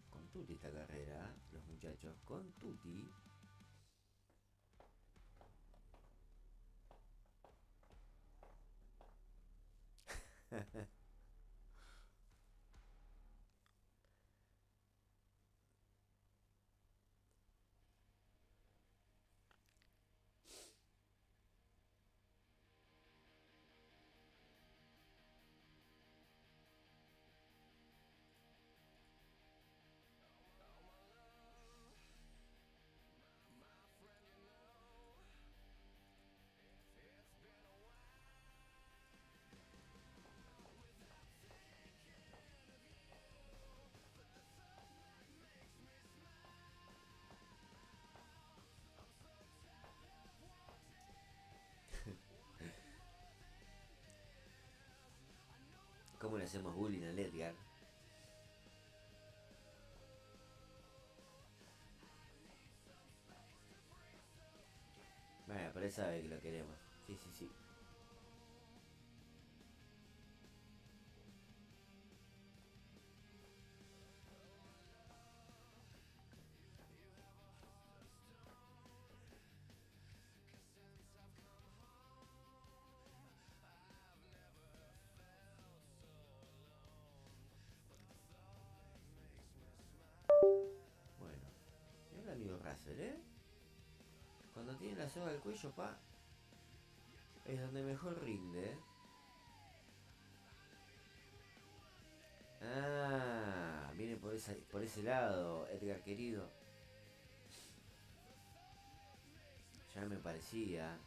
Con tutti esta carrera, los muchachos, con tutti. ¿Cómo le hacemos bullying al Edgar? Bueno, pero él sabe que lo queremos. Sí, sí, sí. Bueno, es el amigo Russell, ¿eh? Cuando tiene la soga al cuello, pa, es donde mejor rinde, ¿eh? Ah, viene por ese lado, Edgar querido. Ya me parecía.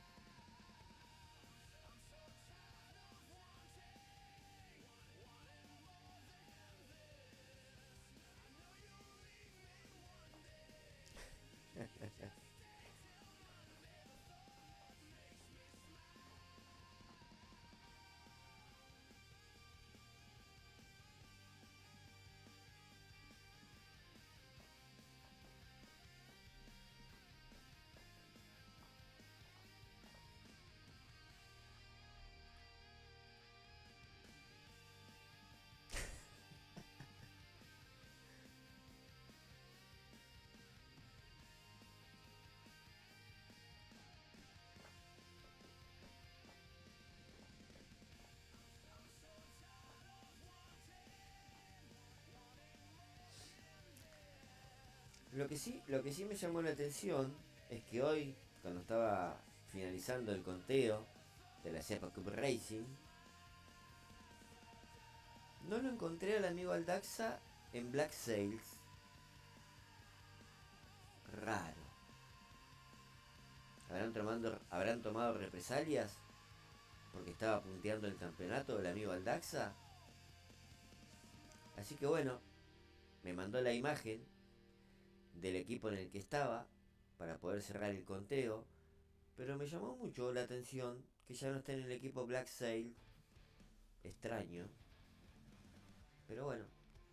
Lo que sí me llamó la atención es que hoy, cuando estaba finalizando el conteo de la Cepa Cup Racing, no lo encontré al amigo Aldaxa en Black Sails. Raro. ¿Habrán tomado represalias porque estaba punteando el campeonato el amigo Aldaxa? Así que bueno, me mandó la imagen del equipo en el que estaba para poder cerrar el conteo, pero me llamó mucho la atención que ya no está en el equipo Black Sail. Extraño, pero bueno,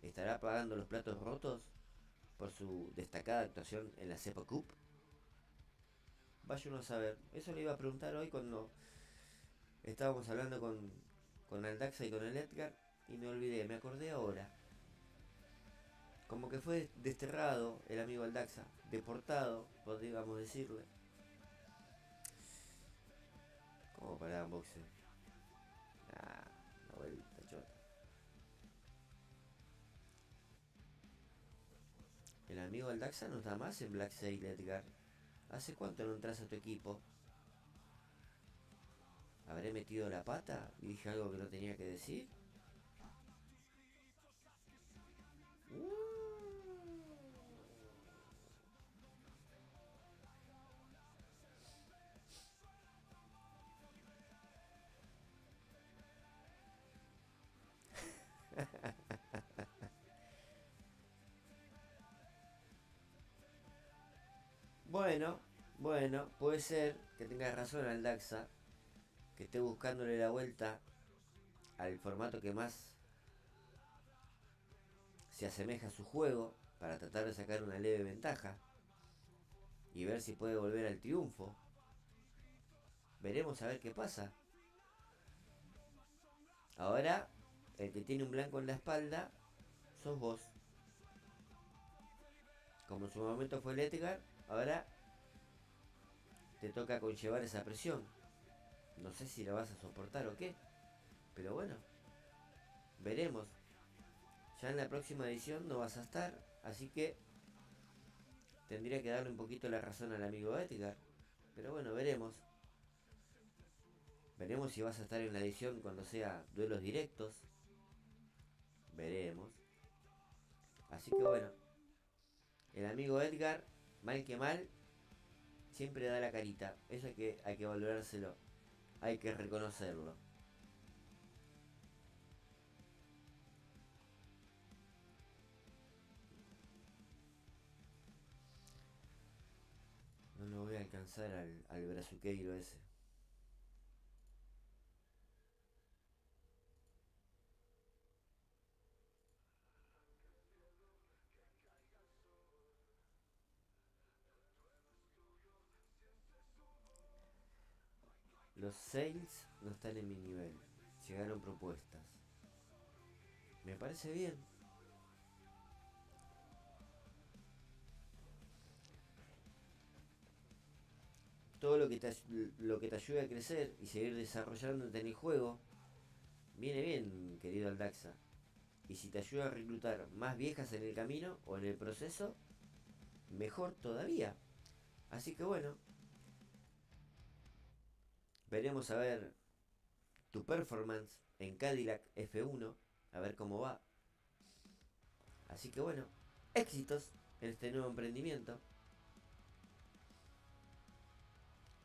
¿estará pagando los platos rotos por su destacada actuación en la Cepa Cup? Vaya uno a saber. Eso le iba a preguntar hoy cuando estábamos hablando con Aldaxa y con el Edgar, y me olvidé, me acordé ahora. Como que fue desterrado el amigo Aldaxa, deportado, podríamos decirle. ¿Cómo para boxeo? Ah, una vuelta chota. El amigo Aldaxa no está más en Black Sail, Edgar. ¿Hace cuánto no entras a tu equipo? ¿Habré metido la pata y dije algo que no tenía que decir? Bueno, puede ser que tengas razón Aldaxa, que esté buscándole la vuelta al formato que más se asemeja a su juego para tratar de sacar una leve ventaja. y ver si puede volver al triunfo. Veremos a ver qué pasa. Ahora, el que tiene un blanco en la espalda sos vos. Como en su momento fue el Edgar, ahora te toca conllevar esa presión. No sé si la vas a soportar o qué, pero bueno, veremos. Ya en la próxima edición no vas a estar, así que tendría que darle un poquito la razón al amigo Edgar. Pero bueno, veremos. Veremos si vas a estar en la edición cuando sea duelos directos. Veremos. Así que bueno, el amigo Edgar, mal que mal, siempre da la carita. Eso hay que valorárselo. Hay que reconocerlo. No lo voy a alcanzar al brazuqueiro ese. Los sales no están en mi nivel. Llegaron propuestas. Me parece bien. Todo lo que te ayude a crecer y seguir desarrollándote en el juego, viene bien, querido Aldaxa. Y si te ayuda a reclutar más viejas en el camino o en el proceso, mejor todavía. Así que bueno, veremos a ver tu performance en Cadillac F1, a ver cómo va. Así que bueno, éxitos en este nuevo emprendimiento.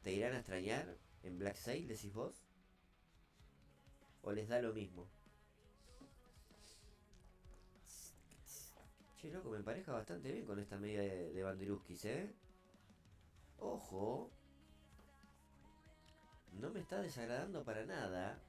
¿Te irán a extrañar en Black Sail, decís vos? ¿O les da lo mismo? Che, loco, me empareja bastante bien con esta medida de Banderuskis, ¿eh? Ojo. No me está desagradando para nada.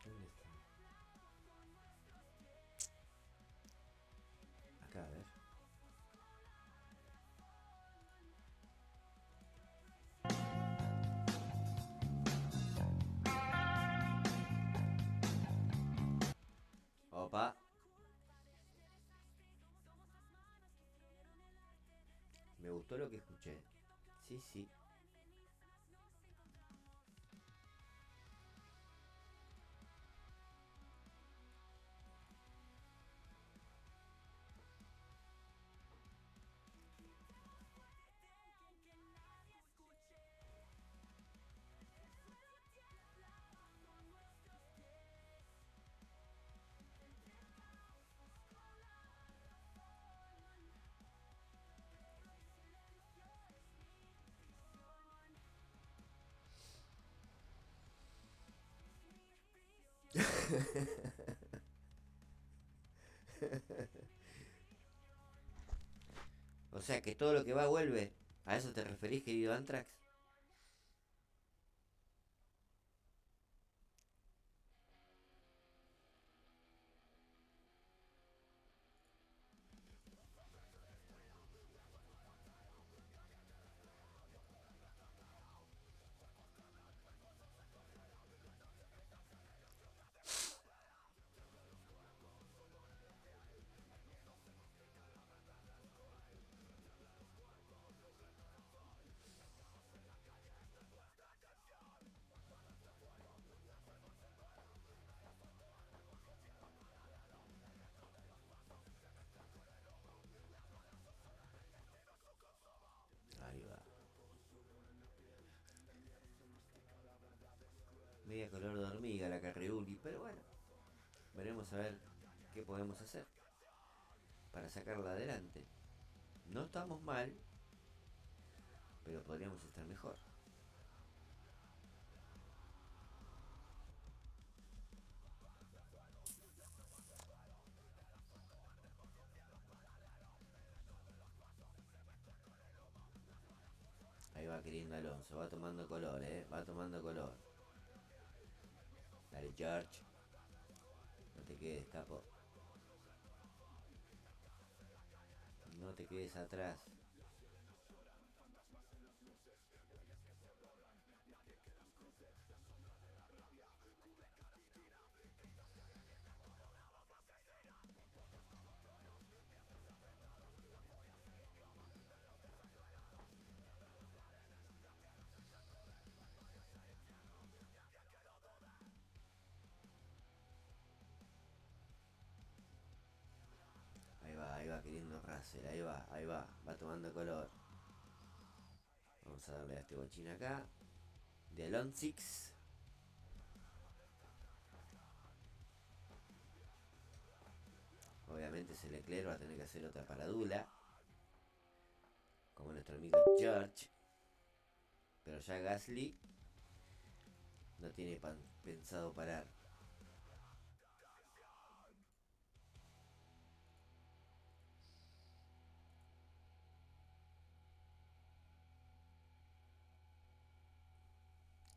¿Dónde está? Acá, a ver. Opa. Me gustó lo que escuché. Sí, sí. O sea que todo lo que va vuelve. ¿A eso te referís, querido Antrax? media color de hormiga la Carreuli, pero bueno, veremos a ver qué podemos hacer para sacarla adelante. No estamos mal, pero podríamos estar mejor. Ahí va queriendo Alonso, va tomando color, va tomando color. Dale George, no te quedes, capo. No te quedes atrás. Ahí va queriendo Russell, va tomando color. Vamos a darle a este bochín acá. De Alon Six. Obviamente ese Leclerc va a tener que hacer otra paradula. Como nuestro amigo George. Pero ya Gasly no tiene pensado parar.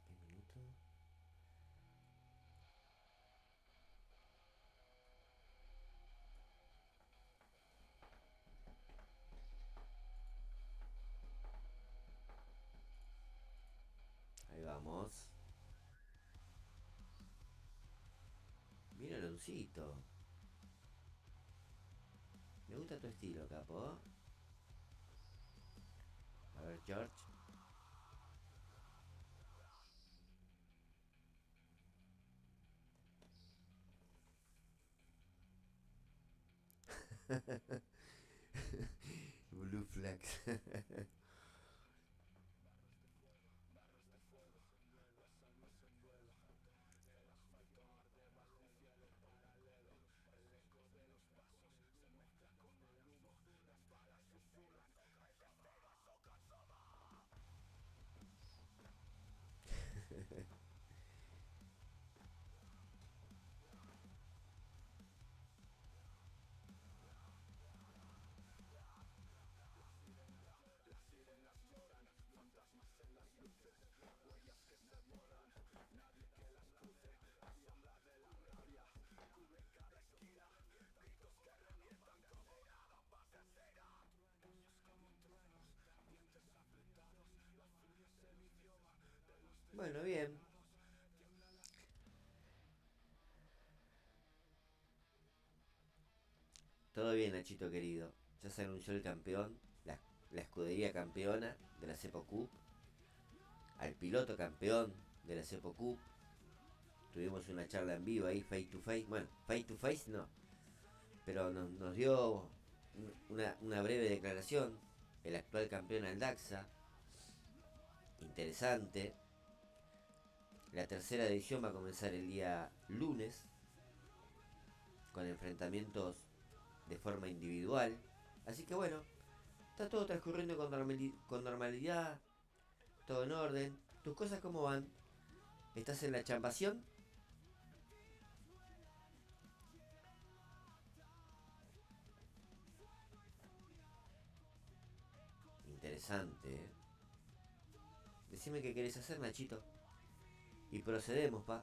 ¿Qué minuto? Ahí vamos. Mira Aloncito. Me gusta tu estilo, capo. A ver, George. Blue flags. Bueno, bien. Todo bien, Nachito querido. Ya se anunció el campeón, la escudería campeona de la Cepo Cup, al piloto campeón de la Cepo Cup. Tuvimos una charla en vivo ahí, face to face. Bueno, face to face no, pero nos dio una breve declaración. El actual campeón Aldaxa. Interesante. La tercera edición va a comenzar el día lunes, con enfrentamientos de forma individual. Así que bueno, está todo transcurriendo con normalidad, todo en orden. ¿Tus cosas cómo van? ¿Estás en la champación? Interesante, ¿eh? Decime qué querés hacer, Nachito. Y procedemos, pa.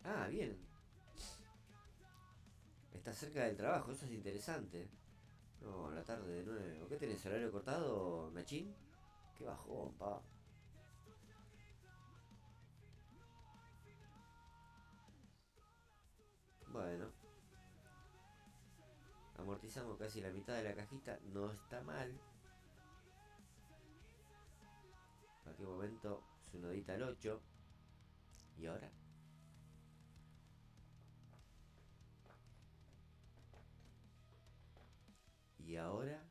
Ah, bien. Está cerca del trabajo, eso es interesante. No, a la tarde de nuevo. ¿Qué tenés, horario cortado, Nachín? Qué bajón, pa. Bueno. Amortizamos casi la mitad de la cajita. No está mal. cualquier momento su nodita al 8. ¿Y ahora? ¿Y ahora?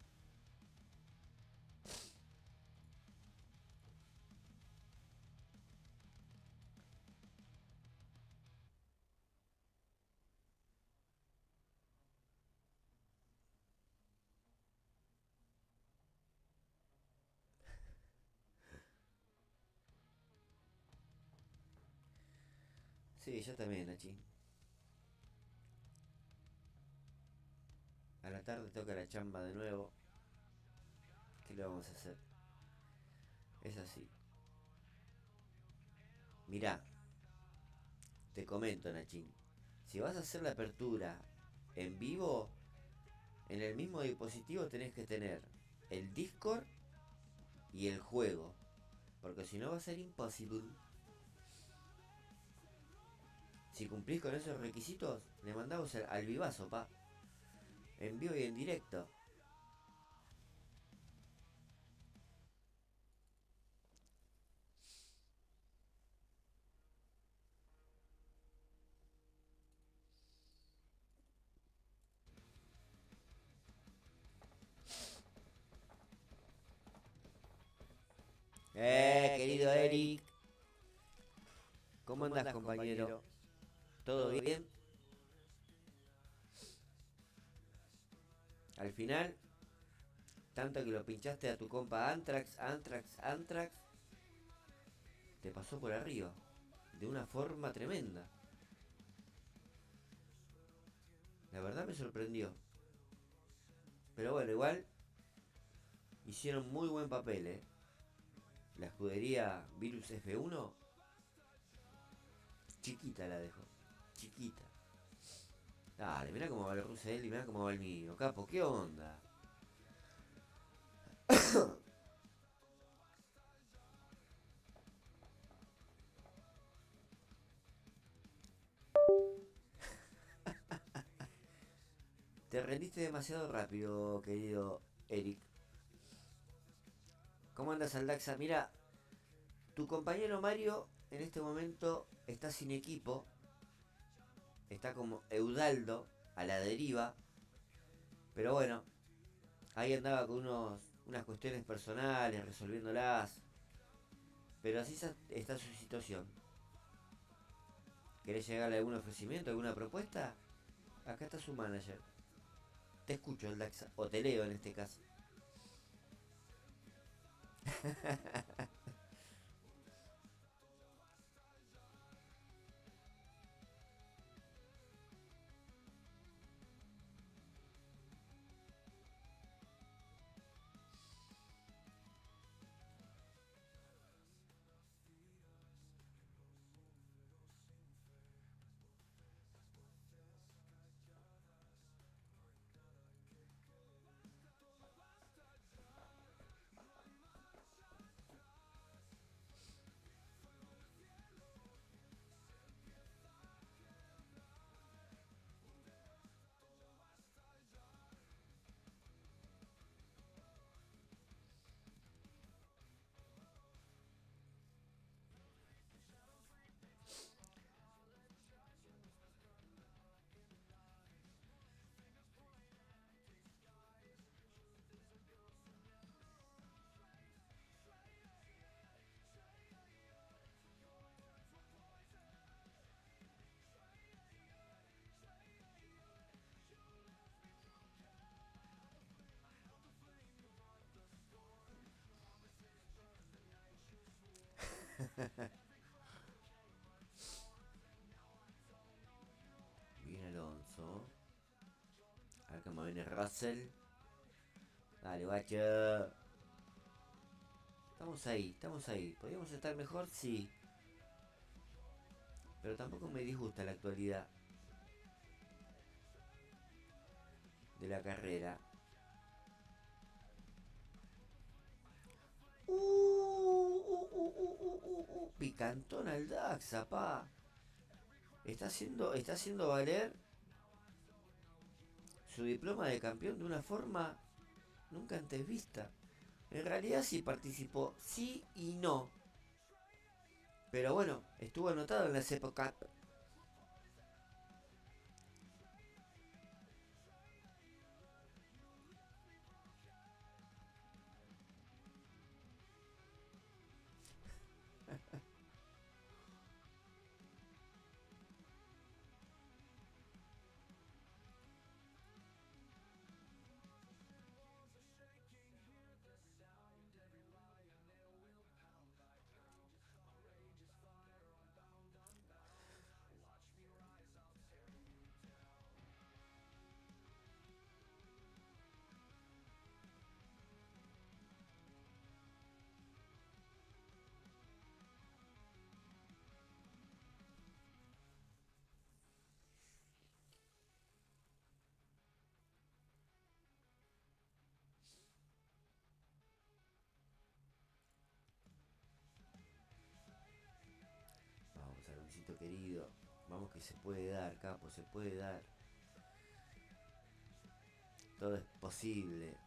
Sí, yo también, Nachi. A la tarde toca la chamba de nuevo. ¿Qué le vamos a hacer? Es así. Mirá, te comento, Nachín. Si vas a hacer la apertura en vivo, en el mismo dispositivo tenés que tener el Discord y el juego. Porque si no va a ser imposible. Si cumplís con esos requisitos, le mandamos al vivazo, pa. En vivo y en directo. Querido Eric. ¿Cómo andás, compañero? ¿Todo bien? Al final, tanto que lo pinchaste a tu compa Antrax, te pasó por arriba. De una forma tremenda. La verdad me sorprendió. Pero bueno, igual hicieron muy buen papel, ¿eh? La escudería Virus F1, chiquita la dejó. Chiquita. Dale, mirá cómo va el Russell y mirá cómo va el mío. Capo, ¿qué onda? Te rendiste demasiado rápido, querido Eric. ¿Cómo andas, Aldaxa? Mira, tu compañero Mario en este momento está sin equipo. Está como Eudaldo, a la deriva. Pero bueno, ahí andaba con unas cuestiones personales, resolviéndolas. Pero así está su situación. ¿Querés llegarle a algún ofrecimiento, alguna propuesta? Acá está su manager. Te escucho, Aldaxa. O te leo en este caso. Bien, Alonso. A ver cómo viene Russell. Dale, guacho. Estamos ahí, estamos ahí. ¿Podríamos estar mejor? Sí. Pero tampoco me disgusta la actualidad de la carrera. Picantón al Daxa, pa. Está haciendo valer su diploma de campeón de una forma nunca antes vista. En realidad sí participó, sí y no. Pero bueno, estuvo anotado en la época. Vamos, Aloncito querido. Vamos que se puede dar, capo, se puede dar. Todo es posible.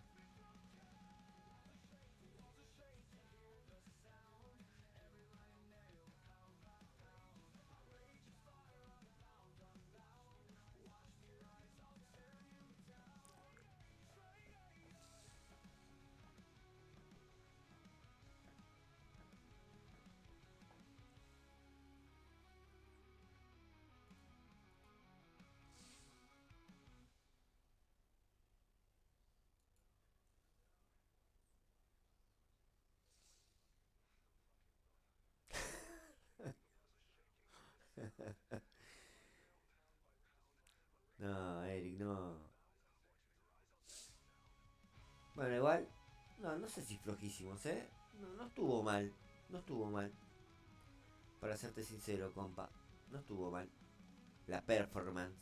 No, Eric, no. Bueno, igual. No, no sé si flojísimos, ¿eh? No, no estuvo mal. No estuvo mal. Para serte sincero, compa. No estuvo mal. La performance.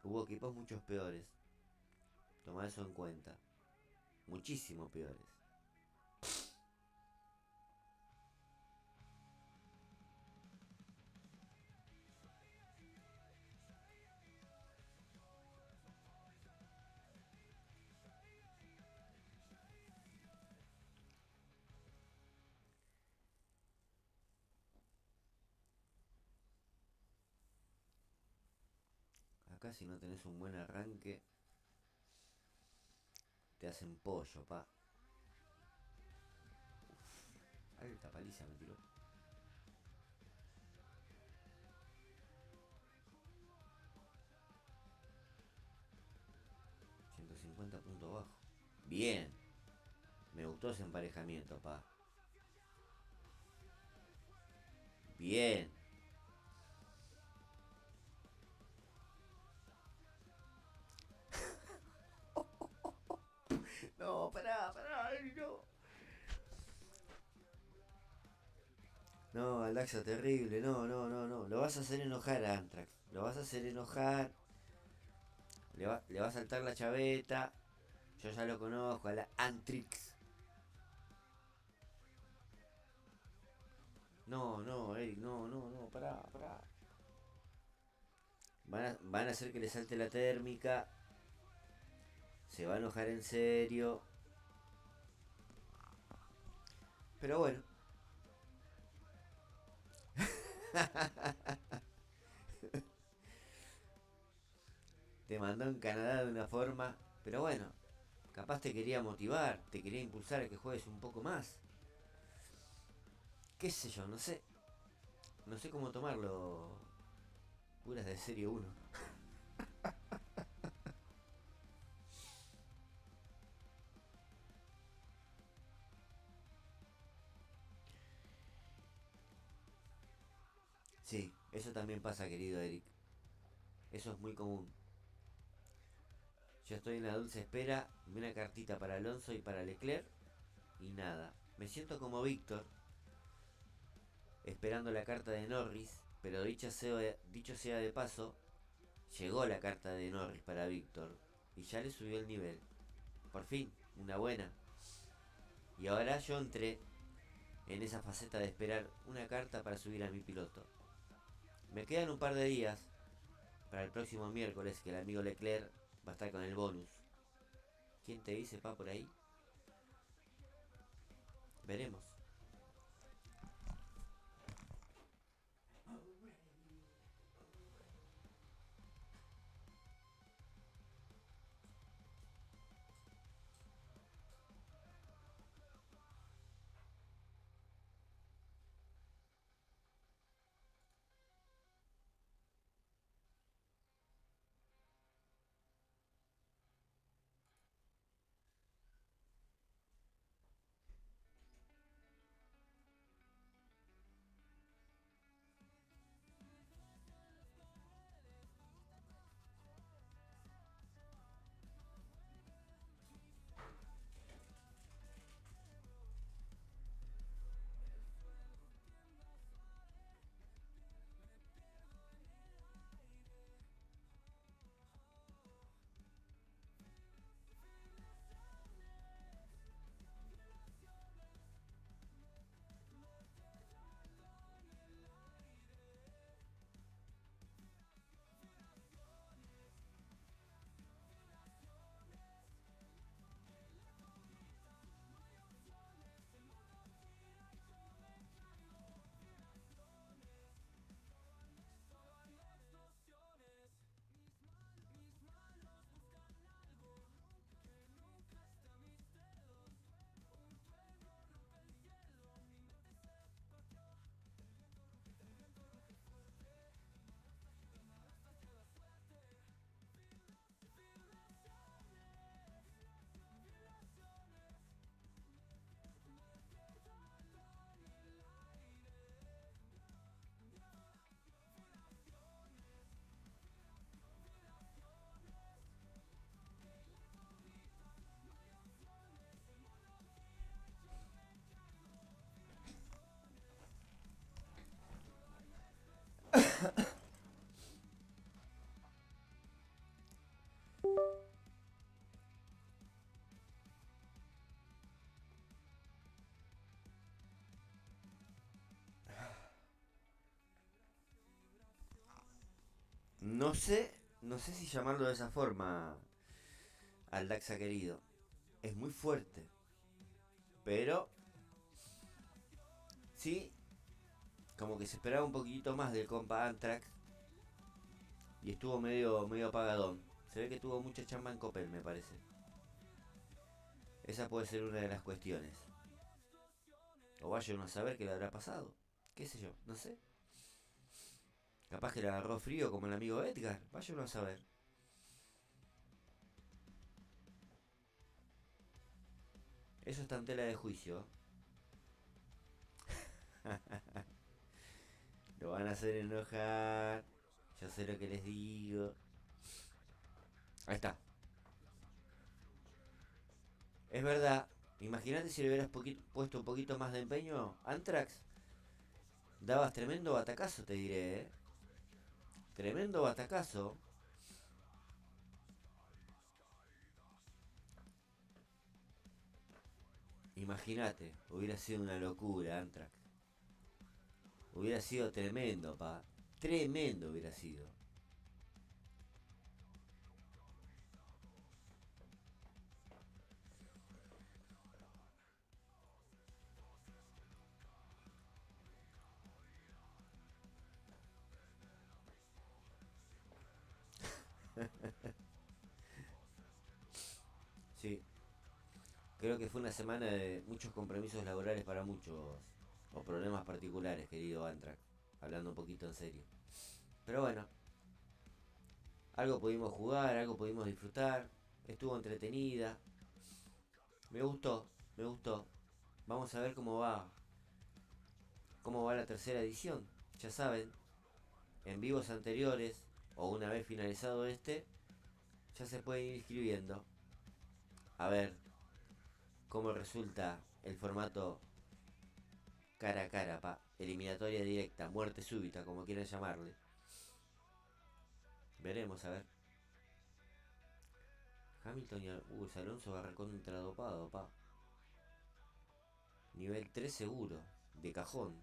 Hubo equipos muchos peores. Toma eso en cuenta. Muchísimo peores. Acá si no tenés un buen arranque, te hacen pollo, pa. Alta paliza me tiró. 150 puntos abajo. Bien. Me gustó ese emparejamiento, pa. Bien. No, pará, no. No, Aldaxa terrible, no. Lo vas a hacer enojar a Antrax. Lo vas a hacer enojar. Le va a saltar la chaveta. Yo ya lo conozco, a la Antrix. No, Eric, no, pará. Van a hacer que le salte la térmica. Se va a enojar en serio. Pero bueno. Te mandó en Canadá de una forma. Pero bueno. Capaz te quería motivar. Te quería impulsar a que juegues un poco más. Qué sé yo, no sé. No sé cómo tomarlo. Puras de serie 1. Sí, eso también pasa, querido Eric. Eso es muy común. Yo estoy en la dulce espera de una cartita para Alonso y para Leclerc. Y nada. Me siento como Víctor. Esperando la carta de Norris. Pero dicho sea de paso. Llegó la carta de Norris para Víctor. Y ya le subió el nivel. Por fin, una buena. Y ahora yo entré en esa faceta de esperar una carta para subir a mi piloto. Me quedan un par de días para el próximo miércoles que el amigo Leclerc va a estar con el bonus. ¿Quién te dice, pa, por ahí? Veremos. No sé si llamarlo de esa forma al Daxa querido. Es muy fuerte. Pero sí, como que se esperaba un poquitito más del compa Anthrax. Y estuvo medio apagadón. Se ve que tuvo mucha chamba en Coppel, me parece. Esa puede ser una de las cuestiones. O vaya uno a saber qué le habrá pasado. Qué sé yo, no sé. Capaz que le agarró frío como el amigo Edgar. Vaya uno a saber. Eso está en tela de juicio. Lo van a hacer enojar. Yo sé lo que les digo. Ahí está. Es verdad. Imagínate si le hubieras puesto un poquito más de empeño. Anthrax. Dabas tremendo batacazo, te diré, ¿eh? Tremendo batacazo. Imagínate, hubiera sido una locura, Anthrax. Hubiera sido tremendo, pa. Tremendo hubiera sido. Sí, creo que fue una semana de muchos compromisos laborales para muchos. O problemas particulares, querido Anthrax. Hablando un poquito en serio. Pero bueno, algo pudimos jugar, algo pudimos disfrutar. Estuvo entretenida. Me gustó, me gustó. Vamos a ver cómo va la tercera edición. Ya saben, en vivos anteriores o una vez finalizado este, ya se pueden ir inscribiendo. A ver cómo resulta el formato cara a cara, pa. Eliminatoria directa, muerte súbita, como quieran llamarle. Veremos, a ver. Hamilton y Alonso va recontra dopado, pa. Nivel 3 seguro, de cajón.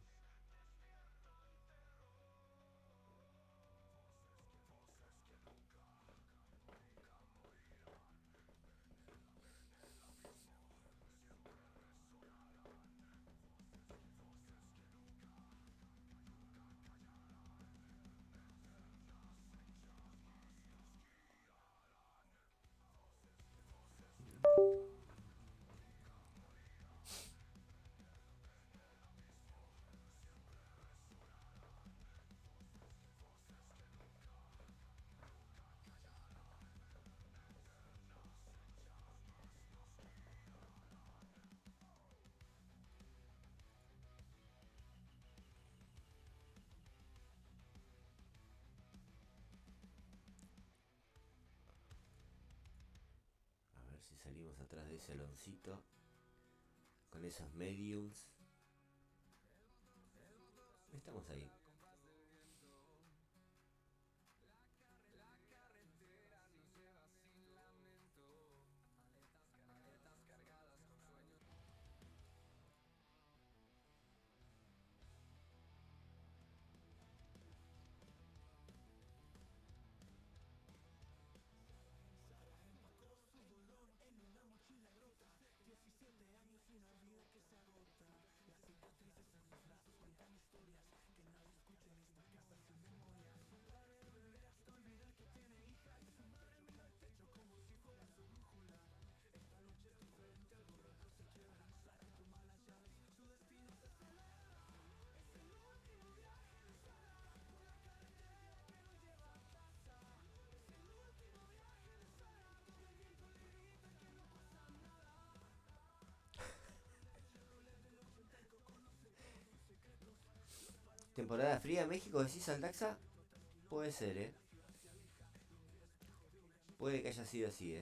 si salimos atrás de ese loncito con esos mediums. Estamos ahí. Temporada fría, México, decís Aldaxa. Puede ser, puede que haya sido así,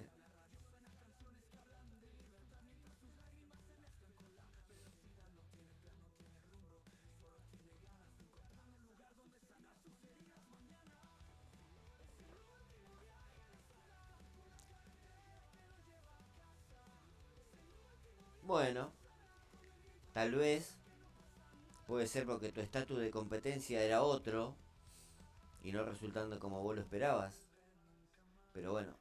Bueno, tal vez puede ser porque tu estatus de competencia era otro y no resultando como vos lo esperabas. Pero bueno,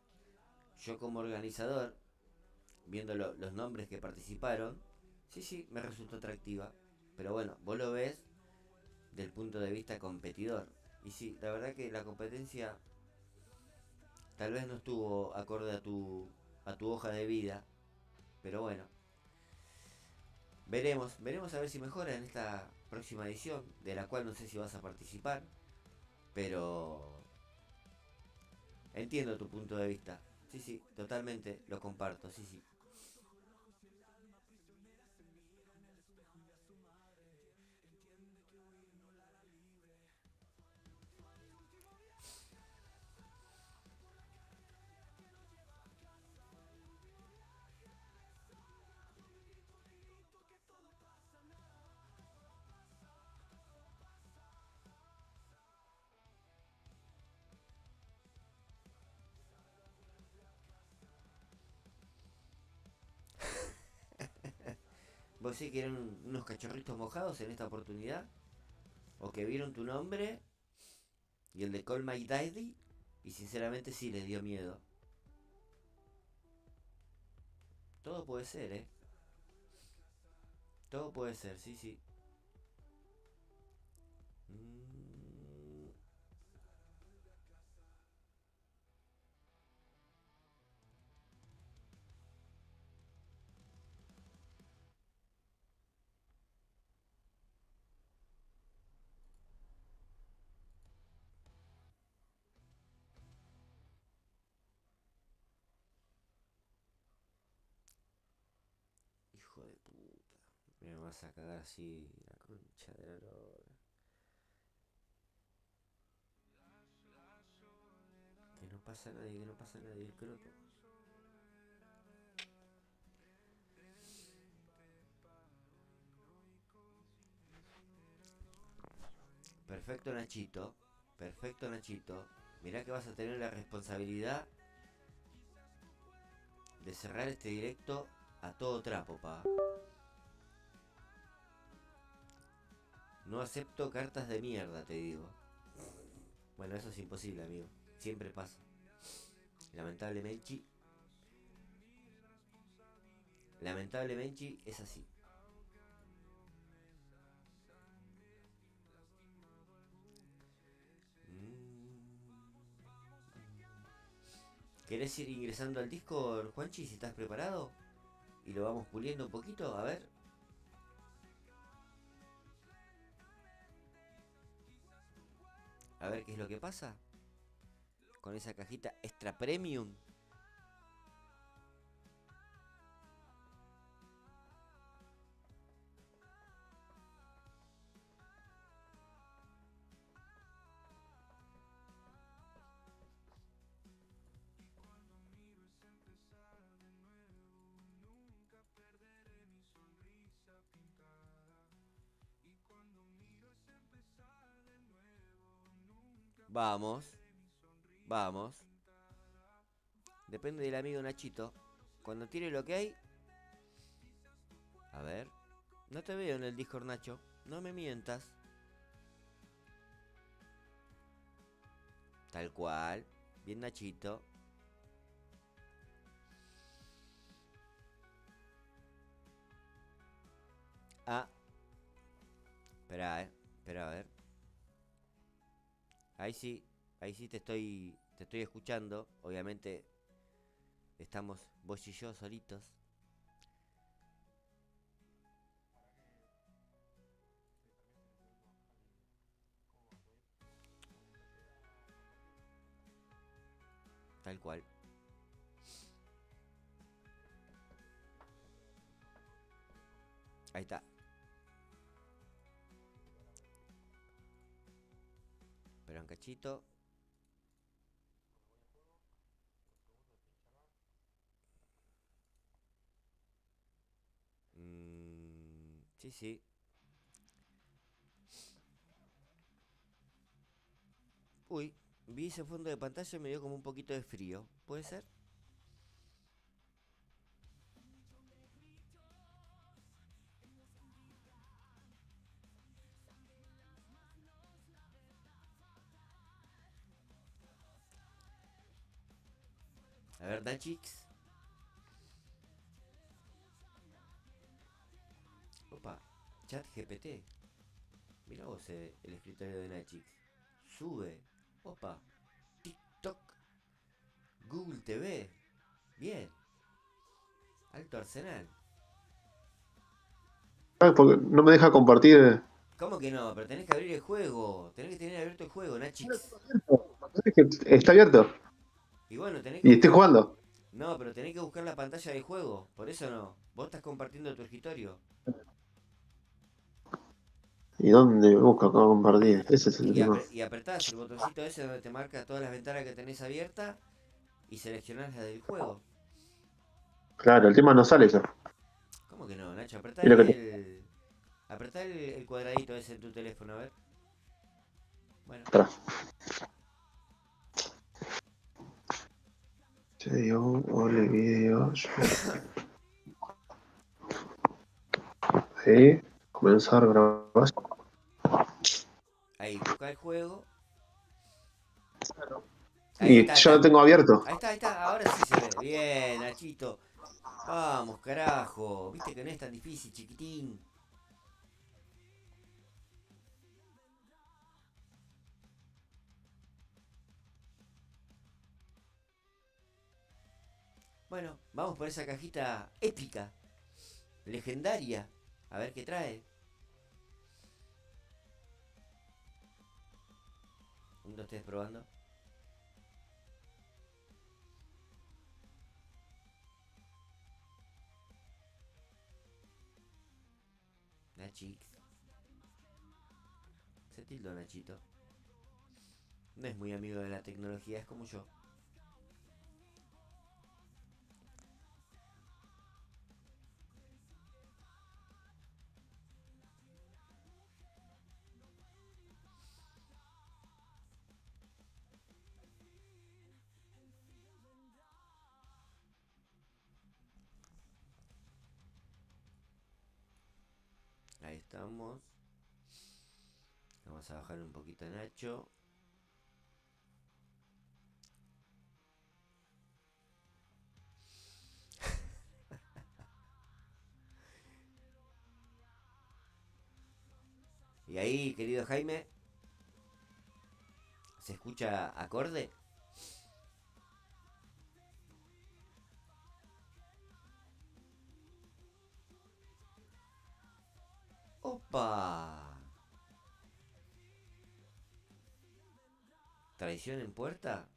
yo como organizador, viendo los nombres que participaron, sí, me resultó atractiva. Pero bueno, vos lo ves del punto de vista competidor. Y sí, la verdad que la competencia tal vez no estuvo acorde a tu hoja de vida. Pero bueno, veremos a ver si mejora en esta próxima edición, de la cual no sé si vas a participar. Pero entiendo tu punto de vista. Sí, totalmente lo comparto, sí. ¿Vos sí que eran unos cachorritos mojados en esta oportunidad? ¿O que vieron tu nombre y el de Call My Daddy? Y sinceramente sí les dio miedo. Todo puede ser, Todo puede ser, sí. Mm. Hijo de puta. Me vas a cagar así, la concha de la lora. Que no pasa nadie, el croto. Perfecto Nachito. Mirá que vas a tener la responsabilidad de cerrar este directo a todo trapo, pa. No acepto cartas de mierda, te digo. Bueno, eso es imposible, amigo. Siempre pasa. Lamentablemente. Lamentablemente es así. ¿Querés ir ingresando al Discord, Juanchi, si estás preparado? Y lo vamos puliendo un poquito, a ver. A ver qué es lo que pasa con esa cajita extra premium. Vamos. Vamos. Depende del amigo Nachito. Cuando tire lo que hay. A ver. No te veo en el Discord, Nacho. No me mientas. Tal cual. Bien, Nachito. Ah. Espera, espera, a ver. Ahí sí. Ahí sí te estoy escuchando. Obviamente estamos vos y yo solitos. Tal cual. Ahí está. Espera un cachito. Sí, sí. Uy, vi ese fondo de pantalla y me dio como un poquito de frío. ¿Puede ser? A ver, Nachix. Opa, chat GPT. Mira vos el escritorio de Nachix. Sube. Opa. TikTok. Google TV. Bien. Alto arsenal. Ah, porque no me deja compartir. ¿Cómo que no? Pero tenés que abrir el juego. Tenés que tener abierto el juego, Nachix. Está abierto Y bueno, tenés que y estoy buscar. jugando. No, pero tenés que buscar la pantalla del juego. Por eso no. Vos estás compartiendo tu escritorio. ¿Y dónde busco acá compartir? Ese es el tema. Y apretás el botoncito ese donde te marca todas las ventanas que tenés abiertas y seleccionás la del juego. Claro, el tema no sale eso. ¿Cómo que no, Nacho? Apretá Y lo que apretá el cuadradito ese en tu teléfono, a ver. Bueno, Espera. Te digo, ole video. Sí, comenzar grabación. ahí, busca el juego. Ahí Y está, ya lo tengo abierto. ahí está, ahora sí se ve. Bien, Nachito. Vamos, carajo. Viste que no es tan difícil, chiquitín. Bueno, vamos por esa cajita épica, legendaria. A ver qué trae. Un, dos, tres, probando. Nachix. Se tildó Nachito. No es muy amigo de la tecnología, es como yo. Ahí estamos. Vamos a bajar un poquito a Nacho. Y ahí, querido Jaime, ¿se escucha acorde? ¡Opa! ¿Traición en puerta?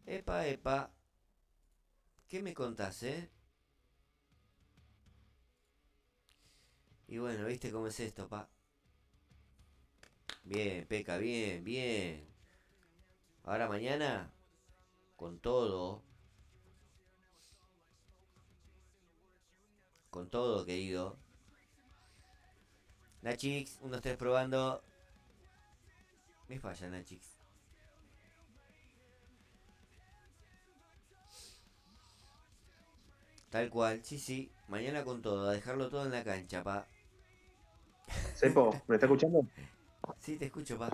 Epa, epa. ¿Qué me contás, Y bueno, viste cómo es esto, pa. Bien, Peca, bien, bien. Ahora mañana, con todo. Con todo, querido. Nachix, 1, 2, 3 probando. Me falla, Nachix. Tal cual, sí, sí. Mañana con todo, a dejarlo todo en la cancha, pa. Sepo, ¿me está escuchando? Sí, te escucho, pa. Y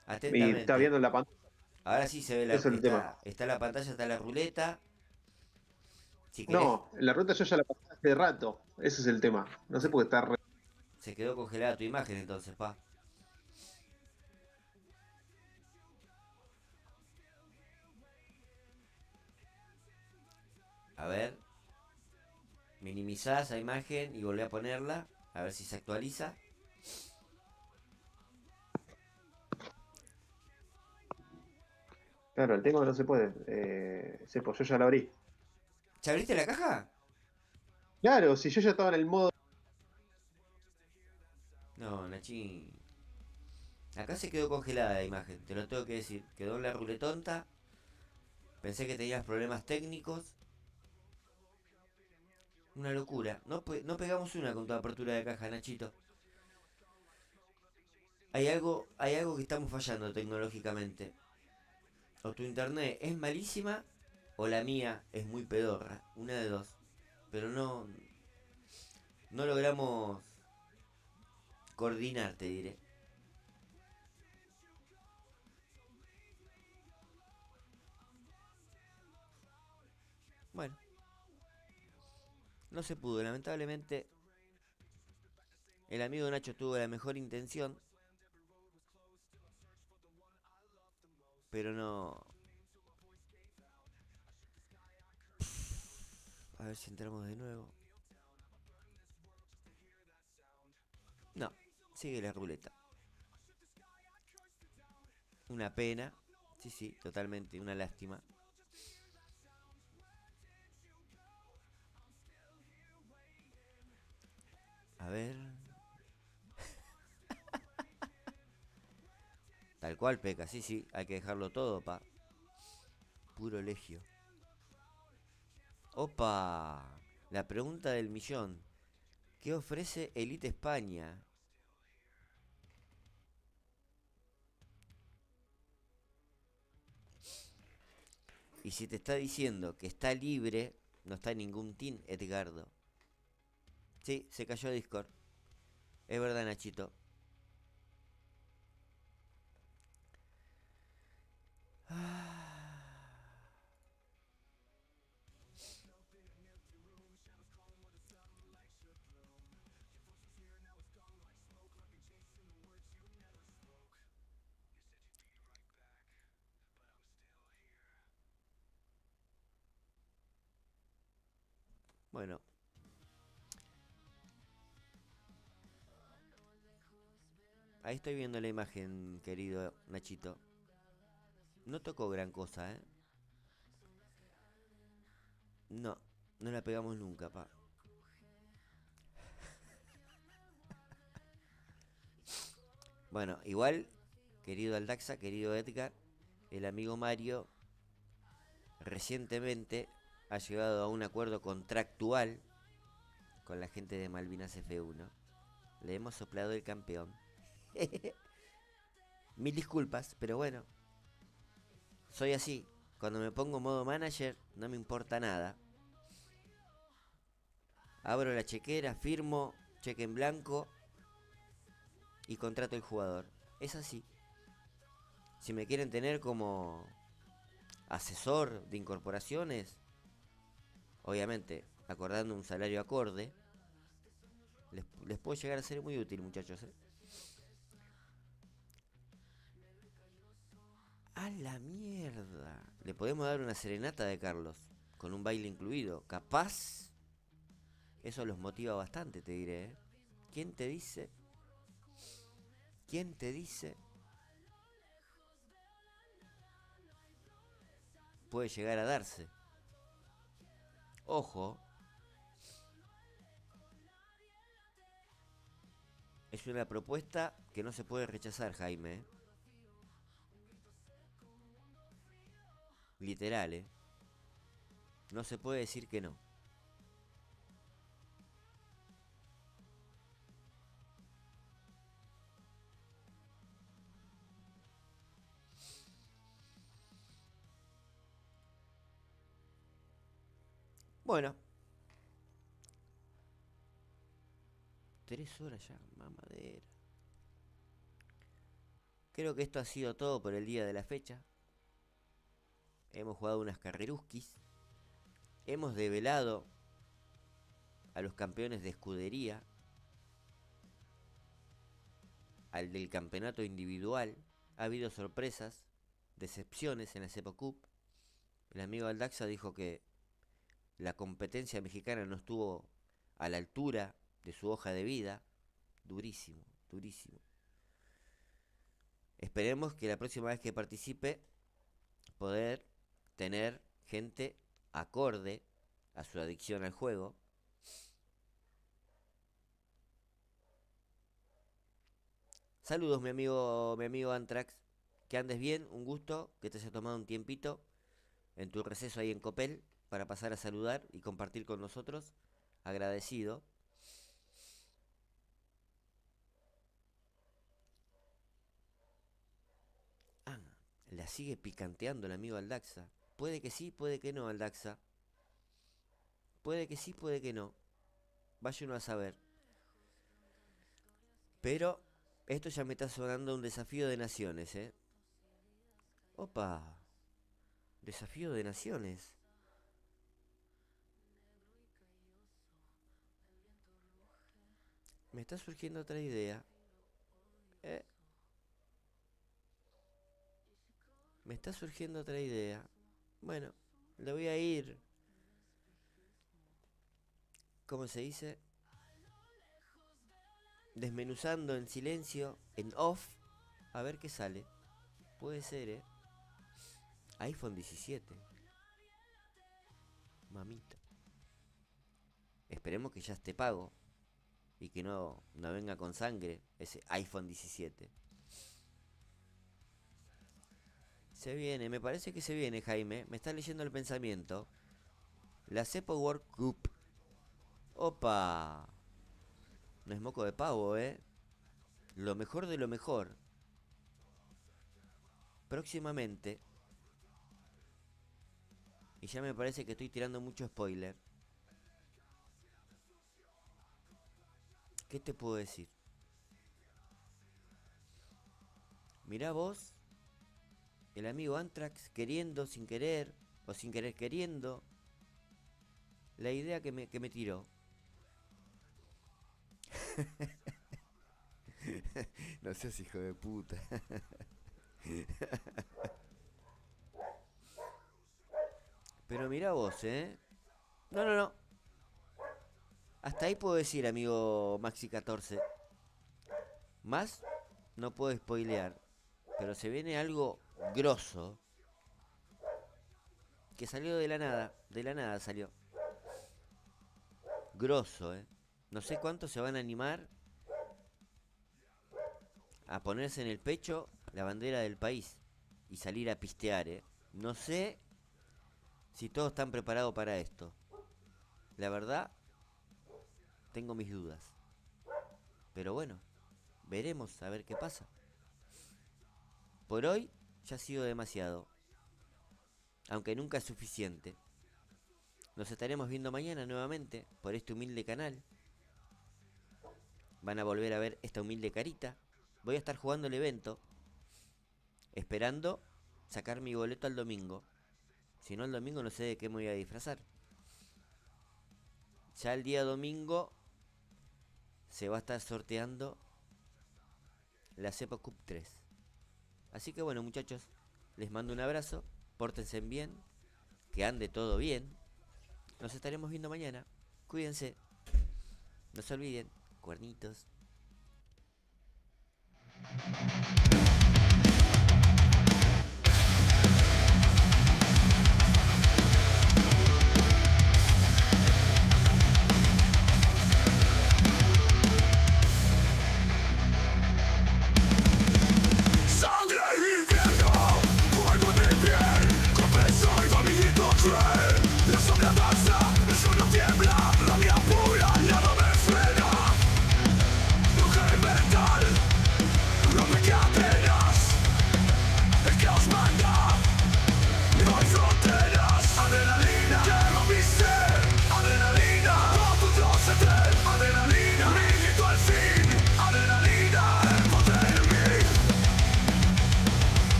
está Atentamente. viendo la pantalla, Ahora sí se ve la. eso es el tema. Está la pantalla, está la ruleta. Si querés, No, la ruta yo ya la pasé hace rato. Ese es el tema. No sé por qué está re... se quedó congelada tu imagen entonces, pa. A ver. Minimizá esa imagen y volví a ponerla. A ver si se actualiza. Claro, el tema es que no se puede. Sepo, yo ya la abrí. ¿Ya abriste la caja? Claro, si yo ya estaba en el modo... No, Nachi. Acá se quedó congelada la imagen, te lo tengo que decir. Quedó en la ruletonta. Pensé que tenías problemas técnicos. Una locura. No pegamos una con tu apertura de caja, Nachito. Hay algo que estamos fallando tecnológicamente. O tu internet es malísima o la mía es muy pedorra. Una de dos. Pero no logramos coordinar, te diré. Bueno, no se pudo. Lamentablemente, el amigo Nacho tuvo la mejor intención, pero no. A ver si entramos de nuevo. No, sigue la ruleta. Una pena. Sí, sí, totalmente, una lástima. A ver. Tal cual, Peca, sí, sí, hay que dejarlo todo, pa. Puro legio. Opa, la pregunta del millón. ¿Qué ofrece Elite España? Y si te está diciendo que está libre, no está en ningún team, Edgardo. Sí, se cayó Discord. Es verdad, Nachito. Bueno, ahí estoy viendo la imagen, querido Nachito. No tocó gran cosa, ¿eh? No, no la pegamos nunca, pa. Bueno, igual, querido Aldaxa, querido Edgar, el amigo Mario recientemente ha llegado a un acuerdo contractual con la gente de Malvinas F1. Le hemos soplado el campeón. Mil disculpas, pero bueno, soy así. Cuando me pongo modo manager, no me importa nada. Abro la chequera, firmo, cheque en blanco y contrato al jugador. Es así. Si me quieren tener como asesor de incorporaciones, obviamente acordando un salario acorde, les puedo llegar a ser muy útil, muchachos. A la mierda. Le podemos dar una serenata de Carlos, con un baile incluido. Capaz, eso los motiva bastante, te diré. ¿Quién te dice? ¿Quién te dice? Puede llegar a darse. Ojo. Es una propuesta que no se puede rechazar, Jaime. Literal, ¿eh? No se puede decir que no. Bueno. 3 horas ya, mamadera. Creo que esto ha sido todo por el día de la fecha. Hemos jugado unas carreruskis. Hemos develado a los campeones de escudería. Al del campeonato individual. Ha habido sorpresas, decepciones en la Cepo Cup. El amigo Aldaxa dijo que la competencia mexicana no estuvo a la altura de su hoja de vida. Durísimo, durísimo. Esperemos que la próxima vez que participe poder tener gente acorde a su adicción al juego. Saludos mi amigo Antrax. Que andes bien, un gusto, que te hayas tomado un tiempito en tu receso ahí en Copel para pasar a saludar y compartir con nosotros. Agradecido. Ah, la sigue picanteando el amigo Aldaxa. Puede que sí, puede que no, Aldaxa. Puede que sí, puede que no. Vaya uno a saber. Pero esto ya me está sonando un desafío de naciones, ¿eh? Opa. Desafío de naciones. Me está surgiendo otra idea. Me está surgiendo otra idea. Bueno, le voy a ir. ¿Cómo se dice? Desmenuzando en silencio, en off. A ver qué sale. Puede ser, iPhone 17. Mamita. Esperemos que ya esté pago. Y que no venga con sangre ese iPhone 17. Se viene, me parece que se viene, Jaime. Me está leyendo el pensamiento. La Cepo World Cup. Opa. No es moco de pavo, Lo mejor de lo mejor. Próximamente. Y ya me parece que estoy tirando mucho spoiler. ¿Qué te puedo decir? Mirá vos. El amigo Antrax queriendo sin querer. O sin querer queriendo. La idea que me tiró. No seas hijo de puta. Pero mirá vos, No. Hasta ahí puedo decir, amigo Maxi14. Más no puedo spoilear. Pero se viene algo grosso. Que salió de la nada. De la nada salió. Grosso, No sé cuántos se van a animar a ponerse en el pecho la bandera del país y salir a pistear, No sé si todos están preparados para esto. La verdad, tengo mis dudas. Pero bueno, veremos a ver qué pasa. Por hoy ya ha sido demasiado. Aunque nunca es suficiente. Nos estaremos viendo mañana nuevamente por este humilde canal. Van a volver a ver esta humilde carita. Voy a estar jugando el evento. Esperando sacar mi boleto al domingo. Si no, el domingo no sé de qué me voy a disfrazar. Ya el día domingo se va a estar sorteando la Cepo Cup 3. Así que bueno, muchachos, les mando un abrazo. Pórtense bien. Que ande todo bien. Nos estaremos viendo mañana. Cuídense. No se olviden. Cuernitos.